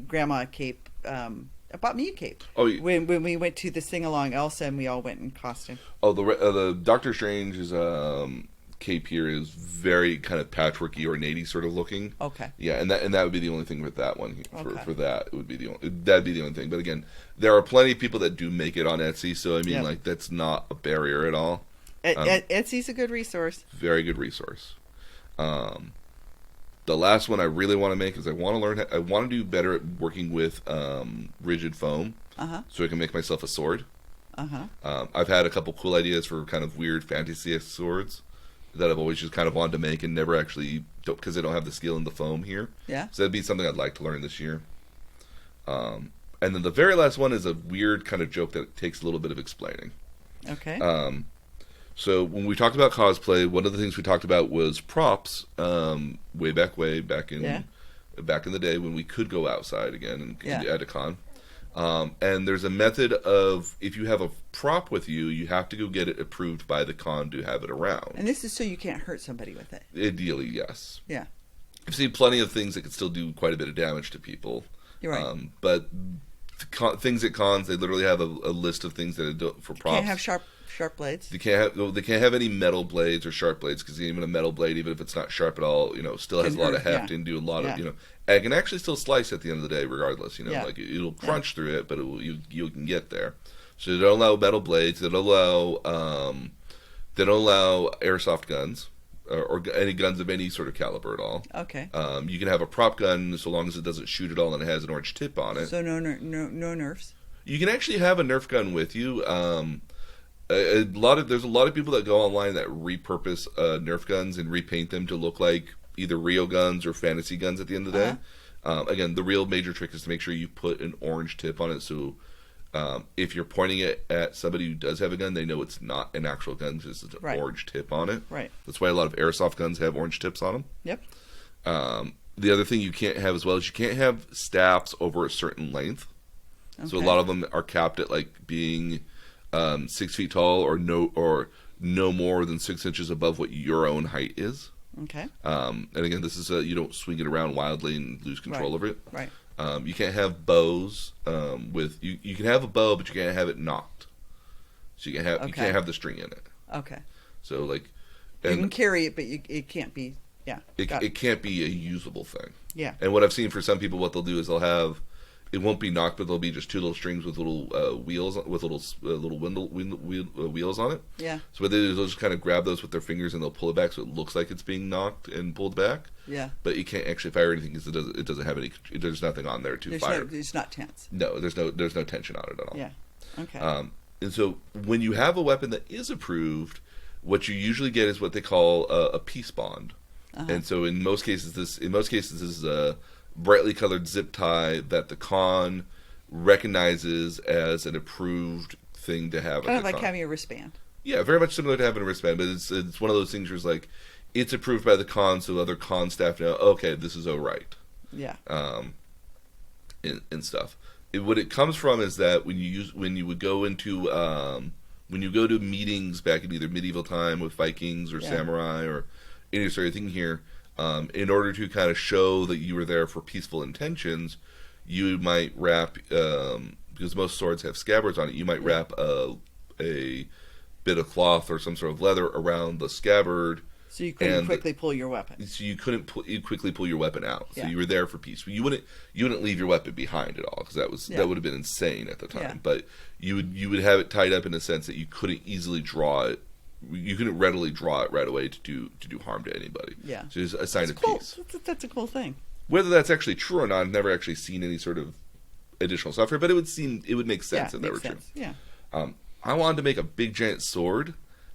Grandma a cape. I bought me a cape. Oh, yeah. When we went to the sing along Elsa, and we all went in costume. Oh, the Doctor Strange's cape here is very kind of patchworky, ornatey sort of looking. Okay. Yeah, and that would be the only thing with that one. For that, it would be that'd be the only thing. But again, there are plenty of people that do make it on Etsy, so I mean, like that's not a barrier at all. Etsy's a good resource. Very good resource. The last one I really want to make is I want to do better at working with rigid foam, so I can make myself a sword. I've had a couple cool ideas for kind of weird fantasy swords that I've always just kind of wanted to make and never actually, because I don't have the skill in the foam here. Yeah. So that'd be something I'd like to learn this year. And then the very last one is a weird kind of joke that takes a little bit of explaining. Okay. So when we talked about cosplay, one of the things we talked about was props. Way back in the day when we could go outside again and at a con. And there's a method of, if you have a prop with you, you have to go get it approved by the con to have it around. And this is so you can't hurt somebody with it. Ideally, yes. Yeah. I've seen plenty of things that could still do quite a bit of damage to people. You're right. But things at cons, they literally have a list of things that do for props. Can't have sharp blades. They can't have any metal blades or sharp blades, because even a metal blade, even if it's not sharp at all, still has a lot of heft and do a lot of, and it can actually still slice at the end of the day, regardless. Like it'll crunch through it, but you can get there. So they don't allow metal blades. They don't allow airsoft guns. Or any guns of any sort of caliber at all. Okay. You can have a prop gun so long as it doesn't shoot at all and it has an orange tip on it. So no Nerfs. You can actually have a Nerf gun with you. There's a lot of people that go online that repurpose Nerf guns and repaint them to look like either real guns or fantasy guns at the end of the day. Again, the real major trick is to make sure you put an orange tip on it, so if you're pointing it at somebody who does have a gun, they know it's not an actual gun because it's an orange tip on it. Right. That's why a lot of airsoft guns have orange tips on them. Yep. The other thing you can't have as well is you can't have staffs over a certain length. Okay. So a lot of them are capped at like being 6 feet tall or no more than 6 inches above what your own height is. Okay. And again, this is you don't swing it around wildly and lose control of it. Right. You can't have bows with you can have a bow, but you can't have it knocked. So you can't have the string in it. Okay. So like you can carry it, but it can't be. Yeah. It can't be a usable thing. Yeah. And what I've seen for some people, what they'll do is they'll have, it won't be knocked, but there'll be just two little strings with little wheels with little wheels on it. Yeah. So what they do is they'll just kind of grab those with their fingers and they'll pull it back so it looks like it's being knocked and pulled back. Yeah. But you can't actually fire anything because it doesn't have any. There's nothing on there to fire. It's not tense. No, there's no tension on it at all. Yeah. Okay. And so when you have a weapon that is approved, what you usually get is what they call a peace bond. And so in most cases this is a brightly colored zip tie that the con recognizes as an approved thing to have. Kind of like having a wristband. Yeah, very much similar to having a wristband, but it's one of those things where it's like it's approved by the con, so other con staff know, okay, this is all right. Yeah. And stuff. What it comes from is that when you would go into when you go to meetings back in either medieval time with Vikings or samurai or any sort of thing here, in order to kind of show that you were there for peaceful intentions, you might wrap, because most swords have scabbards on it, you might wrap a bit of cloth or some sort of leather around the scabbard. So you couldn't quickly pull your weapon. So you couldn't quickly pull your weapon out. So you were there for peace. You wouldn't leave your weapon behind at all, because that would have been insane at the time. Yeah. But you would have it tied up in a sense that you couldn't easily draw it. You couldn't readily draw it right away to do harm to anybody. Yeah. So it's a sign of peace. That's a cool thing. Whether that's actually true or not, I've never actually seen any sort of additional software, but it would make sense if that were true. Yeah. I wanted to make a big giant sword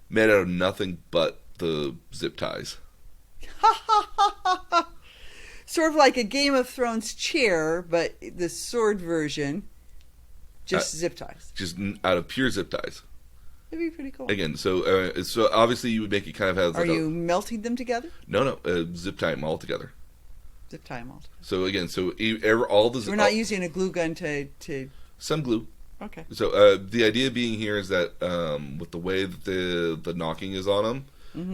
made out of nothing but the zip ties. Sort of like a Game of Thrones chair, but the sword version, just zip ties. Just out of pure zip ties. That'd be pretty cool. Again, so obviously you would make it kind of have. Are you melting them together? No, zip tie them all together. Zip tie them all together. So again, all the. So we're not using a glue gun to. Some glue. Okay. So the idea being here is that with the way that the knocking is on them,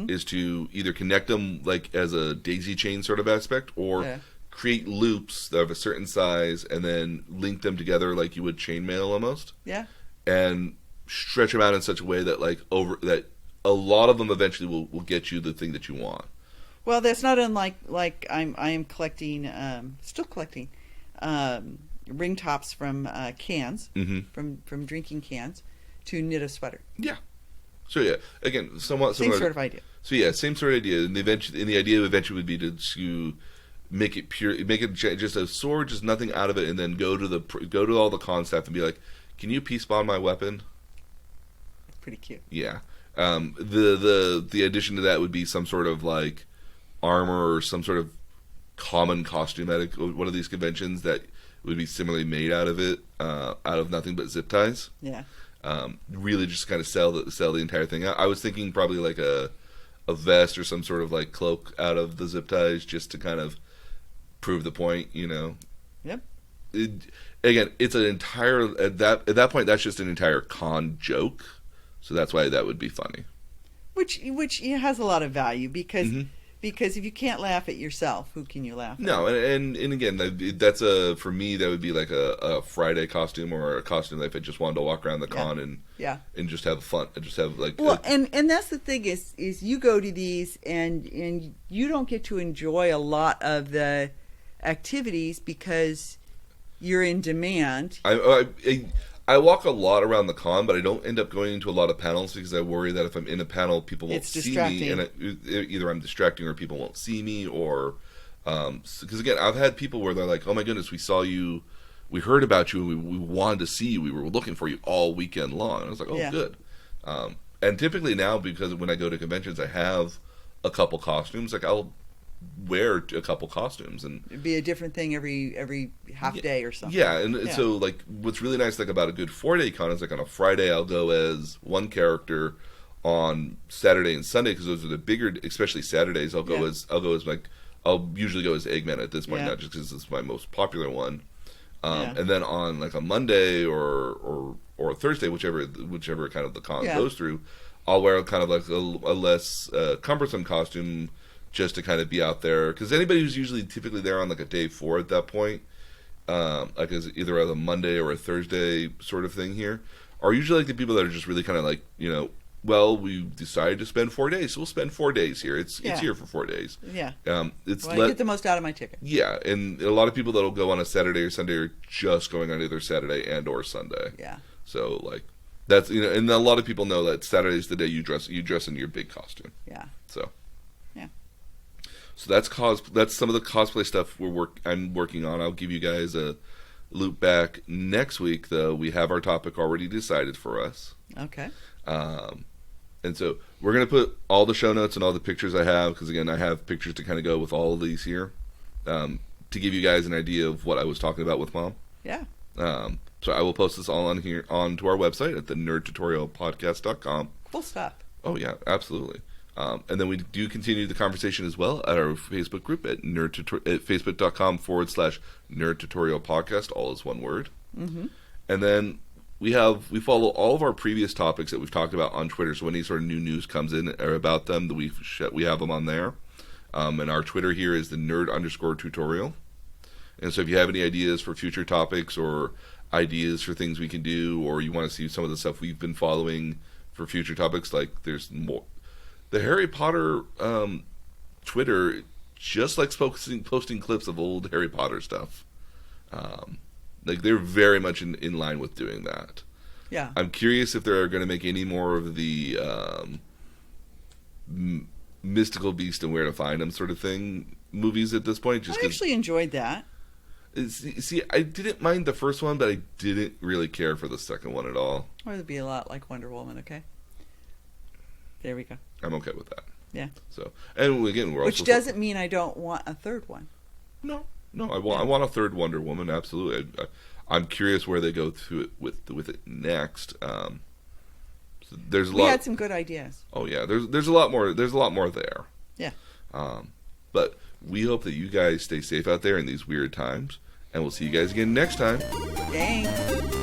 is to either connect them like as a daisy chain sort of aspect, or create loops of a certain size and then link them together like you would chainmail almost. Yeah. And stretch them out in such a way that that a lot of them eventually will get you the thing that you want. Well, that's not unlike I am collecting, still collecting ring tops from cans, from drinking cans, to knit a sweater. Yeah. So yeah, again, somewhat same sort of idea. So yeah, same sort of idea, and the idea eventually would be to make it pure, make it just a sword, just nothing out of it, and then go to all the con staff and be like, "Can you peace bond my weapon?" Pretty cute. Yeah. The addition to that would be some sort of like armor or some sort of common costume at one of these conventions that would be similarly made out of nothing but zip ties. Yeah. really just kind of sell the entire thing. I was thinking probably like a vest or some sort of like cloak out of the zip ties just to kind of prove the point, you know. Yep. Again, it's an entire at that point that's just an entire con joke, so that's why that would be funny. Which has a lot of value because if you can't laugh at yourself, who can you laugh at? No, and again, that's for me that would be like a Friday costume or a costume that if I just wanted to walk around the con and just have fun, just have like. Well, and that's the thing is you go to these and you don't get to enjoy a lot of the activities because you're in demand. I walk a lot around the con, but I don't end up going into a lot of panels because I worry that if I'm in a panel, people won't see me, and either I'm distracting or people won't see me, or because again, I've had people where they're like, "Oh my goodness, we saw you, we heard about you, and we wanted to see you. We were looking for you all weekend long." And I was like, "Oh, good." And typically now, because when I go to conventions, I have a couple costumes. Like I'll wear a couple costumes, and it'd be a different thing every half day or something. Yeah, and so like what's really nice like about a good 4-day con is like on a Friday I'll go as one character, on Saturday and Sunday because those are the bigger, especially Saturdays I'll go as like I'll usually go as Eggman at this point, not just because it's my most popular one, and then on like a Monday or Thursday, whichever kind of the con goes through, I'll wear kind of like a less cumbersome costume, just to kind of be out there, because anybody who's usually typically there on like a day 4 at that point, like as either a Monday or a Thursday sort of thing here, are usually like the people that are just really kind of like, you know, well, we decided to spend 4 days, so we'll spend 4 days here. It's here for 4 days. Yeah. I get the most out of my ticket. Yeah, and a lot of people that'll go on a Saturday or Sunday are just going on either Saturday and or Sunday. Yeah. So like that's, you know, and a lot of people know that Saturday's the day you dress in your big costume. Yeah. So. So that's some of the cosplay stuff I'm working on. I'll give you guys a loop back next week, though. We have our topic already decided for us. Okay. And so we're going to put all the show notes and all the pictures I have, because again, I have pictures to kind of go with all of these here, to give you guys an idea of what I was talking about with Mom. Yeah. So I will post this all on here onto our website at the nerdtutorialpodcast.com. Cool stuff. Oh yeah, absolutely. And then we do continue the conversation as well at our Facebook group at facebook.com/Nerd Tutorial Podcast, all is one word. Mm-hmm. And then we follow all of our previous topics that we've talked about on Twitter. So when any sort of new news comes in or about them, we have them on there. And our Twitter here is the nerd_tutorial. And so if you have any ideas for future topics or ideas for things we can do, or you want to see some of the stuff we've been following for future topics, like there's more. The Harry Potter Twitter just likes posting clips of old Harry Potter stuff. Like they're very much in line with doing that. Yeah. I'm curious if they're going to make any more of the mystical beast and where to find them sort of thing movies at this point. I actually enjoyed that. See, I didn't mind the first one, but I didn't really care for the second one at all. Or it'd be a lot like Wonder Woman. Okay. There we go. I'm okay with that. Yeah. So, and again, which doesn't mean I don't want a third one. No, I want a third Wonder Woman. Absolutely. I'm curious where they go through it with it next. So we had some good ideas. Oh yeah, there's a lot more. There's a lot more there. Yeah. But we hope that you guys stay safe out there in these weird times, and we'll see you guys again next time. Thanks.